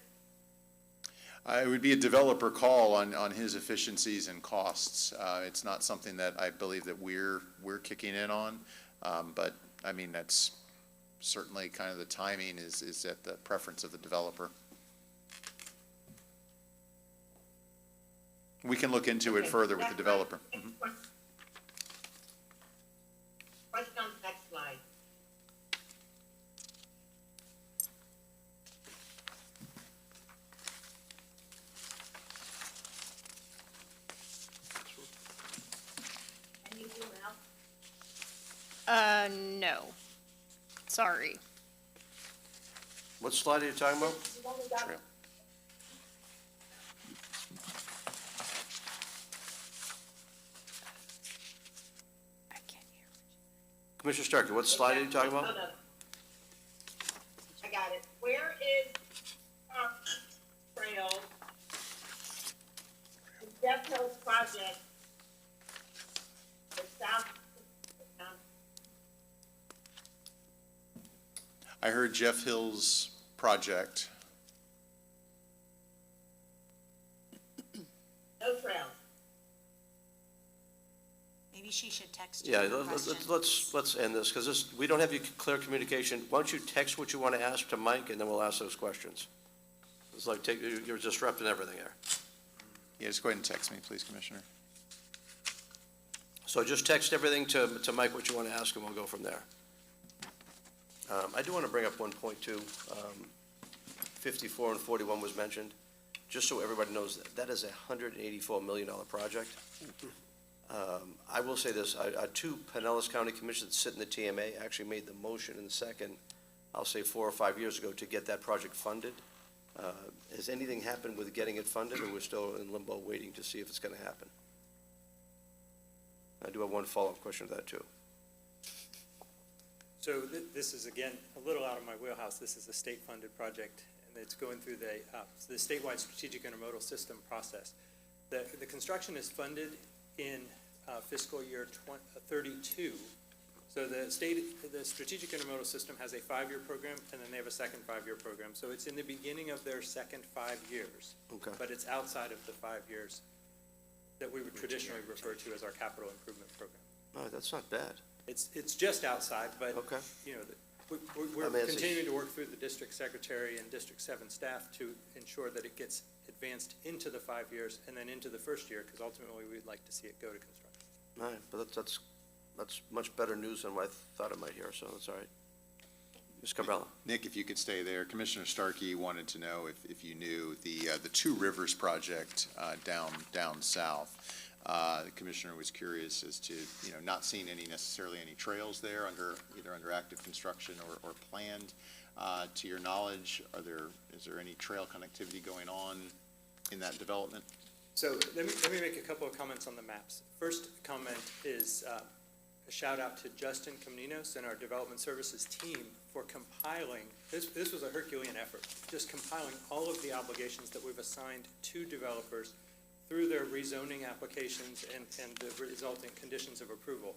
It would be a developer call on his efficiencies and costs. It's not something that I believe that we're kicking in on. But, I mean, that's certainly kind of the timing is at the preference of the developer. We can look into it Okay, further with the next developer. slide. Mhm. Question on the next slide. Can you zoom out? No. Sorry. What slide are you talking about? You only got- Trail. I can't hear. Commissioner Starkey, what slide are you talking about? No, no. I got it. Where is our trail? The Jeff Hills project. The south. I heard Jeff Hill's project. No trails. Maybe she should text you Yeah, the question. let's end this, because we don't have clear communication. Why don't you text what you want to ask to Mike, and then we'll ask those questions. It's like, you're disrupting everything there. Yeah, just go ahead and text me, please, Commissioner. So just text everything to Mike what you want to ask, and we'll go from there. I do want to bring up 1.2. 54 and 41 was mentioned. Just so everybody knows, that is a $184 million project. I will say this, two Pinellas County commissions that sit in the TMA actually made the motion in the second, I'll say 4 or 5 years ago, to get that project funded. Has anything happened with getting it funded, or we're still in limbo waiting to see if it's going to happen? I do have one follow-up question to that, too. So this is, again, a little out of my wheelhouse. This is a state-funded project, and it's going through the statewide strategic intermodal system process. The construction is funded in fiscal year 32. So the strategic intermodal system has a 5-year program, and then they have a second 5-year program. So it's in the beginning of their second 5 years. Okay. But it's outside of the 5 years that we would traditionally refer to as our capital improvement program. Oh, that's not bad. It's just outside, but, Okay. you know, We're I mean, it's a- continuing to work through the district secretary and District 7 staff to ensure that it gets advanced into the 5 years and then into the first year, because ultimately we'd like to see it go to construction. All right, but that's much better news than what I thought I might hear, so that's all right. Ms. Cabral. Nick, if you could stay there. Commissioner Starkey wanted to know if you knew the Two Rivers project down south. The commissioner was curious as to, not seeing necessarily any trails there either under active construction or planned. To your knowledge, is there any trail connectivity going on in that development? So let me make a couple of comments on the maps. First comment is a shout out to Justin Caminos and our development services team for compiling, this was a Herculean effort, just compiling all of the obligations that we've assigned to developers through their rezoning applications and the resulting conditions of approval.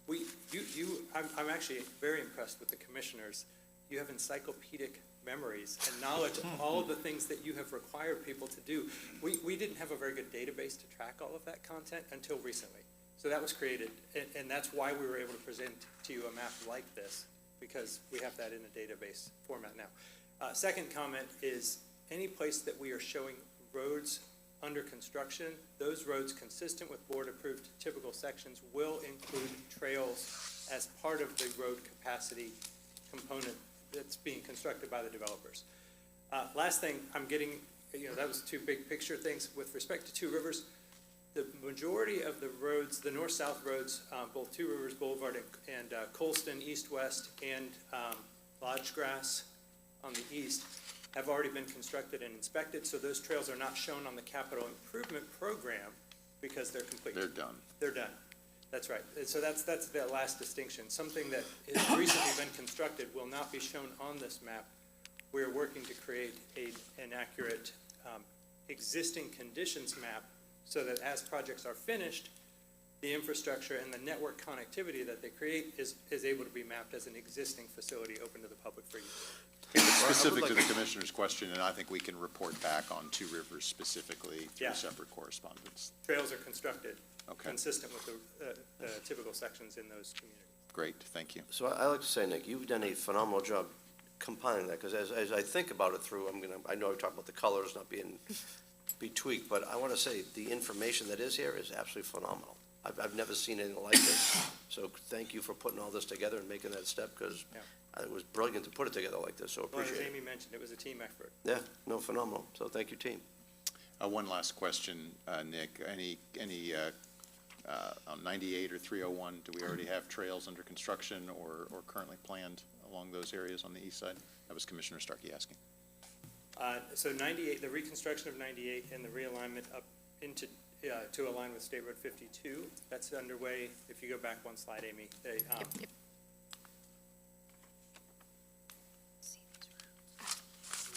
I'm actually very impressed with the commissioners. You have encyclopedic memories and knowledge of all of the things that you have required people to do. We didn't have a very good database to track all of that content until recently. So that was created, and that's why we were able to present to you a map like this, because we have that in a database format now. Second comment is any place that we are showing roads under construction, those roads consistent with board-approved typical sections will include trails as part of the road capacity component that's being constructed by the developers. Last thing, I'm getting, that was two big picture things. With respect to Two Rivers, the majority of the roads, the north-south roads, both Two Rivers Boulevard and Colston east-west and Lodgegrass on the east, have already been constructed and inspected, so those trails are not shown on the capital improvement program because they're complete. They're done. They're done. That's right. And so that's the last distinction. Something that has recently been constructed will not be shown on this map. We're working to create an accurate existing conditions map so that as projects are finished, the infrastructure and the network connectivity that they create is able to be mapped as an existing facility open to the public for use. Specific to the commissioner's question, and I think we can report back on Two Rivers specifically through separate correspondence. Trails are constructed Okay. consistent with the typical sections in those communities. Great, thank you. So I like to say, Nick, you've done a phenomenal job compiling that, because as I think about it through, I know I talked about the colors not be tweaked, but I want to say the information that is here is absolutely phenomenal. I've never seen anything like this, so thank you for putting all this together and making that step, because it was brilliant to put it together like this, so Well, as appreciate it. Amy mentioned, it was a team effort. Yeah, no, phenomenal, so thank you, team. One last question, Nick. Any on 98 or 301, do we already have trails under construction or currently planned along those areas on the east side? That was Commissioner Starkey asking. So 98, the reconstruction of 98 and the realignment up into, to align with State Road 52, that's underway. If you go back one slide, Amy, they, you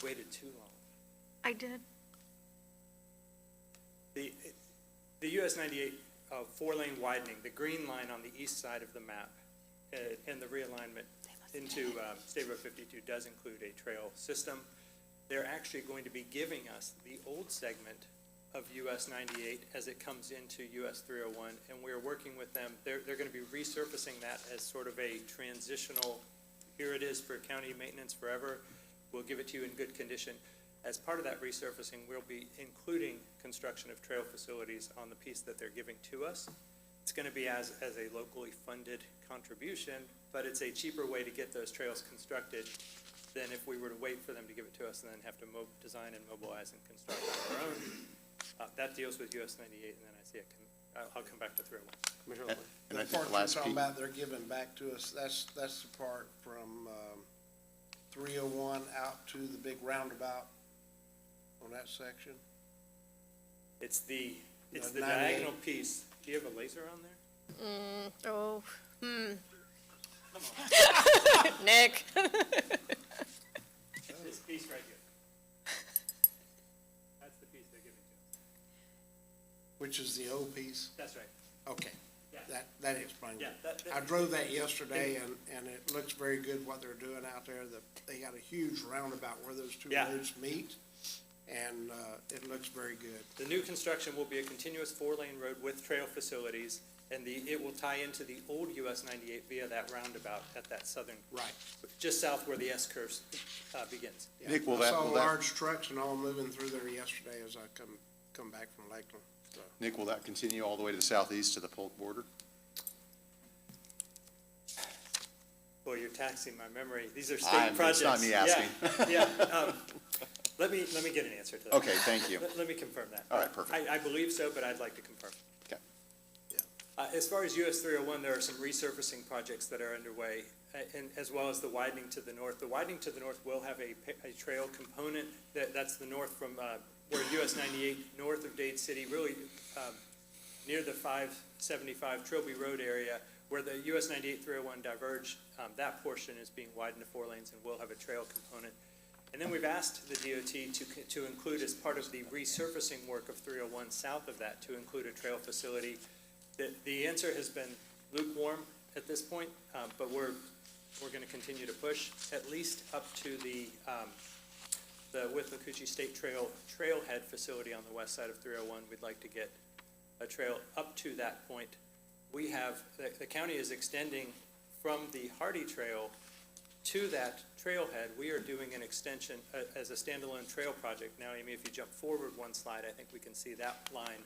waited too long. I did. The US 98 four-lane widening, the green line on the east side of the map, and the realignment into State Road 52 does include a trail system. They're actually going to be giving us the old segment of US 98 as it comes into US 301, and we're working with them. They're going to be resurfacing that as sort of a transitional, here it is for county maintenance forever. We'll give it to you in good condition. As part of that resurfacing, we'll be including construction of trail facilities on the piece that they're giving to us. It's going to be as a locally funded contribution, but it's a cheaper way to get those trails constructed than if we were to wait for them to give it to us and then have to design and mobilize and construct on our own. That deals with US 98, and then I see I'll come back to 301. And the part you're talking about, they're giving back to us, that's the part from 301 out to the big roundabout on that section? It's the diagonal piece. Do you have a laser on there? Nick. This piece right here. That's the piece they're giving to us. Which is the old piece? That's right. Okay. Yeah. That explains Yeah, it. I drove that yesterday, and it looks very good what they're doing out there. They got a huge roundabout where those two roads meet, and it looks very good. The new construction will be a continuous four-lane road with trail facilities, And it will tie into the old US 98 via that roundabout at that southern, Right. just south where the S-curve begins. Yeah. Nick, I saw large trucks and all moving through there yesterday as I come back from Lakeland, so. Nick, will that continue all the way to the southeast to the Polk border? Boy, you're taxing my memory. These are It's state projects. not me asking. Yeah, let me get an answer to that. Okay, thank you. Let me confirm that. All right, perfect. I believe so, but I'd like to confirm. Okay. As far as US 301, there are some resurfacing projects that are underway, and as well as the widening to the north. The widening to the north will have a trail component. That's the north from where US 98, north of Dade City, really near the 575 Trilby Road area, where the US 98 301 diverge. That portion is being widened to 4 lanes and will have a trail component. And then we've asked the DOT to include, as part of the resurfacing work of 301 south of that, to include a trail facility. The answer has been lukewarm at this point, but we're going to continue to push at least up to the Withlacoochee State Trailhead facility on the west side of 301. We'd like to get a trail up to that point. We have, the county is extending from the Hardy Trail to that trailhead. We are doing an extension as a standalone trail project. Now, Amy, if you jump forward one slide, I think we can see that line.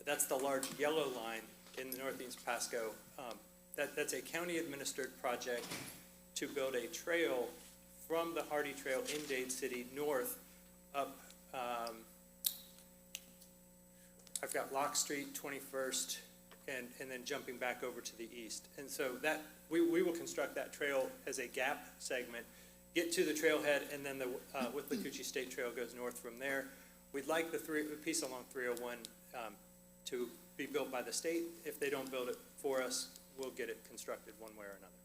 That's the large yellow line in the northeast Pasco. That's a county-administered project to build a trail from the Hardy Trail in Dade City north up, I've got Lock Street, 21st, and then jumping back over to the east. And so that, we will construct that trail as a gap segment, get to the trailhead, and then the Withlacoochee State Trail goes north from there. We'd like the piece along 301 to be built by the state. If they don't build it for us, we'll get it constructed one way or another.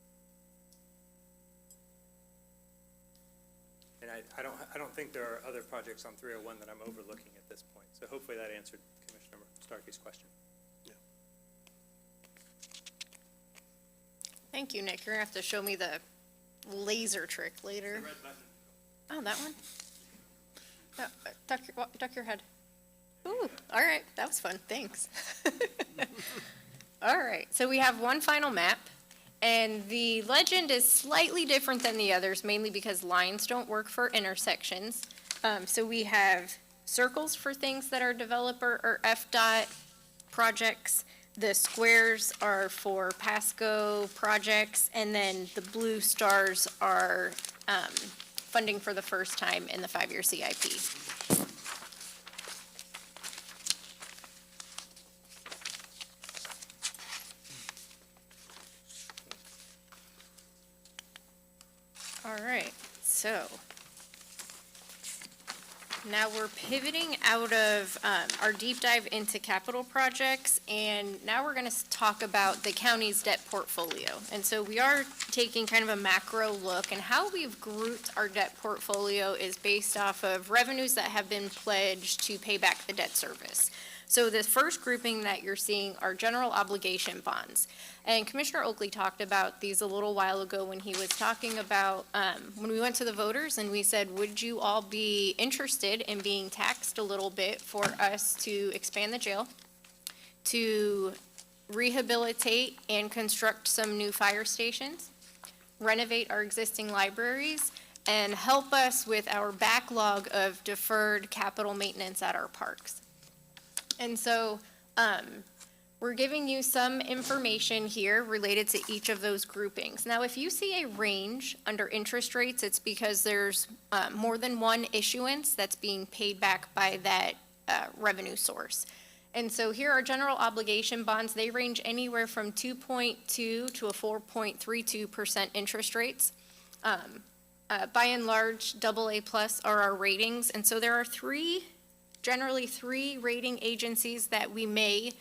And I don't think there are other projects on 301 that I'm overlooking at this point. So hopefully that answered Commissioner Starkey's question. Thank you, Nick. You're gonna have to show me the laser trick later. Oh, that one? No, duck your head. Ooh, all right, that was fun, thanks. All right, so we have one final map, and the legend is slightly different than the others, mainly because lines don't work for intersections. So we have circles for things that are developer or FDOT projects. The squares are for Pasco projects, and then the blue stars are funding for the first time in the 5-year CIP. All right, so now we're pivoting out of our deep dive into capital projects, and now we're going to talk about the county's debt portfolio. And so we are taking kind of a macro look, and how we've grouped our debt portfolio is based off of revenues that have been pledged to pay back the debt service. So the first grouping that you're seeing are general obligation bonds. And Commissioner Oakley talked about these a little while ago when he was talking about, when we went to the voters and we said, would you all be interested in being taxed a little bit for us to expand the jail, to rehabilitate and construct some new fire stations, renovate our existing libraries, and help us with our backlog of deferred capital maintenance at our parks? And so we're giving you some information here related to each of those groupings. Now, if you see a range under interest rates, it's because there's more than one issuance that's being paid back by that revenue source. And so here are general obligation bonds. They range anywhere from 2.2 to a 4.32% interest rates. By and large, AA+ are our ratings. And so there are generally three rating agencies that we may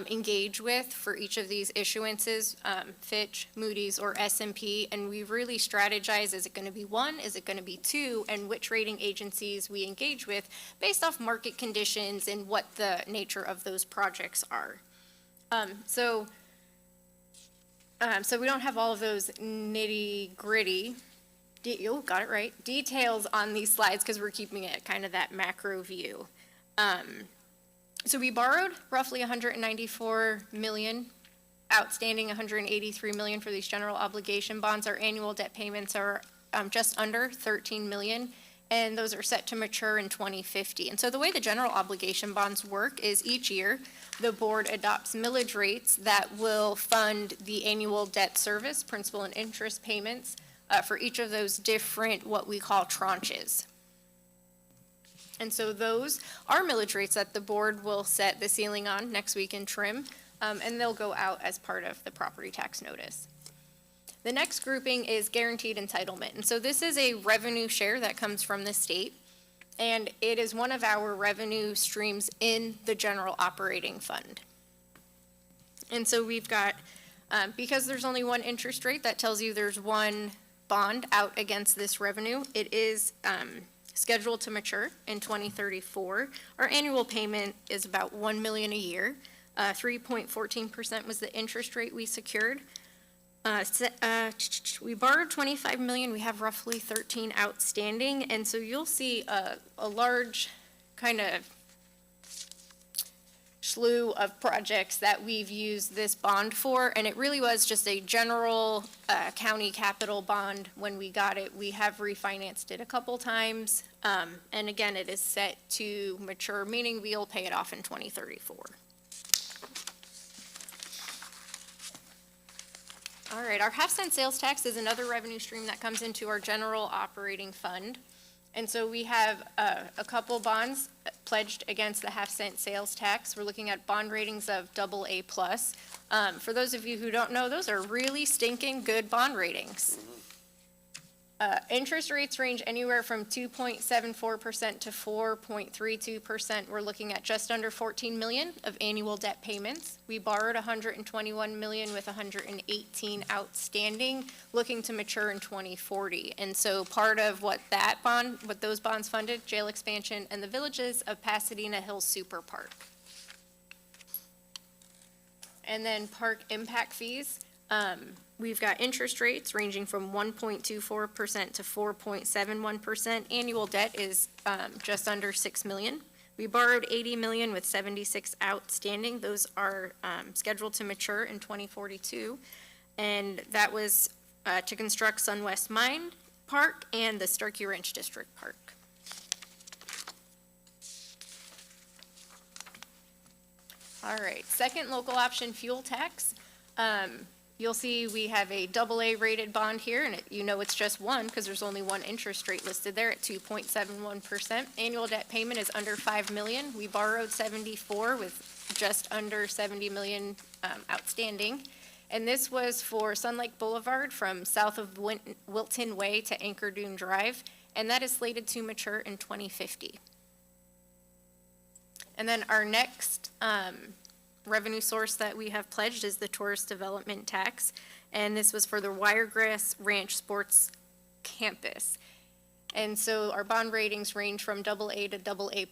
engage with for each of these issuances, Fitch, Moody's, or S&P, and we really strategize, is it going to be one, is it going to be two, and which rating agencies we engage with based off market conditions and what the nature of those projects are. So we don't have all of those nitty-gritty, you got it right, details on these slides because we're keeping it kind of that macro view. So we borrowed roughly $194 million outstanding, 183 million for these general obligation bonds. Our annual debt payments are just under 13 million, and those are set to mature in 2050. And so the way the general obligation bonds work is each year, the board adopts millage rates that will fund the annual debt service, principal and interest payments for each of those different, what we call tranches. And so those are millage rates that the board will set the ceiling on next week in trim, and they'll go out as part of the property tax notice. The next grouping is guaranteed entitlement. And so this is a revenue share that comes from the state, and it is one of our revenue streams in the general operating fund. And so we've got, because there's only one interest rate, that tells you there's one bond out against this revenue. It is scheduled to mature in 2034. Our annual payment is about $1 million a year. 3.14% was the interest rate we secured. We borrowed 25 million, we have roughly 13 outstanding, and so you'll see a large kind of slew of projects that we've used this bond for, and it really was just a general county capital bond when we got it. We have refinanced it a couple times, and again, it is set to mature, meaning we'll pay it off in 2034. All right, our half-cent sales tax is another revenue stream that comes into our general operating fund. And so we have a couple bonds pledged against the half-cent sales tax. We're looking at bond ratings of AA+. For those of you who don't know, those are really stinking good bond ratings. Interest rates range anywhere from 2.74% to 4.32%. We're looking at just under 14 million of annual debt payments. We borrowed 121 million with 118 outstanding, looking to mature in 2040. And so part of what those bonds funded, jail expansion and the villages of Pasadena Hills Super Park. And then park impact fees. We've got interest rates ranging from 1.24% to 4.71%. Annual debt is just under 6 million. We borrowed 80 million with 76 outstanding. Those are scheduled to mature in 2042. And that was to construct Sunwest Mine Park and the Starkey Ranch District Park. All right, second local option fuel tax. You'll see we have a AA rated bond here, and you know it's just one because there's only one interest rate listed there at 2.71%. Annual debt payment is under 5 million. We borrowed 74 with just under 70 million outstanding. And this was for Sun Lake Boulevard from south of Wilton Way to Anchor Dune Drive, and that is slated to mature in 2050. And then our next revenue source that we have pledged is the tourist development tax, and this was for the Wiregrass Ranch Sports Campus. And so our bond ratings range from AA to AA+,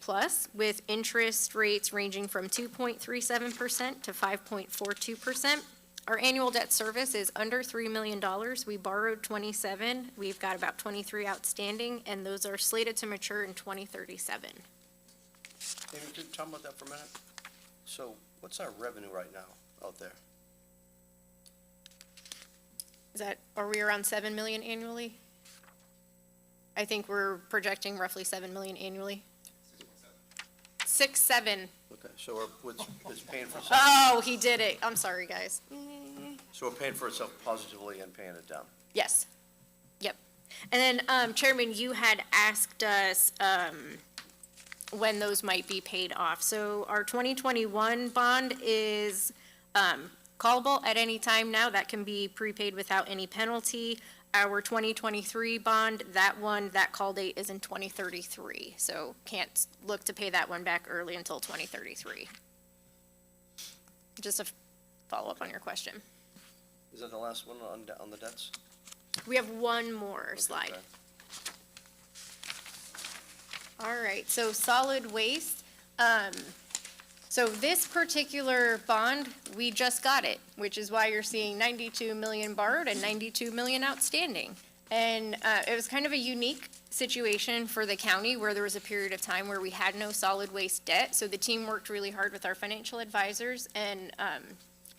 with interest rates ranging from 2.37% to 5.42%. Our annual debt service is under $3 million. We borrowed 27. We've got about 23 outstanding, and those are slated to mature in 2037. Amy, could you talk about that for a minute? So what's our revenue right now out there? Are we around 7 million annually? I think we're projecting roughly 7 million annually. 6, 7. Okay, so it's paying for itself. Oh, he did it. I'm sorry, guys. So we're paying for itself positively and paying it down. Yes. Yep. And then, Chairman, you had asked us, when those might be paid off. So our 2021 bond is callable at any time now. That can be prepaid without any penalty. Our 2023 bond, that call date is in 2033. So can't look to pay that one back early until 2033. Just a follow-up on your question. Is that the last one on the debts? We have one more slide. Okay. All right, so solid waste. So this particular bond, we just got it, which is why you're seeing 92 million borrowed and 92 million outstanding. And it was kind of a unique situation for the county where there was a period of time where we had no solid waste debt. So the team worked really hard with our financial advisors and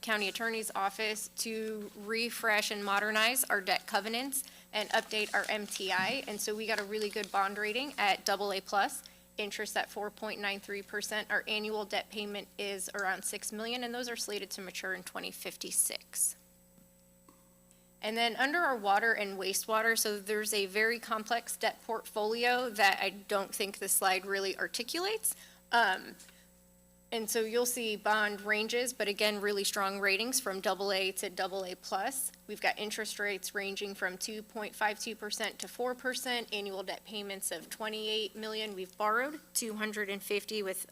County Attorney's Office to refresh and modernize our debt covenants and update our MTI. And so we got a really good bond rating at AA+, interest at 4.93%. Our annual debt payment is around $6 million, and those are slated to mature in 2056. And then under our water and wastewater, so there's a very complex debt portfolio that I don't think this slide really articulates. And so you'll see bond ranges, but again, really strong ratings from AA to AA+. We've got interest rates ranging from 2.52% to 4%, annual debt payments of $28 million. We've borrowed $250 with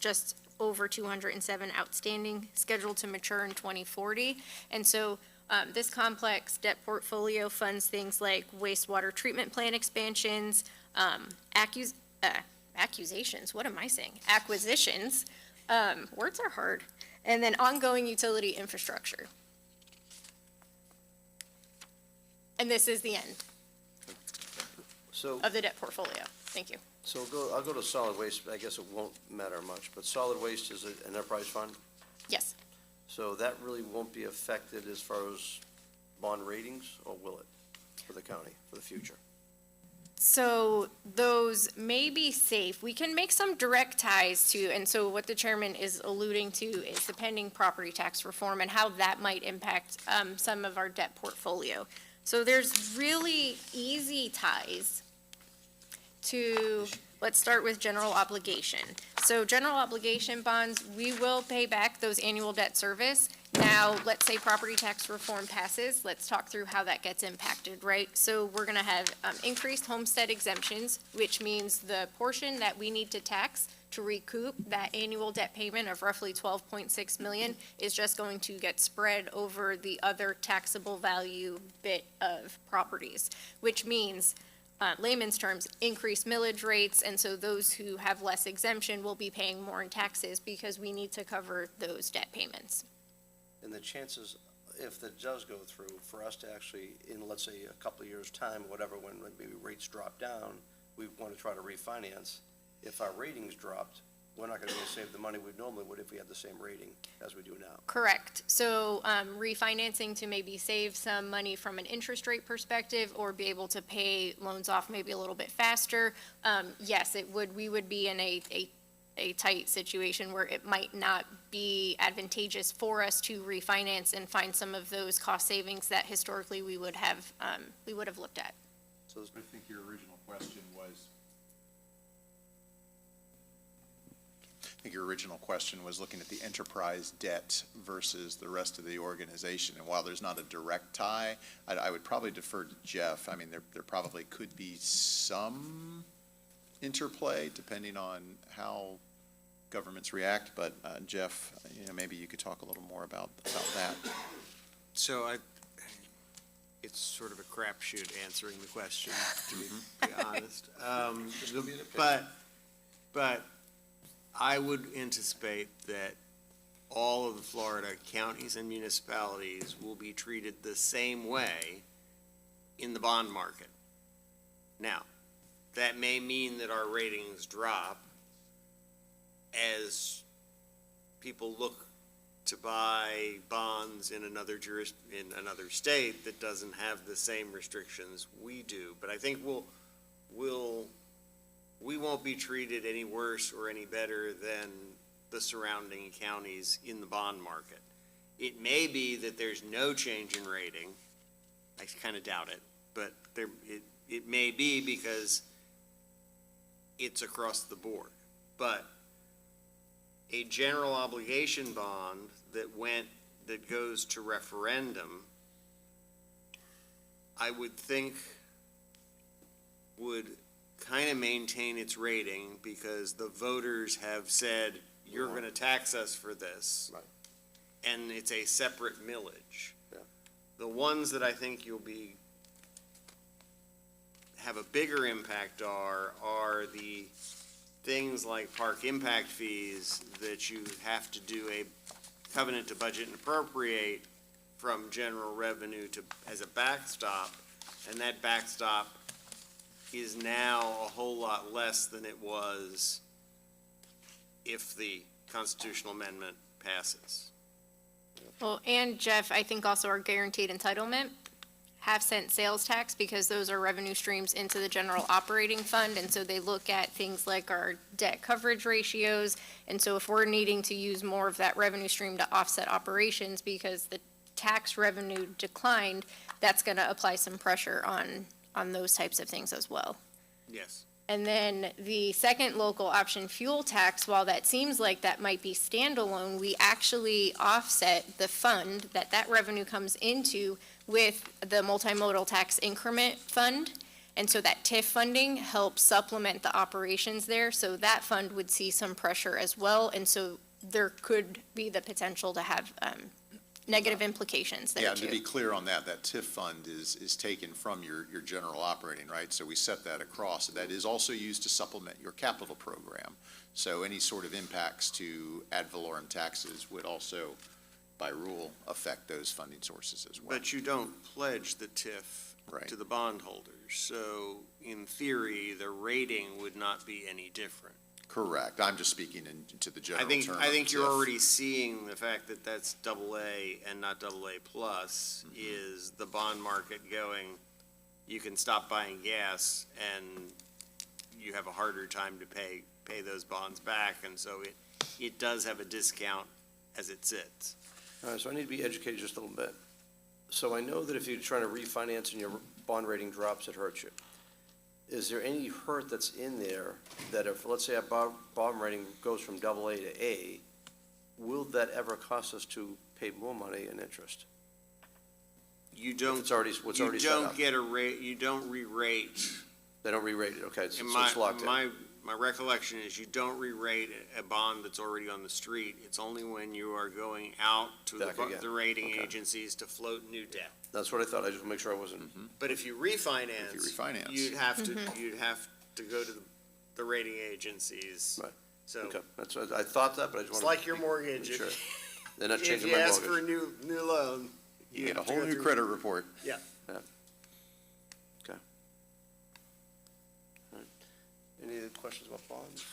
just over $207 outstanding, scheduled to mature in 2040. And so this complex debt portfolio funds things like wastewater treatment plant expansions, accusations, what am I saying? Acquisitions, words are hard, and then ongoing utility infrastructure. And this is the end So, of the debt portfolio. Thank you. so I'll go to solid waste. I guess it won't matter much, but solid waste is an enterprise fund, Yes. so that really won't be affected as far as bond ratings, or will it, for the county, for the future? So those may be safe. We can make some direct ties to, and so what the chairman is alluding to is the pending property tax reform and how that might impact some of our debt portfolio. So there's really easy ties to, let's start with general obligation. So general obligation bonds, we will pay back those annual debt service. Now, let's say property tax reform passes, let's talk through how that gets impacted, right? So we're gonna have increased homestead exemptions, which means the portion that we need to tax to recoup that annual debt payment of roughly $12.6 million is just going to get spread over the other taxable value bit of properties, which means, layman's terms, increased millage rates, and so those who have less exemption will be paying more in taxes because we need to cover those debt payments. And the chances, if that does go through, for us to actually, in, let's say, a couple of years' time, whatever, when maybe rates drop down, we want to try to refinance. If our ratings dropped, we're not going to save the money we normally would if we had the same rating as we do now. Correct. So refinancing to maybe save some money from an interest rate perspective or be able to pay loans off maybe a little bit faster, yes, it would. We would be in a tight situation where it might not be advantageous for us to refinance and find some of those cost savings that historically we would have looked at. So I think your original question was. I think your original question was looking at the enterprise debt versus the rest of the organization. And while there's not a direct tie, I would probably defer to Jeff. I mean, there probably could be some interplay depending on how governments react, but Jeff, maybe you could talk a little more about that. So it's sort of a crapshoot answering the question, to be honest. But I would anticipate that all of the Florida counties and municipalities will be treated the same way in the bond market. Now, that may mean that our ratings drop as people look to buy bonds in another state that doesn't have the same restrictions we do. But I think we won't be treated any worse or any better than the surrounding counties in the bond market. It may be that there's no change in rating. I kind of doubt it, but it may be because it's across the board. But a general obligation bond that goes to referendum, I would think would kind of maintain its rating because the voters have said, you're going to tax us for this. Right. And it's a separate millage. Yeah. The ones that I think have a bigger impact are the things like park impact fees that you have to do a covenant to budget and appropriate from general revenue as a backstop, and that backstop is now a whole lot less than it was if the constitutional amendment passes. Well, and Jeff, I think also our guaranteed entitlement, half-cent sales tax, because those are revenue streams into the general operating fund, and so they look at things like our debt coverage ratios, and so if we're needing to use more of that revenue stream to offset operations because the tax revenue declined, that's gonna apply some pressure on those types of things as well. Yes. And then the second local option fuel tax, while that seems like that might be standalone, we actually offset the fund that revenue comes into with the multimodal tax increment fund. And so that TIF funding helps supplement the operations there. So that fund would see some pressure as well. And so there could be the potential to have negative implications there Yeah, and to too. be clear on that, that TIF fund is taken from your general operating, right? So we set that across. That is also used to supplement your capital program. So any sort of impacts to ad valorem taxes would also, by rule, affect those funding sources as well. But you don't pledge the TIF Right. to the bondholders. So in theory, the rating would not be any different. Correct. I'm just speaking to the general term. I think of you're TIF. already seeing the fact that that's AA and not AA plus is the bond market going, you can stop buying gas and you have a harder time to pay those bonds back. And so it does have a discount as it sits. All right, so I need to be educated just a little bit. So I know that if you're trying to refinance and your bond rating drops, it hurts you. Is there any hurt that's in there that if, let's say, our bond rating goes from AA to A, will that ever cost us to pay more money in interest? You don't. It's already set up. You don't get a rate, you don't re-rate. They don't re-rate it, okay, so In it's locked in. my recollection is you don't re-rate a bond that's already on the street. It's only when you are going out to Back again. the rating Okay. agencies to float new debt. That's what I thought, I just want to make sure I wasn't, But if you refinance. You'd have to go to the rating agencies. Right. So okay, that's, I thought that, but I just it's wanted to. like your mortgage. Make sure. They're not If changing you my ask for a mortgage. new loan. You get a have to whole go new through- credit report. Yeah. Okay. All right. Any other questions about bonds?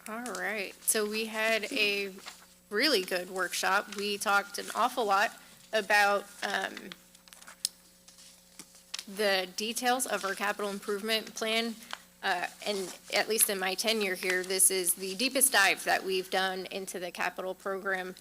All right, so we had a really good workshop. We talked an awful lot about the details of our capital improvement plan. And at least in my tenure here, this is the deepest dive that we've done into the capital program.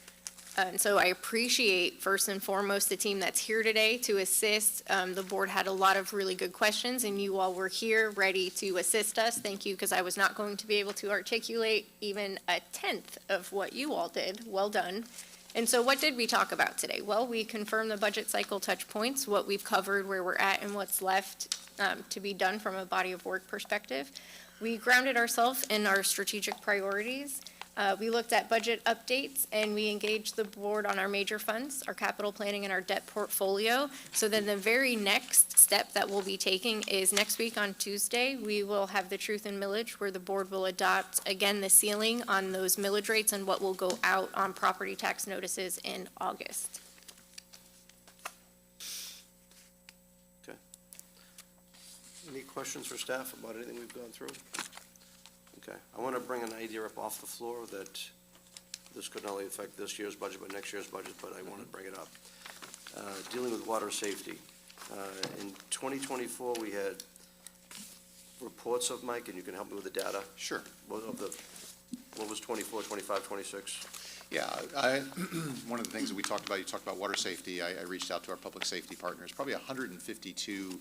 And so I appreciate, first and foremost, the team that's here today to assist. The board had a lot of really good questions, and you all were here ready to assist us. Thank you, because I was not going to be able to articulate even a tenth of what you all did. Well done. And so what did we talk about today? Well, we confirmed the budget cycle touch points, what we've covered, where we're at, and what's left to be done from a body of work perspective. We grounded ourselves in our strategic priorities. We looked at budget updates, and we engaged the board on our major funds, our capital planning, and our debt portfolio. So then the very next step that we'll be taking is next week on Tuesday, we will have the truth in millage, where the board will adopt, again, the ceiling on those millage rates and what will go out on property tax notices in August. Any questions for staff about anything we've gone through? Okay, I want to bring an idea up off the floor that this could not only affect this year's budget, but next year's budget, but I want to bring it up. Dealing with water safety. In 2024, we had reports of, Mike, and you can help me with the data. Sure. What was 24, 25, 26? Yeah, one of the things that we talked about, you talked about water safety. I reached out to our public safety partners, probably 152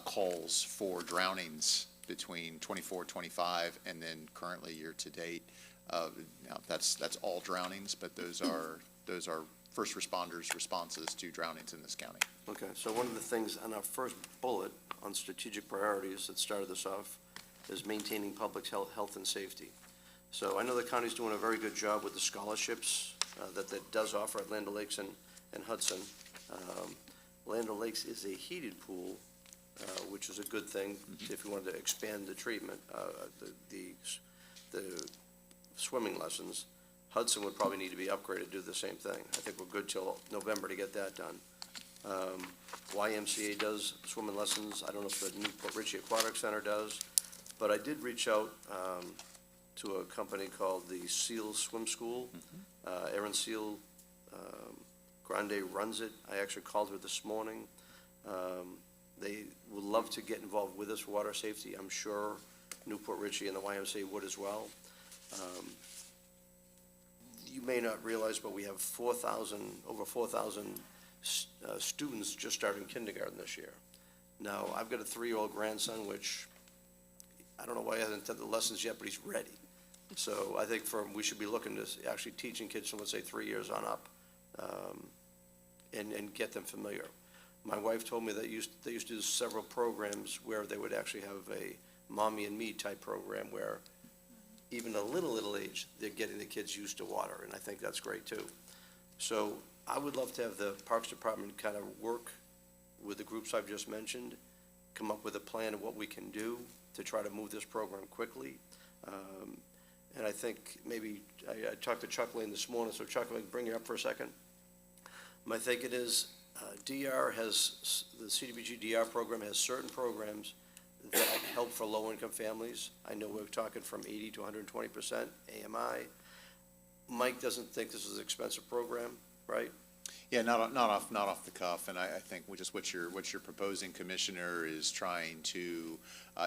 calls for drownings between 24, 25, and then currently year-to-date. Now, that's all drownings, but those are first responders' responses to drownings in this county. Okay, so one of the things on our first bullet on strategic priorities that started this off is maintaining public health and safety. So I know the county's doing a very good job with the scholarships that does offer at Land O'Lakes and Hudson. Land O'Lakes is a heated pool, which is a good thing if you wanted to expand the treatment, the swimming lessons. Hudson would probably need to be upgraded to do the same thing. I think we're good till November to get that done. YMCA does swimming lessons. I don't know if the Newport Ritchie Aquatic Center does. But I did reach out to a company called the Seal Swim School. Erin Seal Grande runs it. I actually called her this morning. They would love to get involved with us for water safety. I'm sure Newport Richey and the YMCA would as well. You may not realize, but we have over 4,000 students just starting kindergarten this year. Now, I've got a 3-year-old grandson, which I don't know why he hasn't done the lessons yet, but he's ready. So I think we should be looking to actually teaching kids from, let's say, 3 years on up, and get them familiar. My wife told me that they used to do several programs where they would actually have a mommy and me type program where even a little age, they're getting the kids used to water, and I think that's great too. So I would love to have the Parks Department kind of work with the groups I've just mentioned, come up with a plan of what we can do to try to move this program quickly. And I think maybe, I talked to Chuck Lane this morning, so Chuck, I can bring you up for a second. My thinking is, the CDBG DR program has certain programs that help for low-income families. I know we're talking from 80 to 120% AMI. Mike doesn't think this is an expensive program, right? Yeah, not off the cuff, and I think just what you're proposing, Commissioner, is trying to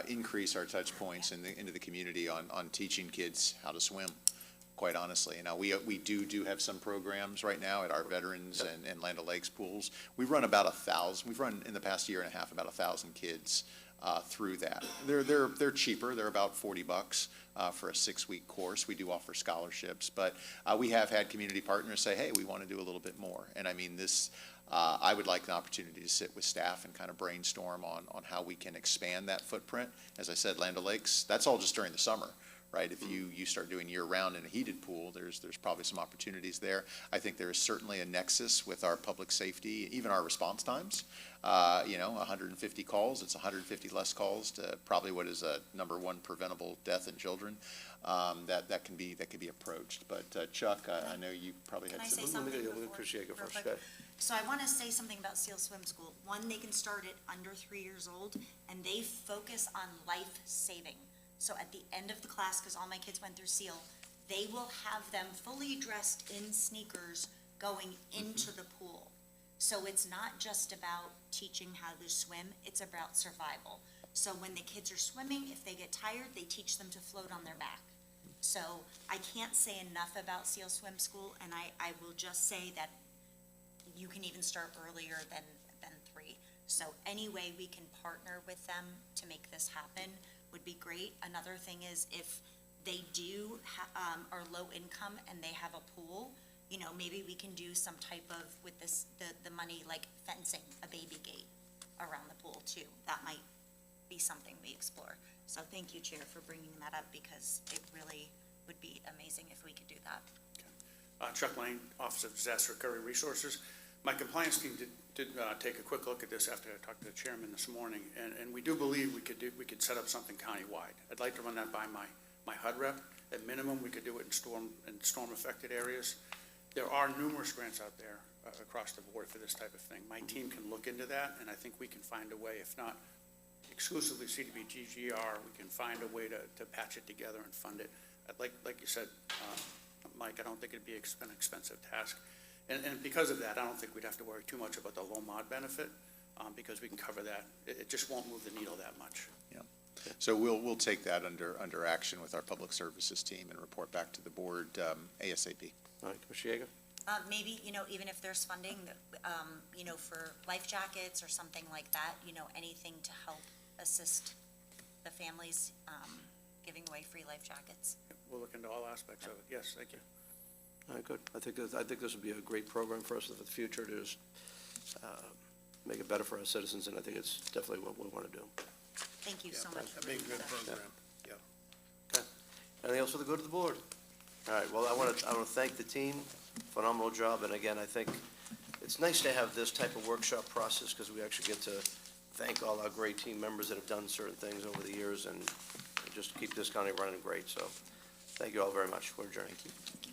increase our touch points into the community on teaching kids how to swim, quite honestly. Now, we do have some programs right now at our veterans and Land O'Lakes pools. We've run about 1,000, we've run in the past year and a half about 1,000 kids through that. They're cheaper, they're about $40 for a 6-week course. We do offer scholarships, but we have had community partners say, hey, we want to do a little bit more. And I mean, I would like the opportunity to sit with staff and kind of brainstorm on how we can expand that footprint. As I said, Land O'Lakes, that's all just during the summer, right? If you start doing year-round in a heated pool, there's probably some opportunities there. I think there is certainly a nexus with our public safety, even our response times. 150 calls, it's 150 less calls to probably what is a #1 preventable death in children. That can be approached. But Chuck, I know you probably had some. Can I say something before? Real quick? So I want to say something about SEAL Swim School. One, they can start at under 3 years old, and they focus on life saving. So at the end of the class, because all my kids went through SEAL, they will have them fully dressed in sneakers going into the pool. So it's not just about teaching how to swim, it's about survival. So when the kids are swimming, if they get tired, they teach them to float on their back. So I can't say enough about SEAL Swim School, and I will just say that you can even start earlier than 3. So any way we can partner with them to make this happen would be great. Another thing is if they are low income and they have a pool, maybe we can do some type of, with this, the money, like fencing a baby gate around the pool too. That might be something we explore. So thank you, Chair, for bringing that up, because it really would be amazing if we could do that. Chuck Lane, Office of Disaster Recovery Resources. My compliance team did take a quick look at this after I talked to the chairman this morning, and we do believe we could set up something countywide. I'd like to run that by my HUD rep. At minimum, we could do it in storm affected areas. There are numerous grants out there across the board for this type of thing. My team can look into that, and I think we can find a way, if not exclusively CDBG-GR, we can find a way to patch it together and fund it. Like you said, Mike, I don't think it'd be an expensive task. And because of that, I don't think we'd have to worry too much about the low mod benefit, because we can cover that. It just won't move the needle that much. Yeah. So we'll take that under action with our public services team and report back to the board ASAP. All right, Commissioner Yeager? Maybe, even if there's funding, for life jackets or something like that, anything to help assist the families, giving away free life jackets. We'll look into all aspects of it. Yes, thank you. All right, good. I think this would be a great program for us for the future to just make it better for our citizens, and I think it's definitely what we want to do. Thank you so much. That'd be a good program. Yeah. Okay. Anything else for the good of the board? All right, well, I want to thank the team. Phenomenal job, and again, I think it's nice to have this type of workshop process, because we actually get to thank all our great team members that have done certain things over the years and just keep this county running great. So thank you all very much. We're adjourned. Thank you.